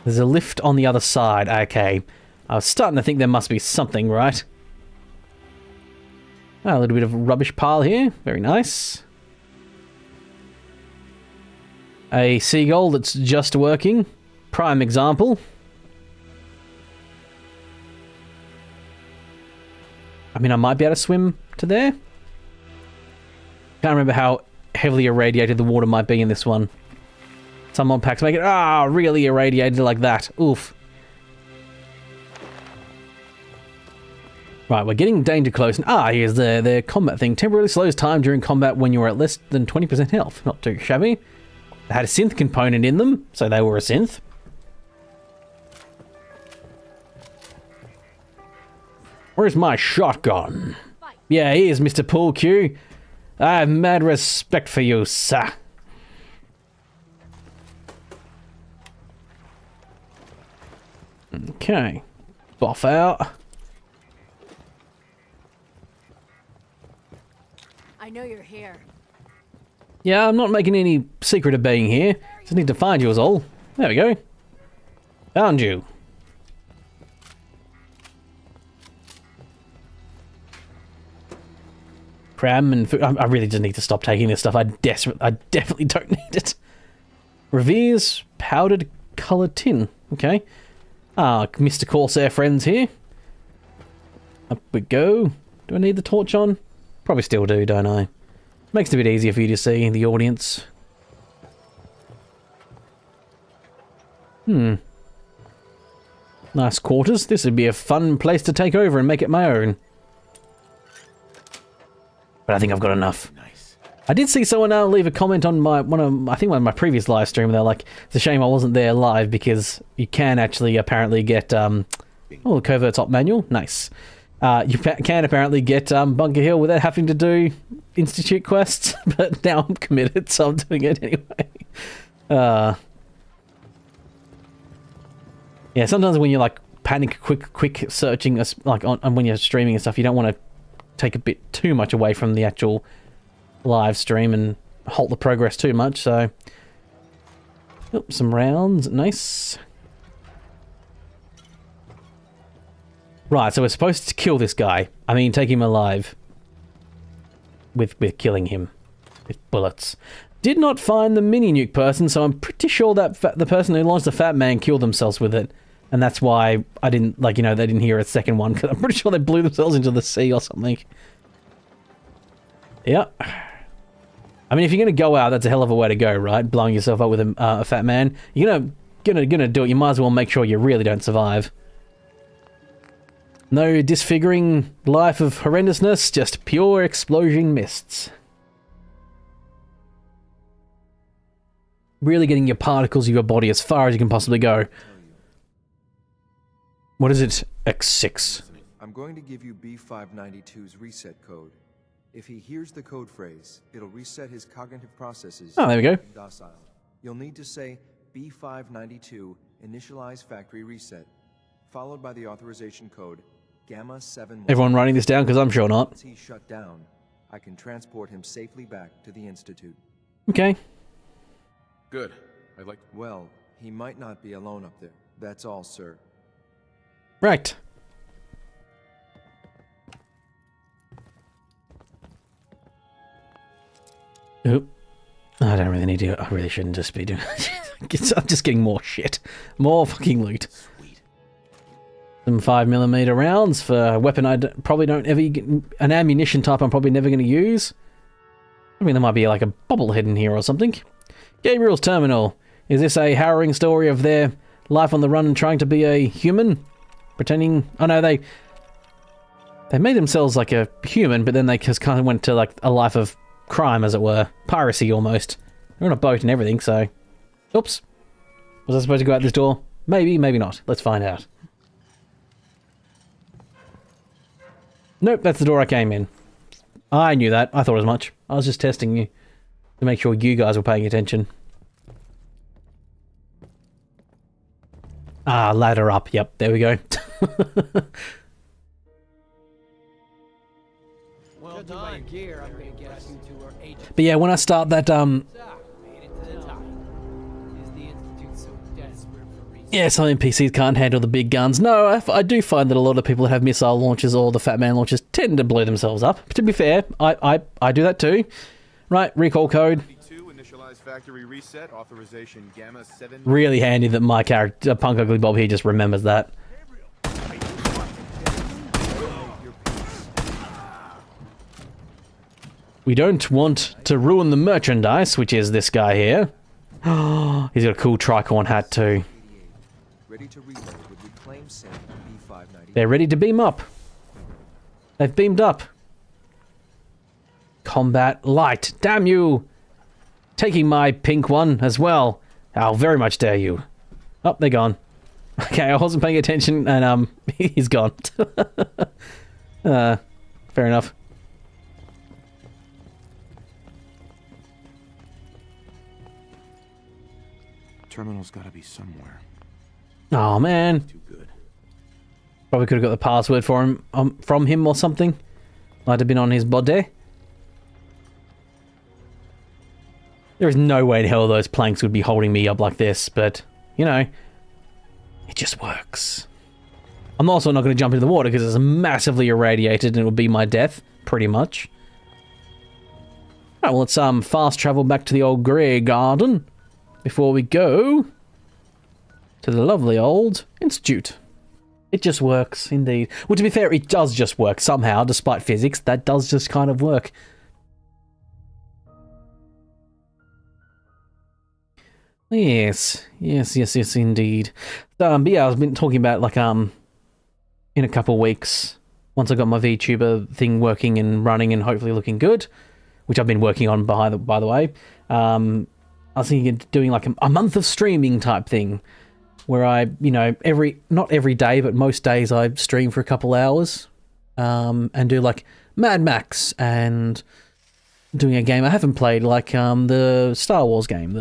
There's a lift on the other side. Okay. I was starting to think there must be something, right? A little bit of a rubbish pile here. Very nice. A seagull that's just working. Prime example. I mean, I might be able to swim to there. Can't remember how heavily irradiated the water might be in this one. Some mod packs make it, really irradiated like that. Oof. Right, we're getting danger close. Here's the combat thing. Temporarily slows time during combat when you're at less than 20% health. Not too shabby. They had a synth component in them, so they were a synth. Where's my shotgun? Yeah, here's Mr. Pool Q. I have mad respect for you, sir. Okay. Buff out. I know you're here. Yeah, I'm not making any secret of being here. Just need to find you is all. There we go. Found you. Cram and food. I really just need to stop taking this stuff. I definitely don't need it. Revere's powdered colour tin. Okay. Mr. Corsair friends here. Up we go. Do I need the torch on? Probably still do, don't I? Makes it a bit easier for you to see in the audience. Nice quarters. This would be a fun place to take over and make it my own. But I think I've got enough. Nice. I did see someone leave a comment on one of my previous live stream. They're like, it's a shame I wasn't there live because you can actually apparently get the covert top manual. Nice. You can apparently get Bunker Hill without having to do Institute quests, but now I'm committed, so I'm doing it anyway. Yeah, sometimes when you're like panic quick searching, like when you're streaming and stuff, you don't want to take a bit too much away from the actual live stream and halt the progress too much. So, some rounds, nice. Right, so we're supposed to kill this guy. I mean, take him alive. With killing him with bullets. Did not find the mini nuke person, so I'm pretty sure that the person who launched the Fat Man killed themselves with it. And that's why I didn't, they didn't hear a second one, because I'm pretty sure they blew themselves into the sea or something. Yeah. I mean, if you're going to go out, that's a hell of a way to go, right? Blowing yourself up with a Fat Man. You're gonna do it, you might as well make sure you really don't survive. No disfiguring life of horrendousness, just pure explosion mists. Really getting your particles of your body as far as you can possibly go. What is it? X6. I'm going to give you B592's reset code. If he hears the code phrase, it'll reset his cognitive processes. Oh, there we go. Docile. You'll need to say B592 initialize factory reset, followed by the authorization code Gamma 7. Everyone writing this down, because I'm sure not. Once he's shut down, I can transport him safely back to the Institute. Okay. Good. Well, he might not be alone up there. That's all, sir. Right. Oop. I don't really need to. I really shouldn't just be doing. I'm just getting more shit. More fucking loot. Sweet. Some 5mm rounds for a weapon I probably don't ever get. An ammunition type I'm probably never going to use. I mean, there might be like a bobblehead in here or something. Gabriel's Terminal. Is this a harrowing story of their life on the run and trying to be a human? Pretending... Oh no, they made themselves like a human, but then they just kind of went to like a life of crime, as it were. Piracy, almost. They're on a boat and everything, so... Oops. Was I supposed to go out this door? Maybe, maybe not. Let's find out. Nope, that's the door I came in. I knew that. I thought as much. I was just testing you to make sure you guys were paying attention. Ah, ladder up. Yep, there we go. Well done. Gear, I'm gonna guess you two are agents. But yeah, when I start that yeah, some NPCs can't handle the big guns. No, I do find that a lot of people that have missile launchers or the Fat Man launchers tend to blow themselves up. But to be fair, I do that too. Right, recall code. Factory reset, authorization Gamma 7. Really handy that my character, Punk Ugly Bob here, just remembers that. We don't want to ruin the merchandise, which is this guy here. Oh, he's got a cool tricorn hat too. They're ready to beam up. They've beamed up. Combat light. Damn you! Taking my pink one as well. How very much dare you. Oh, they're gone. Okay, I wasn't paying attention and he's gone. Fair enough. Terminal's gotta be somewhere. Oh man. Too good. Probably could have got the password for him from him or something. Might have been on his body. There is no way in hell those planks would be holding me up like this, but, you know, It just works. I'm also not going to jump into the water because it's massively irradiated and it would be my death, pretty much. Alright, well, let's fast travel back to the old Grey Garden before we go to the lovely old Institute. It just works, indeed. Well, to be fair, it does just work somehow, despite physics. That does just kind of work. Yes, indeed. But yeah, I've been talking about, like, in a couple of weeks, once I got my VTuber thing working and running and hopefully looking good, which I've been working on, by the way, I was thinking of doing, like, a month of streaming type thing, where I, you know, not every day, but most days I stream for a couple hours, and do, like, Mad Max and doing a game I haven't played, like the Star Wars game,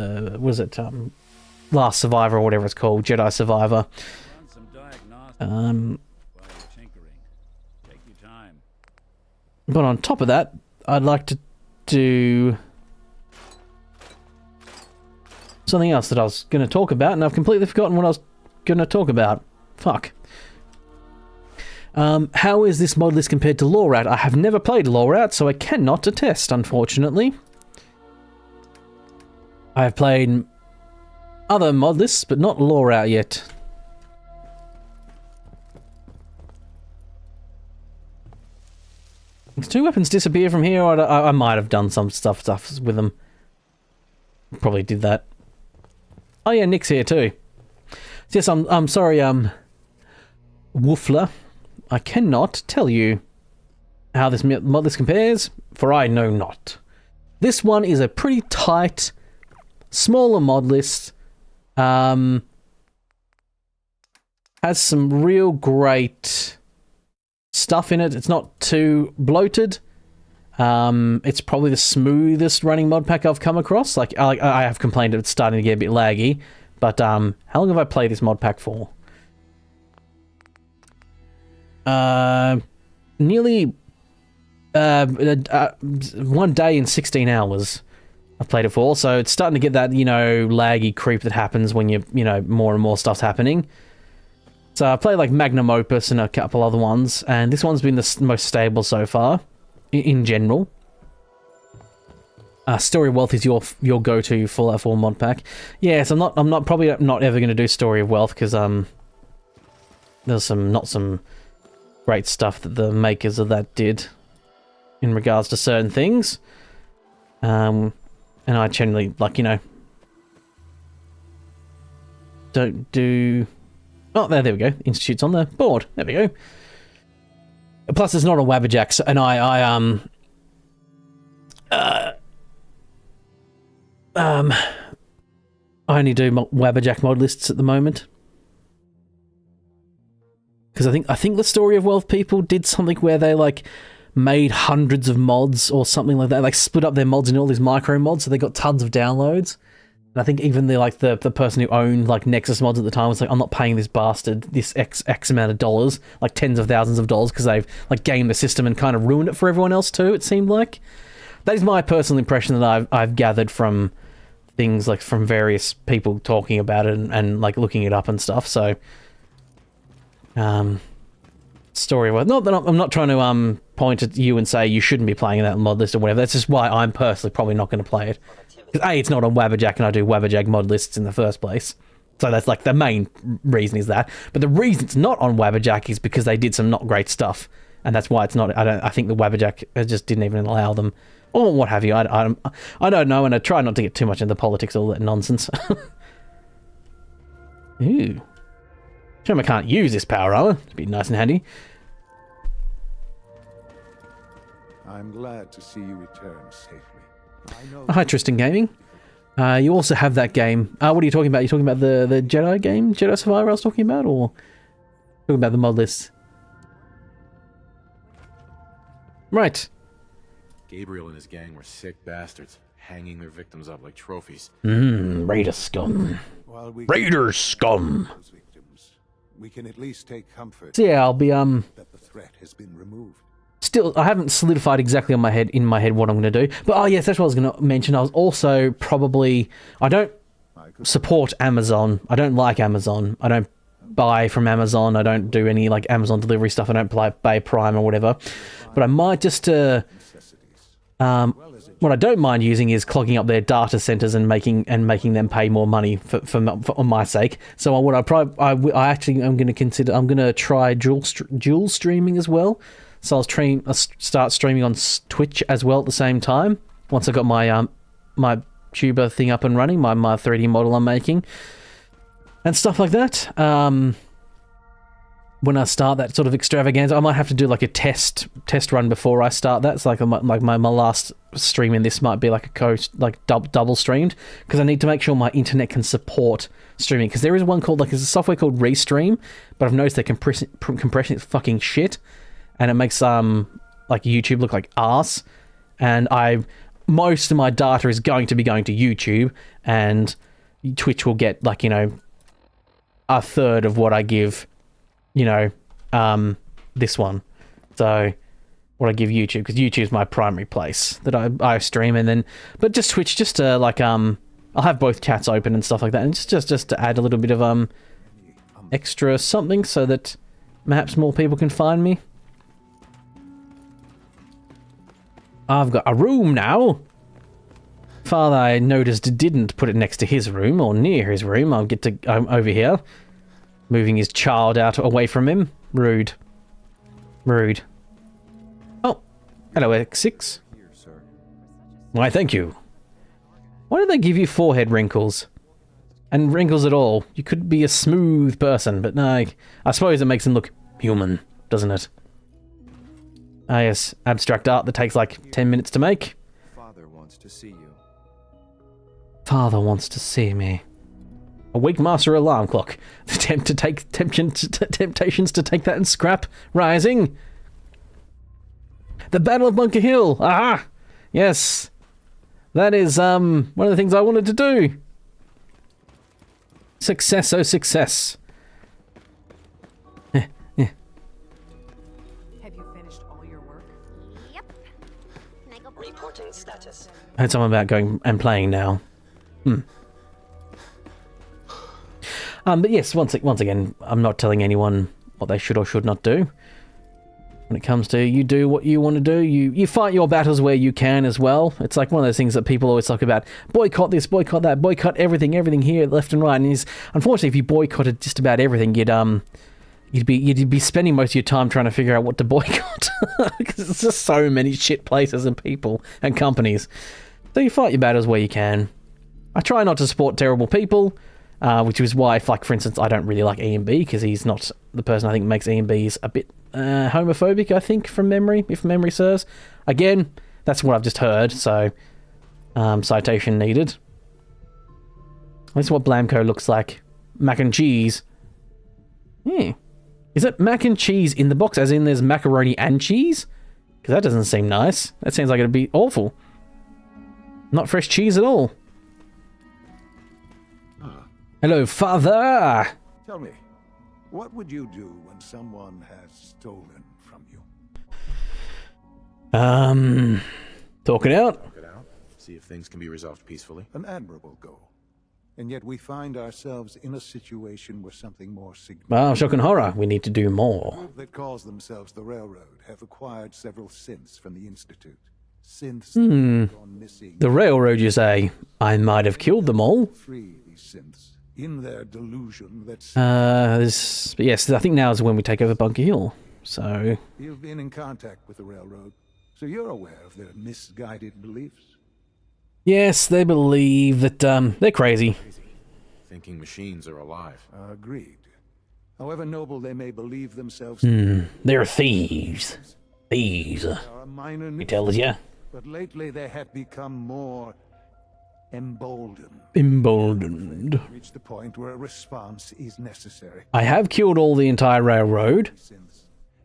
Last Survivor or whatever it's called, Jedi Survivor. But on top of that, I'd like to do something else that I was going to talk about, and I've completely forgotten what I was going to talk about. Fuck. How is this mod list compared to Lawrat? I have never played Lawrat, so I cannot attest, unfortunately. I have played other mod lists, but not Lawrat yet. Does 2 weapons disappear from here? Or I might have done some stuff with them. Probably did that. Oh yeah, Nick's here too. Yes, I'm sorry, Woofler. I cannot tell you how this mod list compares, for I know not. This one is a pretty tight, smaller mod list. Has some real great stuff in it. It's not too bloated. It's probably the smoothest running mod pack I've come across. Like I have complained it's starting to get a bit laggy, but how long have I played this mod pack for? Nearly 1 day and 16 hours I've played it for, so it's starting to get that, you know, laggy creep that happens when you know, more and more stuff's happening. So I played like Magnum Opus and a couple other ones, and this one's been the most stable so far, in general. Story of Wealth is your go-to Fallout 4 mod pack. Yes, I'm probably not ever going to do Story of Wealth because there's some great stuff that the makers of that did in regards to certain things. And I generally, like, you know, don't do... Oh, there we go. Institute's on the board. There we go. Plus, it's not a Wabbajack, so, and I only do Wabbajack mod lists at the moment. Because I think the Story of Wealth people did something where they, like, made hundreds of mods or something like that. Like, split up their mods into all these micro mods, so they got tons of downloads. And I think even the person who owned, like, Nexus mods at the time was like, I'm not paying this bastard this X amount of dollars, like tens of thousands of dollars, because they've, like, gamed the system and kind of ruined it for everyone else too, it seemed like. That is my personal impression that I've gathered from things, like, from various people talking about it and like, looking it up and stuff, so... Story of... Not that I'm not trying to point at you and say you shouldn't be playing that mod list or whatever. That's just why I'm personally probably not going to play it. Because A, it's not on Wabbajack, and I do Wabbajack mod lists in the first place. So that's, like, the main reason is that. But the reason it's not on Wabbajack is because they did some not great stuff. And that's why it's not... I think the Wabbajack just didn't even allow them. Or what have you. I don't know, and I try not to get too much into politics, all that nonsense. Ooh. Shame I can't use this power armor. It'd be nice and handy. I'm glad to see you return safely. Hi, Tristan Gaming. You also have that game. What are you talking about? Are you talking about the Jedi game? Jedi Survivor I was talking about? Or talking about the mod list? Right. Gabriel and his gang were sick bastards, hanging their victims up like trophies. Raider scum. Raider scum. We can at least take comfort. So yeah, I'll be that the threat has been removed. Still, I haven't solidified exactly in my head what I'm going to do. But, oh yes, that's what I was going to mention. I was also probably... I don't support Amazon. I don't like Amazon. I don't buy from Amazon. I don't do any like Amazon delivery stuff. I don't buy Prime or whatever. But I might just what I don't mind using is clogging up their data centers and making them pay more money for on my sake. So what I actually am going to consider, I'm going to try dual streaming as well. So I'll start streaming on Twitch as well at the same time. Once I got my my tuber thing up and running, my 3D model I'm making, and stuff like that. When I start that sort of extravaganza, I might have to do like a test run before I start that. It's like my last stream in this might be like double streamed, because I need to make sure my internet can support streaming. Because there is one called there's a software called Restream, but I've noticed that compression is fucking shit, and it makes like YouTube look like arse. And most of my data is going to be going to YouTube, and Twitch will get like, you know, a third of what I give, you know, this one. So what I give YouTube, because YouTube's my primary place that I stream, and then, but just Twitch, just to like, I'll have both chats open and stuff like that, and just to add a little bit of extra something so that perhaps more people can find me. I've got a room now. Father, I noticed, didn't put it next to his room or near his room. I'll get to over here, moving his child out away from him. Rude. Rude. Oh, hello, X6. Why, thank you. Why do they give you forehead wrinkles? And wrinkles at all? You could be a smooth person, but no, I suppose it makes them look human, doesn't it? Ah, yes, abstract art that takes like 10 minutes to make. Father wants to see you. Father wants to see me. A Wake Master alarm clock. Temptations to take that and scrap. Rising. The Battle of Bunker Hill. Aha! Yes. That is one of the things I wanted to do. Success, oh success. Reporting status. I heard something about going and playing now. But yes, once again, I'm not telling anyone what they should or should not do. When it comes to you do what you want to do, you fight your battles where you can as well. It's like one of those things that people always talk about. Boycott this, boycott that, boycott everything here, left and right. And unfortunately, if you boycotted just about everything, you'd be spending most of your time trying to figure out what to boycott. Because there's just so many shit places and people and companies. So you fight your battles where you can. I try not to support terrible people, which is why, like, for instance, I don't really like EMB, because he's not the person I think makes EMBs a bit homophobic, I think, from memory, if memory serves. Again, that's what I've just heard, so citation needed. This is what Blamco looks like. Mac and cheese. Yeah. Is it mac and cheese in the box, as in there's macaroni and cheese? Because that doesn't seem nice. That seems like it'd be awful. Not fresh cheese at all. Hello, Father! Tell me, what would you do when someone has stolen from you? Talk it out. Talk it out. See if things can be resolved peacefully. An admirable goal. And yet we find ourselves in a situation where something more significant... Ah, shock and horror. We need to do more. The group that calls themselves the Railroad have acquired several synths from the Institute. Synths that have gone missing. The Railroad, you say? I might have killed them all. Free these synths. In their delusion that's... yes, I think now is when we take over Bunker Hill. So... You've been in contact with the Railroad, so you're aware of their misguided beliefs? Yes, they believe that, they're crazy. Thinking machines are alive. Agreed. However noble they may believe themselves... They're thieves. Thieves. He tells you. But lately they have become more... emboldened. Emboldened. Reach the point where a response is necessary. I have killed all the entire Railroad.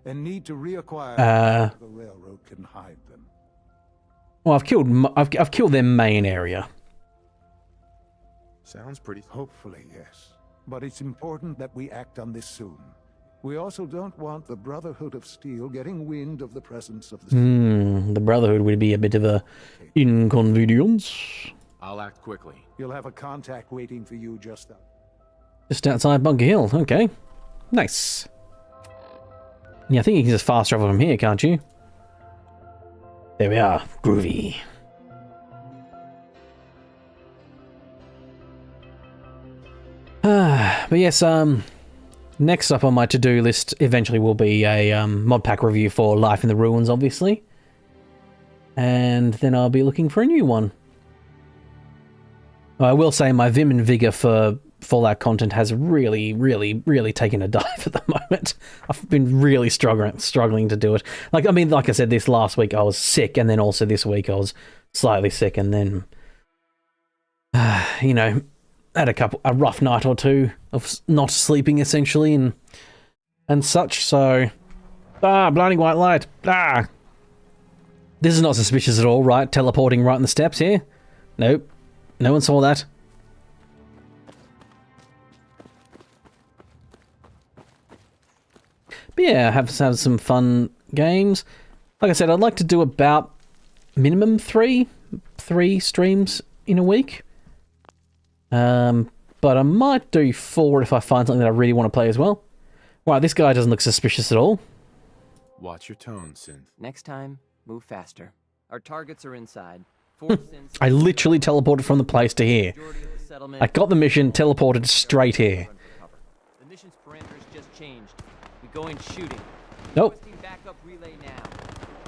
And need to reacquire the Railroad can hide them. Well, I've killed their main area. Sounds pretty... Hopefully, yes. But it's important that we act on this soon. We also don't want the Brotherhood of Steel getting wind of the presence of the... The Brotherhood would be a bit of a inconvenience. I'll act quickly. You'll have a contact waiting for you just outside Bunker Hill, okay. Nice. Yeah, I think you can just fast travel from here, can't you? There we are. Groovy. But yes, next up on my to-do list eventually will be a Modpack review for Life in the Ruins, obviously. And then I'll be looking for a new one. I will say my vim and vigor for Fallout content has really, really, really taken a dive at the moment. I've been really struggling to do it. Like I said, this last week I was sick, and then also this week I was slightly sick, and then, you know, had a rough night or two of not sleeping essentially, and such. So, blinding white light. This is not suspicious at all, right? Teleporting right in the steps here. Nope, no one saw that. But yeah, have some fun games. Like I said, I'd like to do about minimum three streams in a week. But I might do 4 if I find something that I really want to play as well. Wow, this guy doesn't look suspicious at all. Watch your tone, Synth. Next time, move faster. Our targets are inside. I literally teleported from the place to here. I got the mission, teleported straight here. The mission's parameters just changed. We go in shooting. Nope. Backup relay now.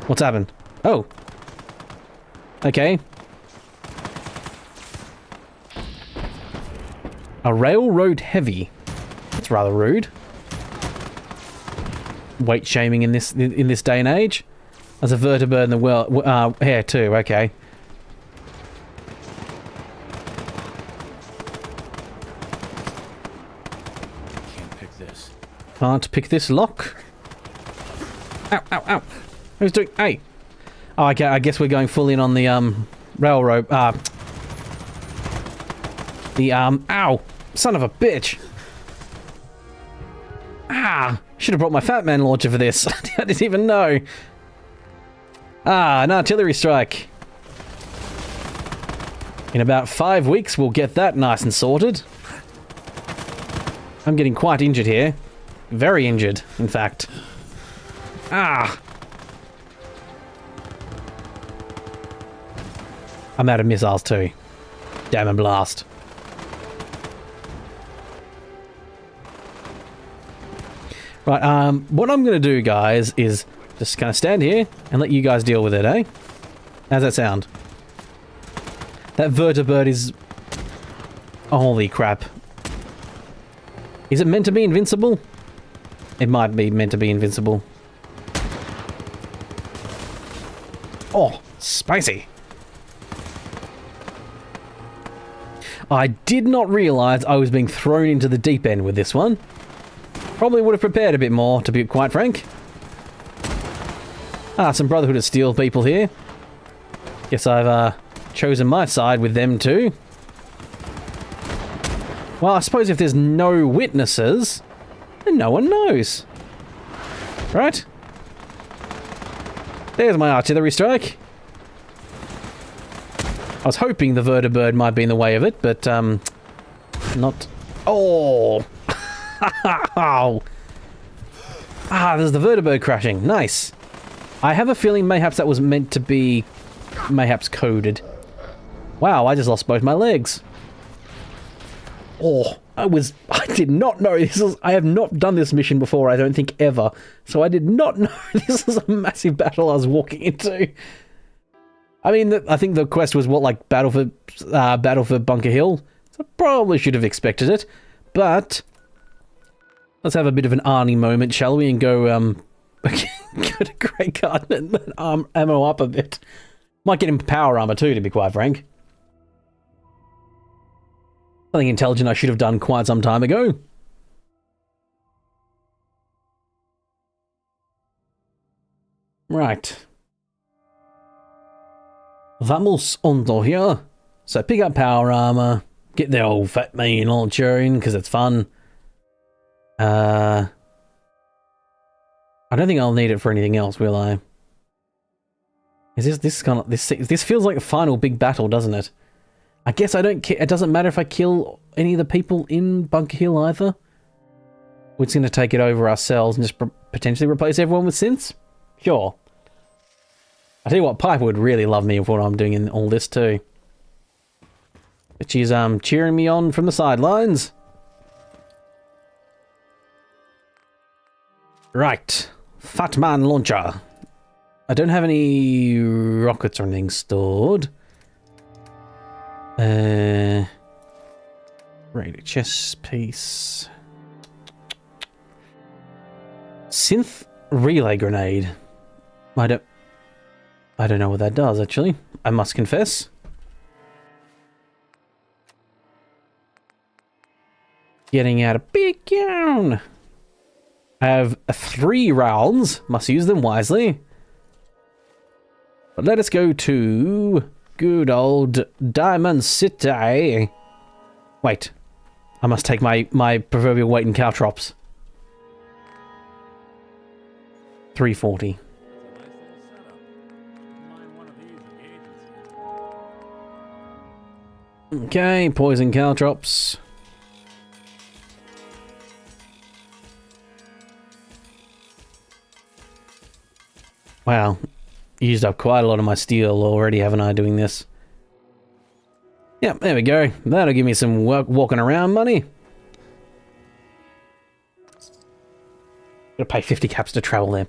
What's happened? Oh. Okay. A railroad heavy. That's rather rude. Weight shaming in this day and age. There's a vertibird in the world. Here too. Okay. Can't pick this. Can't pick this lock. Ow! Ow! Ow! Who's doing? Hey. Oh, okay. I guess we're going full in on the railroad. Ow! Son of a bitch! Should have brought my Fat Man launcher for this. I didn't even know. An artillery strike. In about 5 weeks, we'll get that nice and sorted. I'm getting quite injured here. Very injured, in fact. I'm out of missiles too. Damn and blast. Right, what I'm going to do, guys, is just kind of stand here and let you guys deal with it, eh? How's that sound? That vertibird is... Holy crap. Is it meant to be invincible? It might be meant to be invincible. Oh, spicy. I did not realize I was being thrown into the deep end with this one. Probably would have prepared a bit more, to be quite frank. Some Brotherhood of Steel people here. Guess I've chosen my side with them too. Well, I suppose if there's no witnesses, then no one knows. Right? There's my artillery strike. I was hoping the vertibird might be in the way of it, but not. Oh! There's the vertibird crashing. Nice. I have a feeling mayhaps that was meant to be mayhaps coded. Wow, I just lost both my legs. Oh, I did not know this was... I have not done this mission before, I don't think ever. So I did not know this was a massive battle I was walking into. I mean, I think the quest was what, like battle for Bunker Hill? So I probably should have expected it. But let's have a bit of an Arnie moment, shall we? And go, go to Great Garden and ammo up a bit. Might get him power armor too, to be quite frank. Something intelligent I should have done quite some time ago. Right. Vamos under here. So pick up power armor. Get the old Fat Man launcher in, because it's fun. I don't think I'll need it for anything else, will I? Is this kind of this feels like the final big battle, doesn't it? I guess I don't care. It doesn't matter if I kill any of the people in Bunker Hill either. We're just going to take it over ourselves and just potentially replace everyone with synths? Sure. I tell you what, Piper would really love me for what I'm doing in all this too. But she's cheering me on from the sidelines. Right. Fat Man Launcher. I don't have any rockets or anything stored. Right, chest piece. Synth relay grenade. I don't know what that does, actually. I must confess. Getting out of big gown. I have 3 rounds. Must use them wisely. But let us go to good old Diamond City. Wait. I must take my proverbial weight in caltrops. 340. Okay, poison caltrops. Wow, used up quite a lot of my steel already, haven't I, doing this? Yep, there we go. That'll give me some walking around money. Gotta pay 50 caps to travel there.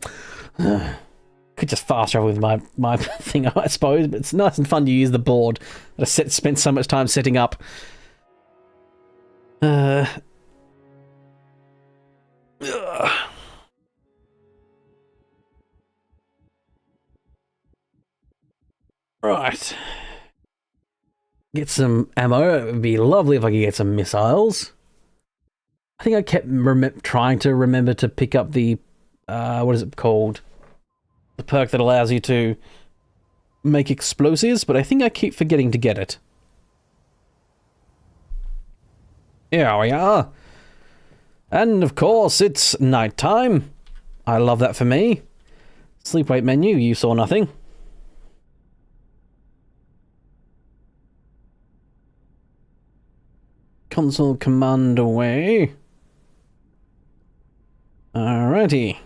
Could just fast travel with my thing, I suppose, but it's nice and fun to use the board that I spent so much time setting up. Right. Get some ammo. It would be lovely if I could get some missiles. I think I kept trying to remember to pick up the... what is it called? The perk that allows you to make explosives, but I think I keep forgetting to get it. Here we are. And of course, it's nighttime. I love that for me. Sleep wait menu, you saw nothing. Console command away. Alrighty.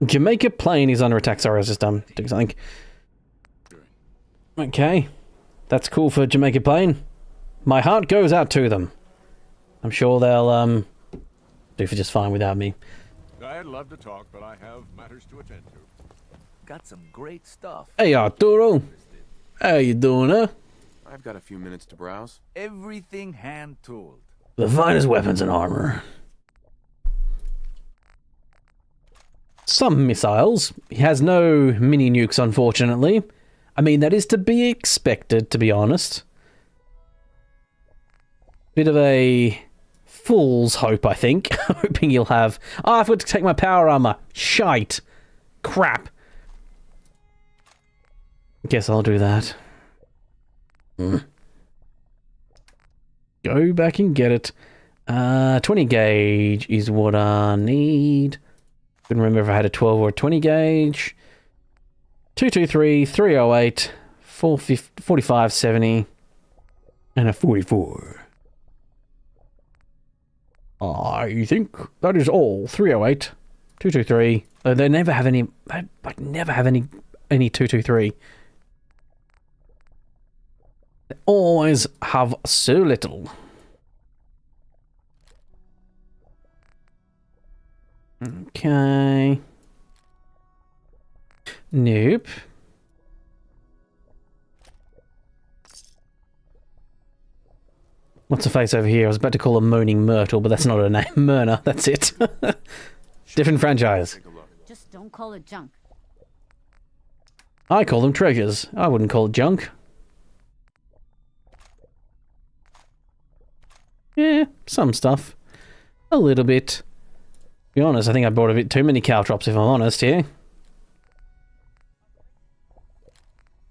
Jamaica plane is under attack. Sorry, I was just doing something. Okay. That's cool for Jamaica plane. My heart goes out to them. I'm sure they'll do for just fine without me. I'd love to talk, but I have matters to attend to. Got some great stuff. Hey Arturo. How you doing, huh? I've got a few minutes to browse. Everything hand-tooled. The finest weapons and armor. Some missiles. He has no mini nukes, unfortunately. I mean, that is to be expected, to be honest. Bit of a fool's hope, I think. Hoping he'll have... Oh, I forgot to take my power armor. Shite. Crap. Guess I'll do that. Go back and get it. 20 gauge is what I need. Couldn't remember if I had a 12 or a 20 gauge. 223, 308, 45, 70, and a 44. I think that is all. 308, 223. They never have any. They never have any 223. They always have so little. Okay. Nope. What's her face over here? I was about to call her Moaning Myrtle, but that's not her name. Myrna, that's it. Different franchise. Just don't call it junk. I call them treasures. I wouldn't call it junk. Yeah, some stuff. A little bit. To be honest, I think I bought a bit too many caltrops, if I'm honest here.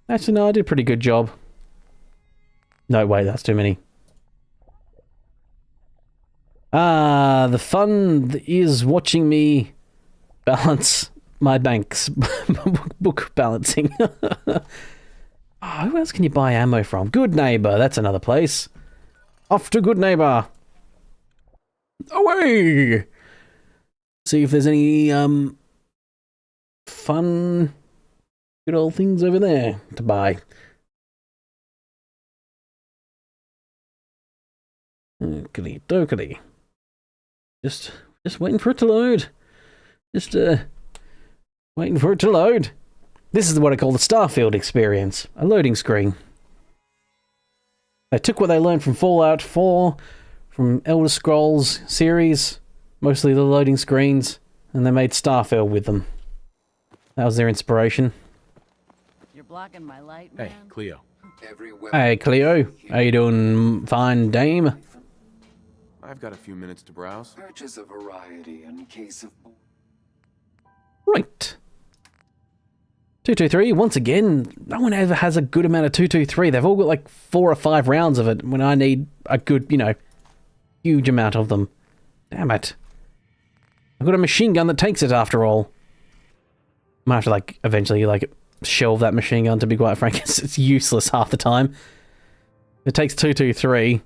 Actually, no, I did a pretty good job. No, wait, that's too many. Ah, the fun is watching me balance my banks. Book balancing. Oh, who else can you buy ammo from? Good Neighbor, that's another place. Off to good neighbor. Away! See if there's any, fun, good old things over there to buy. Okie dokie. Just waiting for it to load. Just, waiting for it to load. This is what I call the Starfield experience. A loading screen. They took what they learned from Fallout 4, from Elder Scrolls series, mostly the loading screens, and they made Starfield with them. That was their inspiration. You're blocking my light, man. Hey, Cleo. Hey, Cleo. How you doing, fine dame? I've got a few minutes to browse. Purchase a variety in case of... Right. 223, once again, no one ever has a good amount of 223. They've all got like 4 or 5 rounds of it when I need a good, you know, huge amount of them. Damn it. I've got a machine gun that takes it after all. Might have to like eventually like shelve that machine gun, to be quite frank. It's useless half the time. It takes 223.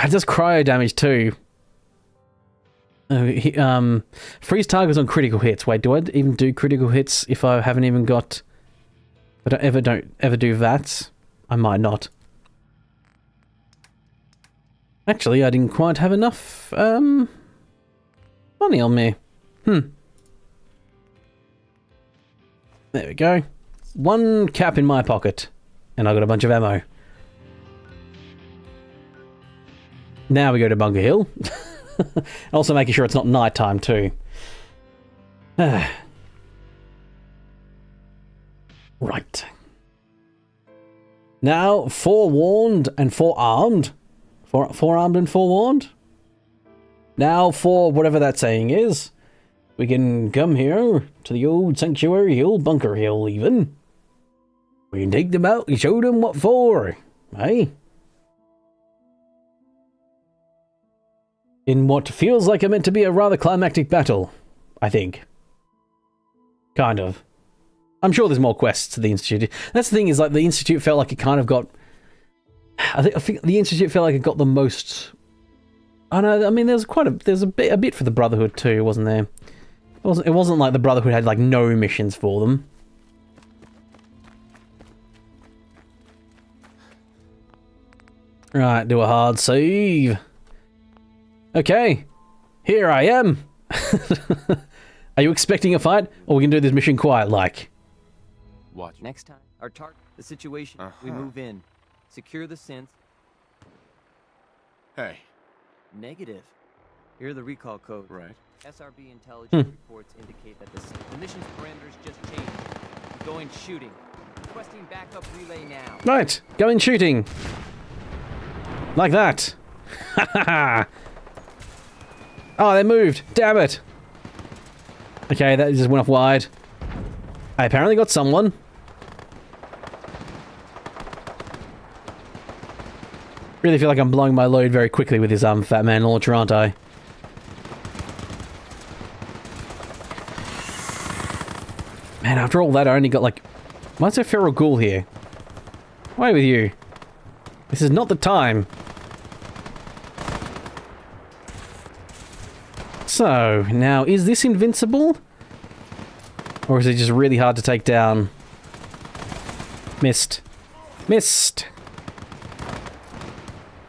It does cryo damage too. Freeze targets on critical hits. Wait, do I even do critical hits if I haven't even got... But I don't ever do that? I might not. Actually, I didn't quite have enough, money on me. There we go. 1 cap in my pocket. And I got a bunch of ammo. Now we go to Bunker Hill. Also making sure it's not nighttime too. Right. Now, forewarned and forearmed. Forearmed and forewarned? Now for whatever that saying is. We can come here to the old Sanctuary Hill, Bunker Hill even. We can take them out and show them what for. Hey? In what feels like it meant to be a rather climactic battle, I think. Kind of. I'm sure there's more quests to the Institute. That's the thing, is like the Institute felt like it kind of got... I think the Institute felt like it got the most... I know, I mean, there's a bit for the Brotherhood too, wasn't there? It wasn't like the Brotherhood had like no missions for them. Right, do a hard save. Okay, here I am. Are you expecting a fight, or we can do this mission quiet like? Watch. Next time, our target, the situation, we move in. Secure the synth. Hey. Negative. Here are the recall codes. Right. SRB intelligence reports indicate that the mission's parameters just changed. Going shooting. Requesting backup relay now. Right, going shooting. Like that. Ha. Oh, they moved. Damn it. Okay, that just went off wide. I apparently got someone. Really feel like I'm blowing my load very quickly with this Fat Man launcher, aren't I? Man, after all that, I only got like... Why is there a feral ghoul here? Away with you. This is not the time. So, now, is this invincible? Or is it just really hard to take down? Missed. Missed!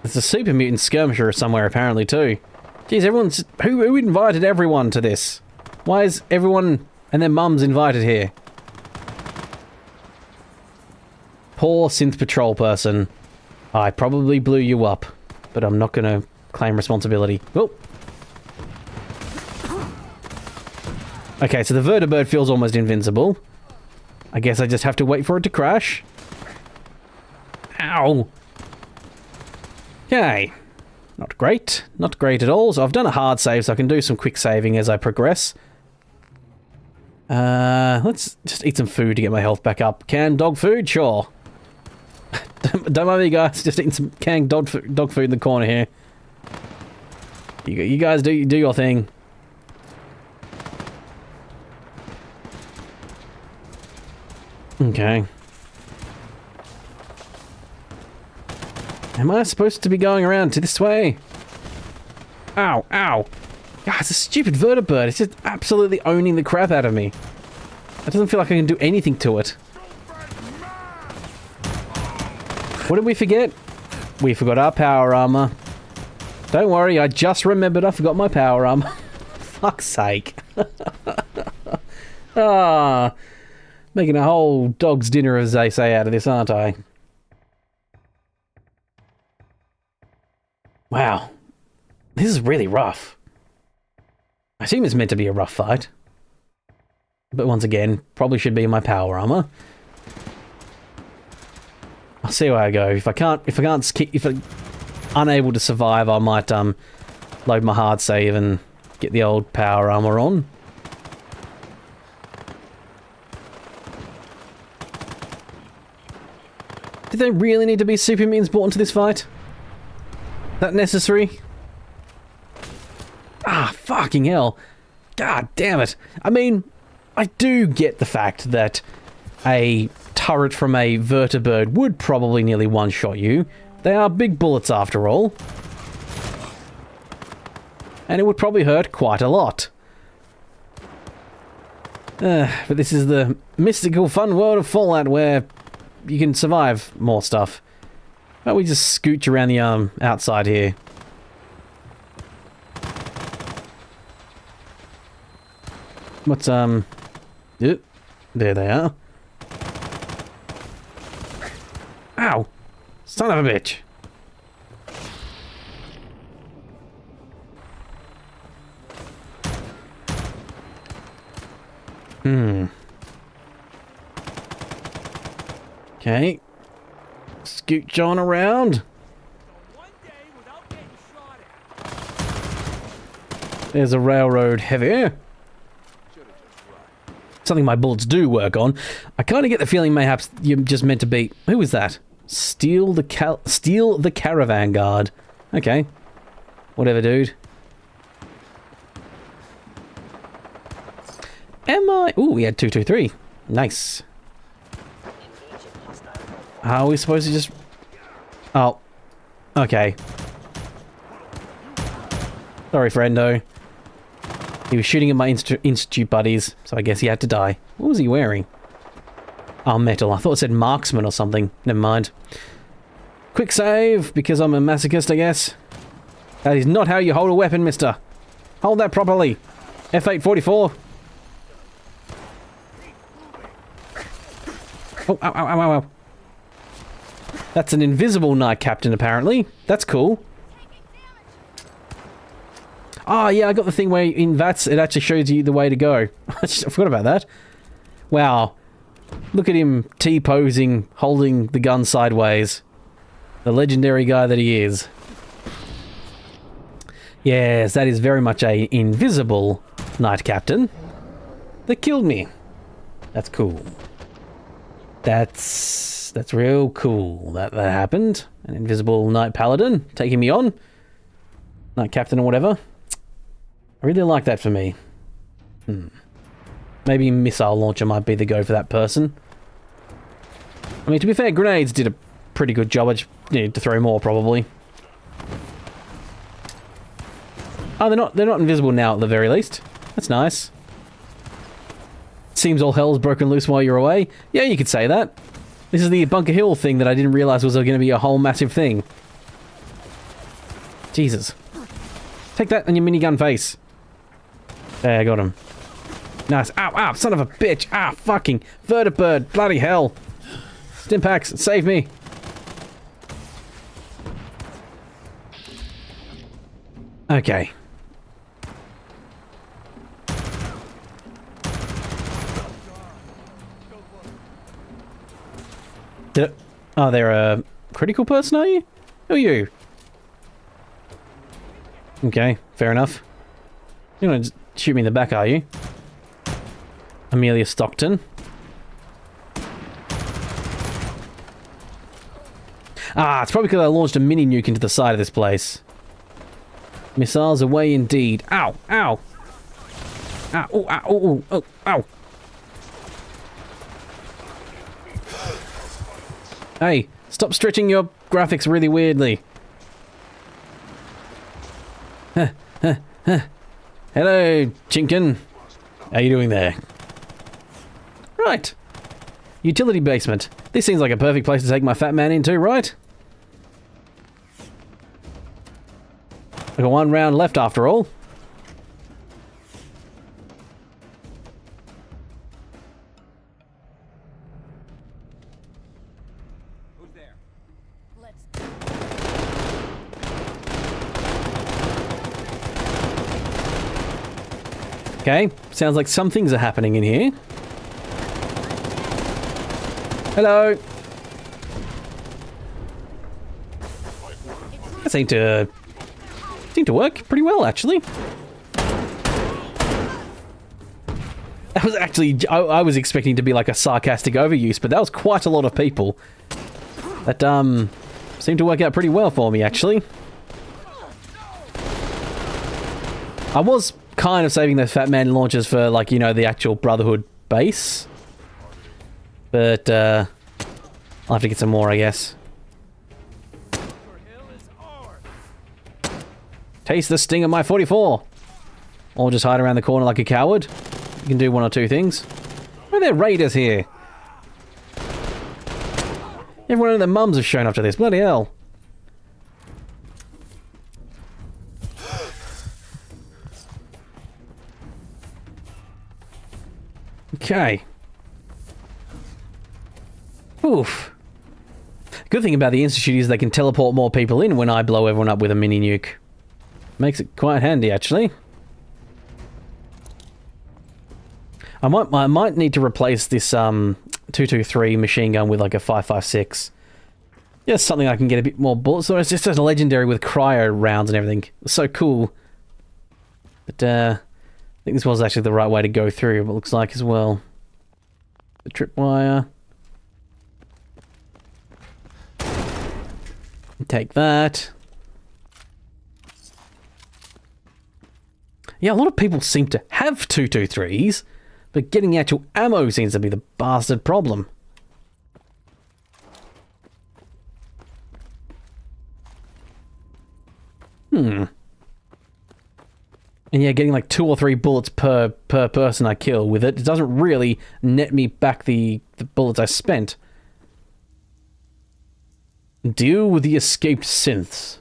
There's a super mutant skirmisher somewhere, apparently, too. Jeez, everyone's... Who invited everyone to this? Why is everyone and their mums invited here? Poor synth patrol person. I probably blew you up, but I'm not gonna claim responsibility. Oh! Okay, so the vertibird feels almost invincible. I guess I just have to wait for it to crash. Ow! Okay. Not great. Not great at all. So I've done a hard save, so I can do some quick saving as I progress. Let's just eat some food to get my health back up. Canned dog food? Sure. Don't mind me, guys. Just eating some canned dog food in the corner here. You guys do your thing. Okay. Am I supposed to be going around to this way? Ow, ow. God, it's a stupid vertibird. It's just absolutely owning the crap out of me. It doesn't feel like I can do anything to it. What did we forget? We forgot our power armor. Don't worry, I just remembered I forgot my power armor. Fuck's sake. Ah, making a whole dog's dinner, as they say, out of this, aren't I? Wow. This is really rough. I assume it's meant to be a rough fight. But once again, probably should be in my power armor. I'll see where I go. If I'm unable to survive, I might load my hard save and get the old power armor on. Did they really need to be super mutants brought into this fight? That necessary? Ah, fucking hell. God damn it. I mean, I do get the fact that a turret from a vertibird would probably nearly one-shot you. They are big bullets after all. And it would probably hurt quite a lot. But this is the mystical fun world of Fallout where you can survive more stuff. Why don't we just scooch around the outside here? What's yep, there they are. Ow! Son of a bitch! Okay. Scooch on around. There's a railroad heavy. Something my bullets do work on. I kind of get the feeling mayhaps you're just meant to be... Who is that? Steal the caravan guard. Okay. Whatever, dude. Am I... Ooh, we had 223. Nice. How are we supposed to just... Oh. Okay. Sorry, friendo. He was shooting at my institute buddies, so I guess he had to die. What was he wearing? Oh, metal. I thought it said marksman or something. Never mind. Quick save, because I'm a masochist, I guess. That is not how you hold a weapon, mister. Hold that properly. F844. Oh, ow, ow, ow, ow, ow. That's an invisible knight captain, apparently. That's cool. Oh, yeah, I got the thing where in VATS it actually shows you the way to go. I forgot about that. Wow. Look at him T-posing, holding the gun sideways. The legendary guy that he is. Yes, that is very much a invisible knight captain that killed me. That's cool. That's real cool that happened. An invisible knight paladin taking me on. Knight captain or whatever. I really like that for me. Maybe missile launcher might be the go for that person. I mean, to be fair, grenades did a pretty good job. I just needed to throw more, probably. Oh, they're not invisible now at the very least. That's nice. Seems all hell's broken loose while you're away. Yeah, you could say that. This is the Bunker Hill thing that I didn't realize was going to be a whole massive thing. Jesus. Take that on your minigun face. There, I got him. Nice. Ow, ow, son of a bitch. Ah, fucking vertibird. Bloody hell. Stimpaks, save me. Okay. Oh, they're a critical person, are you? Who are you? Okay, fair enough. You're gonna shoot me in the back, are you? Amelia Stockton. Ah, it's probably because I launched a mini nuke into the side of this place. Missiles away indeed. Ow, ow. Ow, oh, ow, oh, oh, ow. Hey, Stop stretching your graphics really weirdly. Hello, Chinkin. How you doing there? Right. Utility basement. This seems like a perfect place to take my fat man into, right? I got one round left after all. Who's there? Okay, sounds like some things are happening in here. Hello. That seemed to work pretty well, actually. That was actually, I was expecting to be like a sarcastic overuse, but that was quite a lot of people. That seemed to work out pretty well for me, actually. I was kind of saving those Fat Man launchers for, like, you know, the actual Brotherhood base. But, I'll have to get some more, I guess. Taste the sting of my 44! Or just hide around the corner like a coward. You can do one or two things. Why are there raiders here? Everyone and their mums have shown up to this. Bloody hell. Okay. Oof. Good thing about the Institute is they can teleport more people in when I blow everyone up with a mini nuke. Makes it quite handy, actually. I might need to replace this 223 machine gun with like a 5.56. Just something I can get a bit more bullets. So it's just a legendary with cryo rounds and everything. It's so cool. But I think this was actually the right way to go through. It looks like as well. The tripwire. Take that. Yeah, a lot of people seem to have 223s, but getting the actual ammo seems to be the bastard problem. And yeah, getting like 2 or 3 bullets per person I kill with it doesn't really net me back the bullets I spent. Deal with the escaped synths.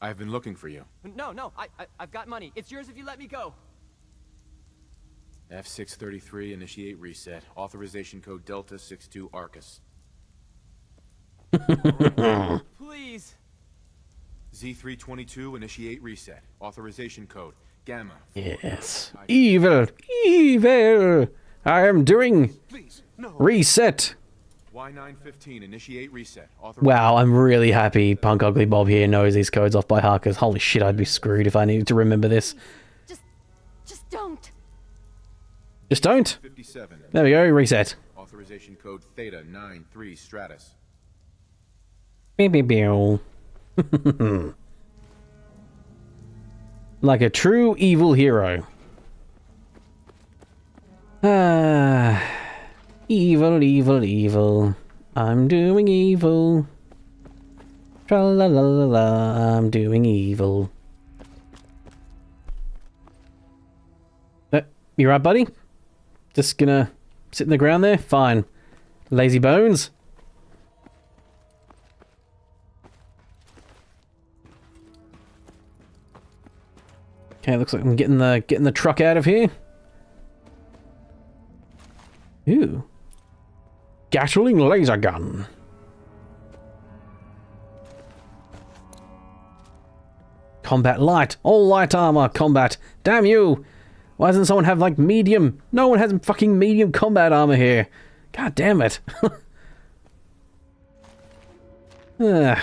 I've been looking for you. No, I've got money. It's yours if you let me go. F633, initiate reset. Authorization code Delta 62 Arcus. Please. Z322, initiate reset. Authorization code Gamma. Yes. Evil! Evil! I am doing reset. Y915, initiate reset. Wow, I'm really happy Punk Ugly Bob here knows these codes off by heart, because holy shit, I'd be screwed if I needed to remember this. Just don't. Just don't? 57. There we go, reset. Authorization code Theta 93 Stratus. Beep, beep, beep. Like a true evil hero. Evil, evil, evil. I'm doing evil. Tra-la-la-la-la, I'm doing evil. You right, buddy? Just gonna sit in the ground there? Fine. Lazy bones. Okay, looks like I'm getting the truck out of here. Ooh. Gatling laser gun. Combat light. All light armor combat. Damn you. Why doesn't someone have, like, medium? No one has fucking medium combat armor here. God damn it. How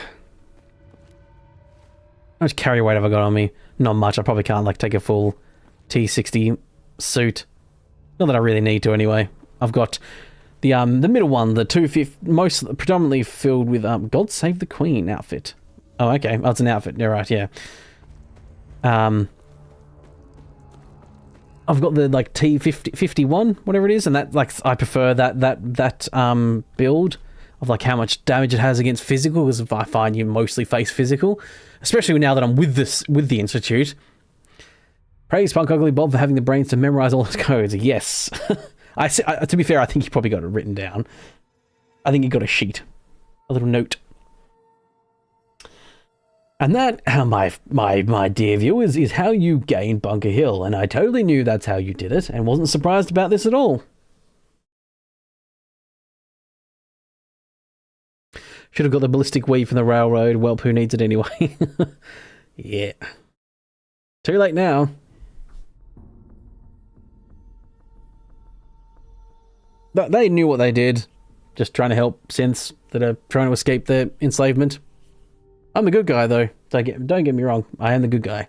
much carry weight have I got on me? Not much. I probably can't, like, take a full T60 suit. Not that I really need to, anyway. I've got the middle one, the 250, most predominantly filled with God Save the Queen outfit. Oh, okay. Oh, it's an outfit. You're right. Yeah. I've got the like T51, whatever it is, and that, like, I prefer that build. of like how much damage it has against physical, because I find you mostly face physical, especially now that I'm with the Institute. Praise Punk Ugly Bob for having the brains to memorize all his codes. Yes. To be fair, I think he probably got it written down. I think he got a sheet. A little note. And that, my dear viewers, is how you gain Bunker Hill. And I totally knew that's how you did it, and wasn't surprised about this at all. Should have got the ballistic weave from the railroad. Well, who needs it anyway? Yeah. Too late now. But they knew what they did. Just trying to help synths that are trying to escape their enslavement. I'm the good guy, though. Don't get me wrong. I am the good guy.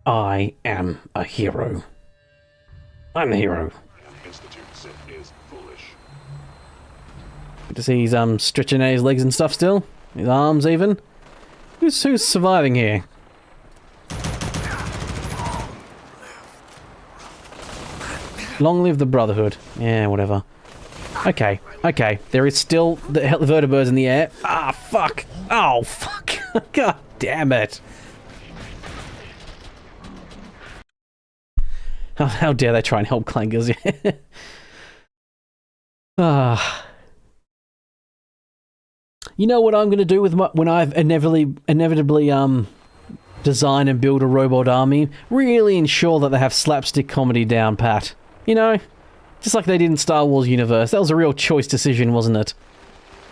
I am a hero. I'm the hero. Good to see he's stretching out his legs and stuff still. His arms even. Who's surviving here? Long live the Brotherhood. Yeah, whatever. Okay. There is still the vertibirds in the air. Ah, fuck. Oh, fuck. God damn it. How dare they try and help clangers? You know what I'm going to do with when I've inevitably design and build a robot army? Really ensure that they have slapstick comedy down pat. You know? Just like they did in Star Wars universe. That was a real choice decision, wasn't it?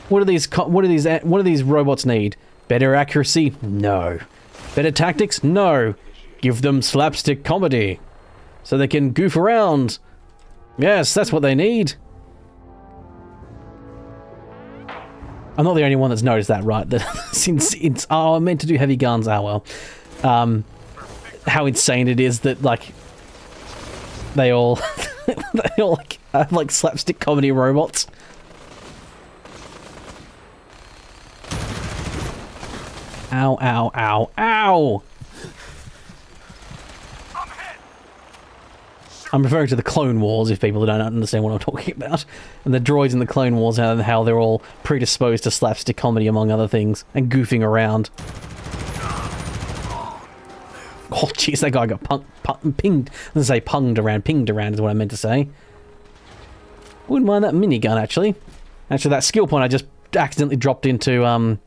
What do these robots need? Better accuracy? No. Better tactics? No. Give them slapstick comedy. So they can goof around. Yes, that's what they need. I'm not the only one that's noticed that, right? That since it's I'm meant to do heavy guns. Ah, well. How insane it is that like they all like have like slapstick comedy robots. Ow! Ow! Ow! Ow! I'm referring to the Clone Wars, if people don't understand what I'm talking about. And the droids in the Clone Wars, and how they're all predisposed to slapstick comedy, among other things, and goofing around. Oh, jeez, that guy got pinged. Let's say pinged around is what I meant to say. Wouldn't mind that minigun, actually. Actually, that skill point I just accidentally dropped into,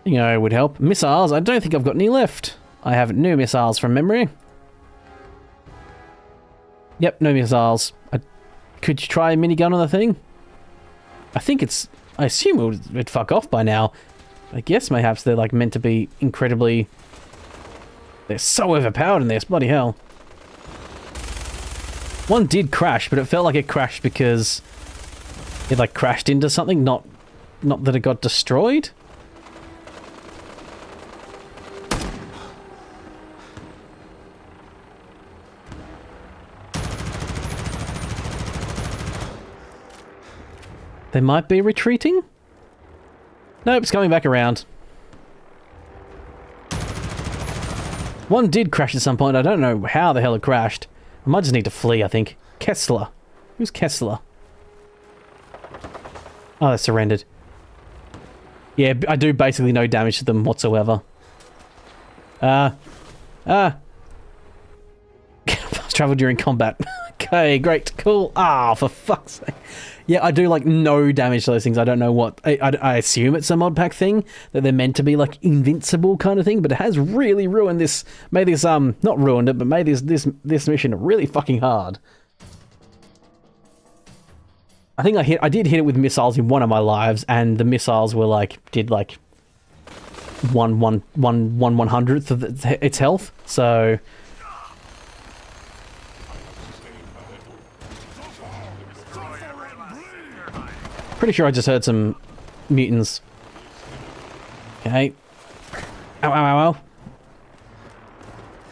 you know, would help. Missiles, I don't think I've got any left. I have no missiles from memory. Yep, no missiles. Could you try a minigun on the thing? I think it's... I assume it'd fuck off by now. I guess mayhaps they're like meant to be incredibly... They're so overpowered in this, bloody hell. One did crash, but it felt like it crashed because it like crashed into something, not that it got destroyed. They might be retreating? Nope, it's coming back around. One did crash at some point. I don't know how the hell it crashed. I might just need to flee, I think. Kessler. Who's Kessler? Oh, they surrendered. Yeah, I do basically no damage to them whatsoever. Fast travel during combat. Okay, great, cool. Ah, for fuck's sake. Yeah, I do like no damage to those things. I don't know what. I assume it's a Modpack thing, that they're meant to be like invincible kind of thing, but it has really ruined this. Made this not ruined it, but made this mission really fucking hard. I think I did hit it with missiles in one of my lives, and the missiles were like did like one 1/100th of its health. So. Pretty sure I just heard some mutants. Okay. Ow, ow, ow,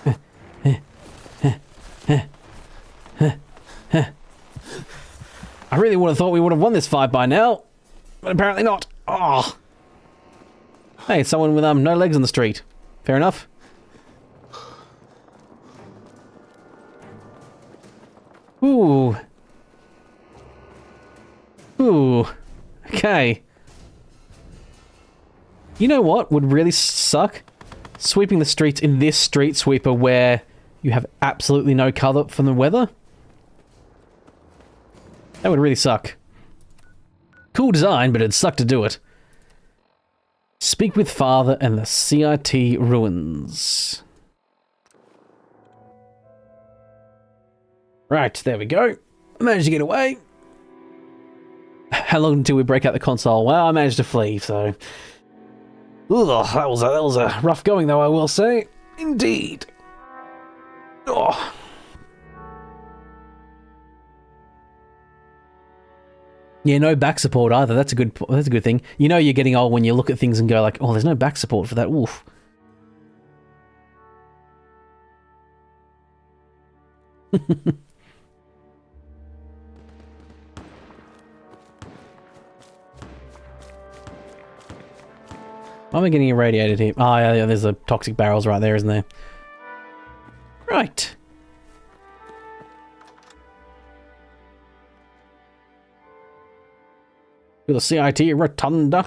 ow. I really would have thought we would have won this fight by now, but apparently not. Oh. Hey, someone with no legs on the street. Fair enough. Ooh. Okay. You know what would really suck? Sweeping the streets in this street sweeper where you have absolutely no cover from the weather. That would really suck. Cool design, but it'd suck to do it. Speak with Father and the CIT ruins. Right, there we go. I managed to get away. How long until we break out the console? Well, I managed to flee, so... Ugh, that was a rough going, though, I will say. Indeed. Oh. Yeah, no back support either. That's a good thing. You know you're getting old when you look at things and go like, oh, there's no back support for that. Oof. Why am I getting irradiated here? Oh, yeah, there's the toxic barrels right there, isn't there? Right. With a CIT rotunda.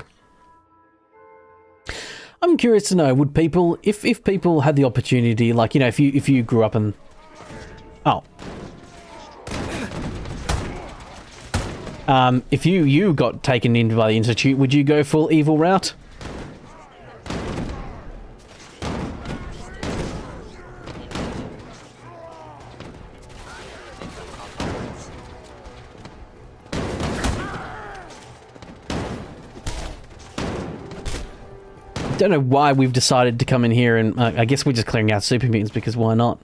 I'm curious to know, would people, if people had the opportunity, like, you know, if you grew up and... Oh. If you got taken in by the Institute, would you go full evil route? Don't know why we've decided to come in here and I guess we're just clearing out super mutants because why not?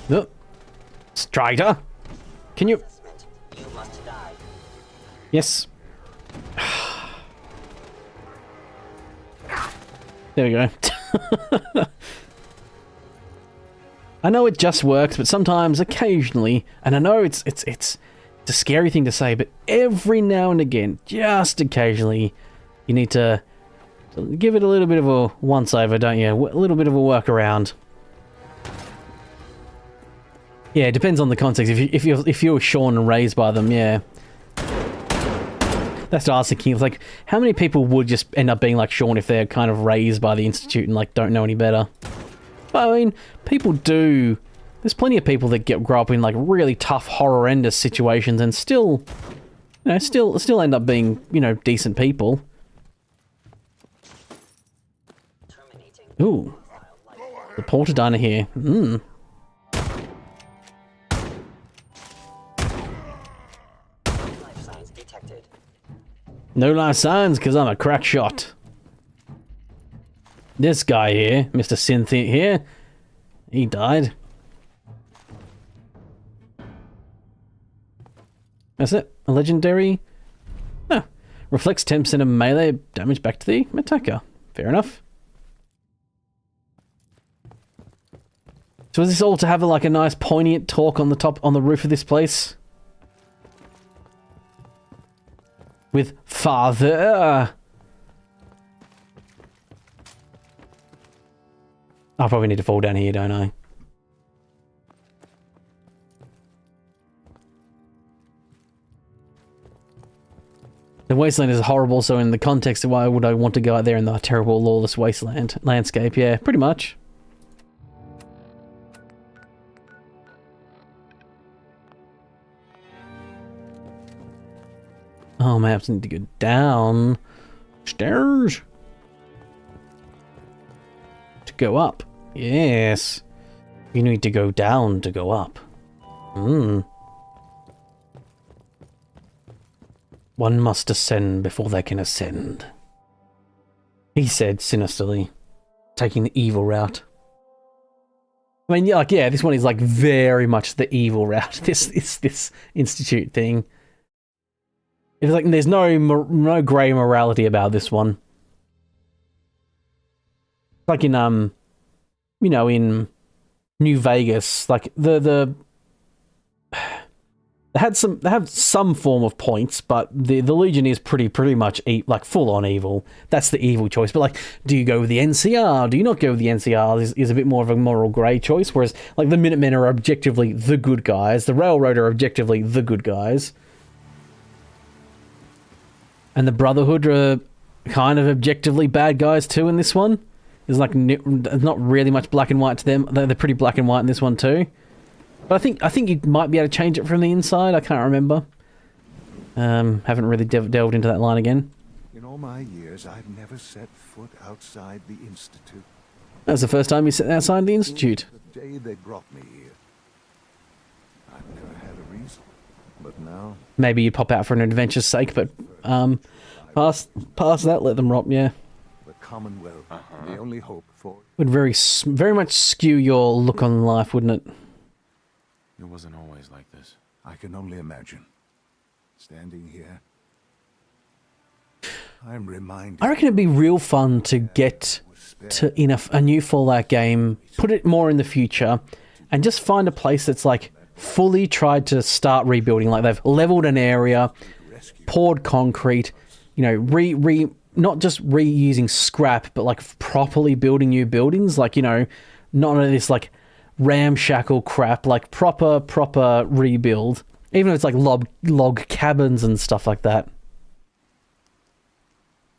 No. Strider, can you? You must die. Yes. There we go. I know it just works, but sometimes, occasionally, and I know it's a scary thing to say, but every now and again, just occasionally, you need to give it a little bit of a once-over, don't you? A little bit of a workaround. Yeah, it depends on the context. If you're shorn and raised by them, yeah. That's what I was thinking. It's like, how many people would just end up being like Sean if they're kind of raised by the Institute and like don't know any better? But I mean, people do. There's plenty of people that grow up in like really tough, horrendous situations and still, you know, still end up being, you know, decent people. Ooh, the portadina here. Hmm. No life signs, because I'm a crack shot. This guy here, Mr. Synth here, he died. That's it. A legendary... Oh. Reflects 10% of melee damage back to the attacker. Fair enough. So is this all to have like a nice poignant talk on the roof of this place? With Father. I probably need to fall down here, don't I? The wasteland is horrible, so in the context of why would I want to go out there in the terrible, lawless wasteland landscape? Yeah, pretty much. Oh, maps need to go down stairs to go up. Yes, you need to go down to go up. Hmm. One must ascend before they can ascend, he said sinisterly, taking the evil route. I mean, yeah, like, yeah, this one is like very much the evil route. This Institute thing. It's like there's no grey morality about this one. Like in you know, in New Vegas, like the They have some form of points, but the Legion is pretty much like full on evil. That's the evil choice. But like, do you go with the NCR? Do you not go with the NCR? Is a bit more of a moral grey choice. Whereas like the Minutemen are objectively the good guys. The Railroad are objectively the good guys. And the Brotherhood are kind of objectively bad guys too in this one. There's like not really much black and white to them. They're pretty black and white in this one too. But I think you might be able to change it from the inside. I can't remember. Haven't really delved into that line again. In all my years, I've never set foot outside the Institute. That's the first time you set outside the Institute. The day they brought me here, I've never had a reason. But now... Maybe you'd pop out for an adventure's sake, but past that, let them rot, yeah. The Commonwealth, the only hope for... Would very much skew your look on life, wouldn't it? It wasn't always like this. I can only imagine. Standing here, I'm reminded... I reckon it'd be real fun to get to in a new Fallout game, put it more in the future, and just find a place that's like fully tried to start rebuilding. Like they've leveled an area, poured concrete, you know, not just reusing scrap, but like properly building new buildings. Like, you know, not only this like ramshackle crap, like proper rebuild, even if it's like log cabins and stuff like that.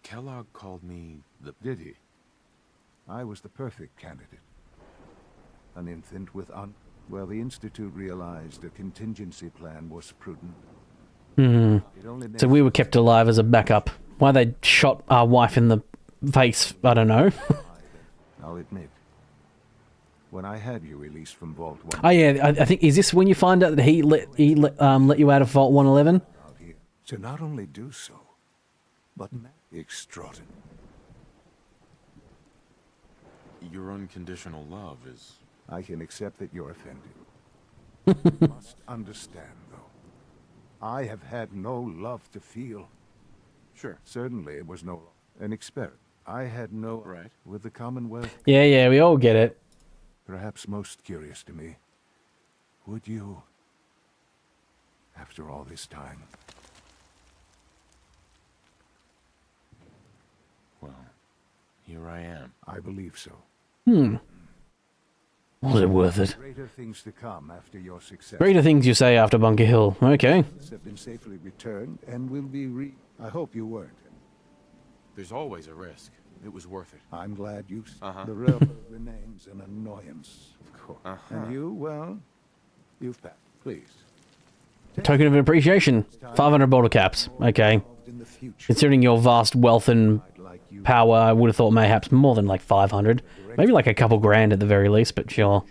Kellogg called me the... Did he? I was the perfect candidate. An infant with well, the Institute realized a contingency plan was prudent. So we were kept alive as a backup. Why they shot our wife in the face, I don't know. I'll admit, when I had you released from Vault 1... Oh yeah, I think, is this when you find out that he let you out of Vault 111? To not only do so, but extraordinary. Your unconditional love is... I can accept that you're offended. You must understand, though. I have had no love to feel. Sure. Certainly it was an experiment. I had no... Right. With the Commonwealth... Yeah, we all get it. Perhaps most curious to me, would you, after all this time... Well, here I am. I believe so. Was it worth it? Greater things to come after your success. Greater things you say after Bunker Hill. Okay. Have been safely returned and will be I hope you weren't. There's always a risk. It was worth it. I'm glad you... The railroad remains an annoyance, of course. And you, well, you've passed. Please. Token of appreciation. 500 bottle caps. Okay. Considering your vast wealth and power, I would have thought mayhaps more than like 500. Maybe like a couple grand at the very least, but sure.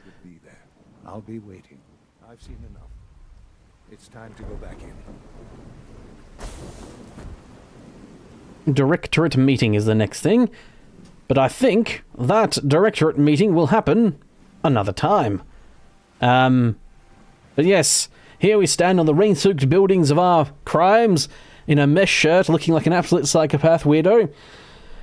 I'll be waiting. I've seen enough. It's time to go back in. Directorate meeting is the next thing. But I think that directorate meeting will happen another time. But yes, here we stand on the rain-soaked buildings of our crimes in a mesh shirt looking like an absolute psychopath weirdo.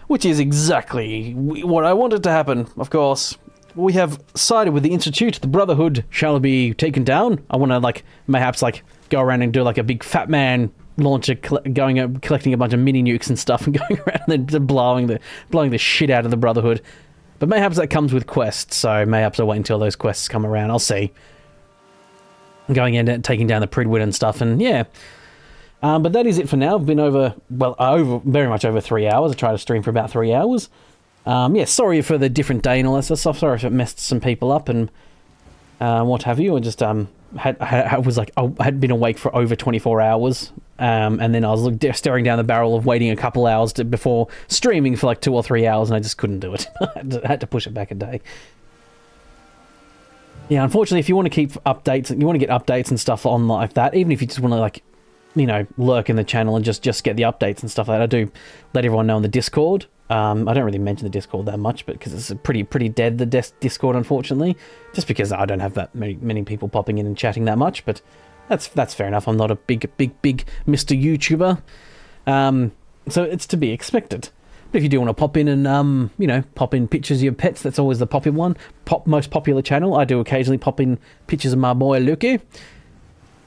Which is exactly what I wanted to happen, of course. We have sided with the Institute. The Brotherhood shall be taken down. I want to, like, mayhaps, like, go around and do, like, a big fat man launcher collecting a bunch of mini nukes and stuff and going around and then blowing the shit out of the Brotherhood. But mayhaps that comes with quests, so mayhaps I'll wait until those quests come around. I'll see. I'm going in and taking down the Pridwood and stuff, and yeah. But that is it for now. I've been very much over 3 hours. I tried to stream for about 3 hours. Yeah, sorry for the different day and all that sort of stuff. Sorry if it messed some people up and what have you. I just I had been awake for over 24 hours, and then I was staring down the barrel of waiting a couple hours before streaming for like 2 or 3 hours, and I just couldn't do it. I had to push it back a day. Yeah, unfortunately, if you want to keep updates, you want to get updates and stuff on like that, even if you just want to like, you know, lurk in the channel and just get the updates and stuff like that. I do let everyone know on the Discord. I don't really mention the Discord that much, but because it's pretty dead, the Discord, unfortunately. Just because I don't have that many people popping in and chatting that much, but that's fair enough. I'm not a big Mr. YouTuber. So it's to be expected. But if you do want to pop in and, you know, pop in pictures of your pets, that's always the most popular channel. I do occasionally pop in pictures of my boy Lucky.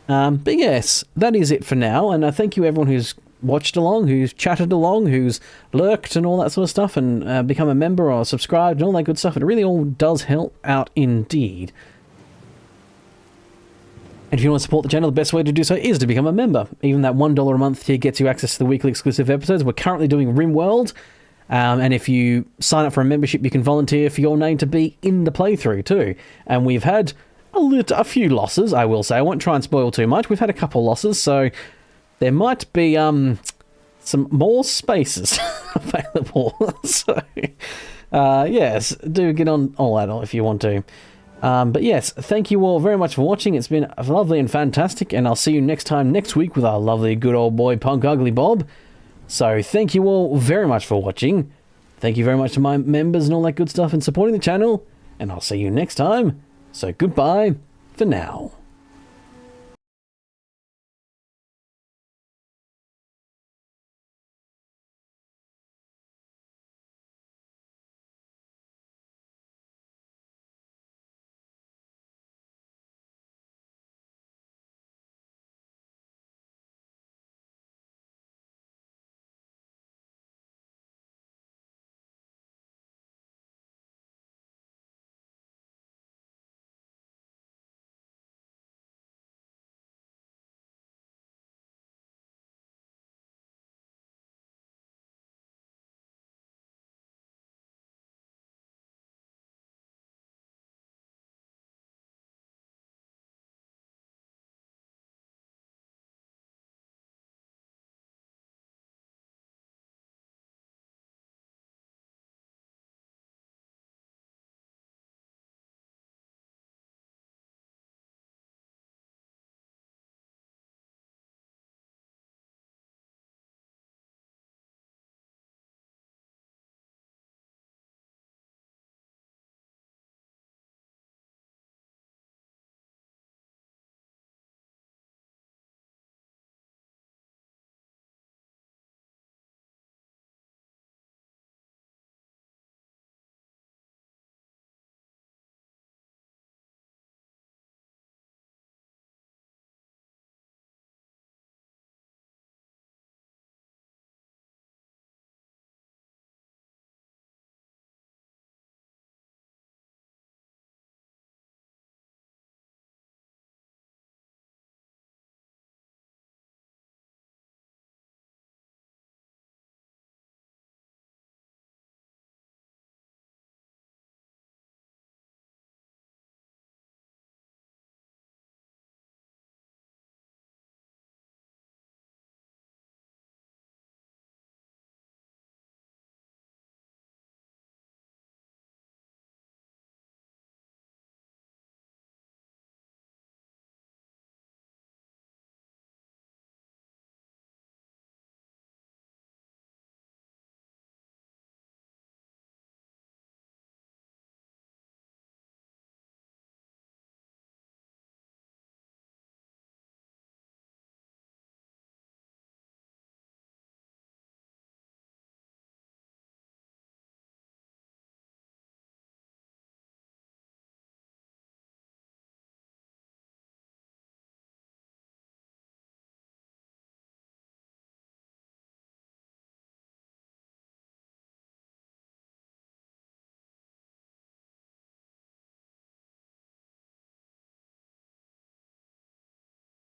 But yes, that is it for now, and I thank you everyone who's watched along, who's chatted along, who's lurked and all that sort of stuff, and become a member or subscribed and all that good stuff. It really all does help out indeed. And if you want to support the channel, the best way to do so is to become a member. Even that $1 a month tier gets you access to the weekly exclusive episodes. We're currently doing RimWorld, and if you sign up for a membership, you can volunteer for your name to be in the playthrough too. And we've had a few losses, I will say. I won't try and spoil too much. We've had a couple losses, so there might be some more spaces available. So, yes, do get on all that if you want to. But yes, thank you all very much for watching. It's been lovely and fantastic, and I'll see you next time next week with our lovely good old boy Punk Ugly Bob. So thank you all very much for watching. Thank you very much to my members and all that good stuff and supporting the channel, and I'll see you next time. So goodbye for now.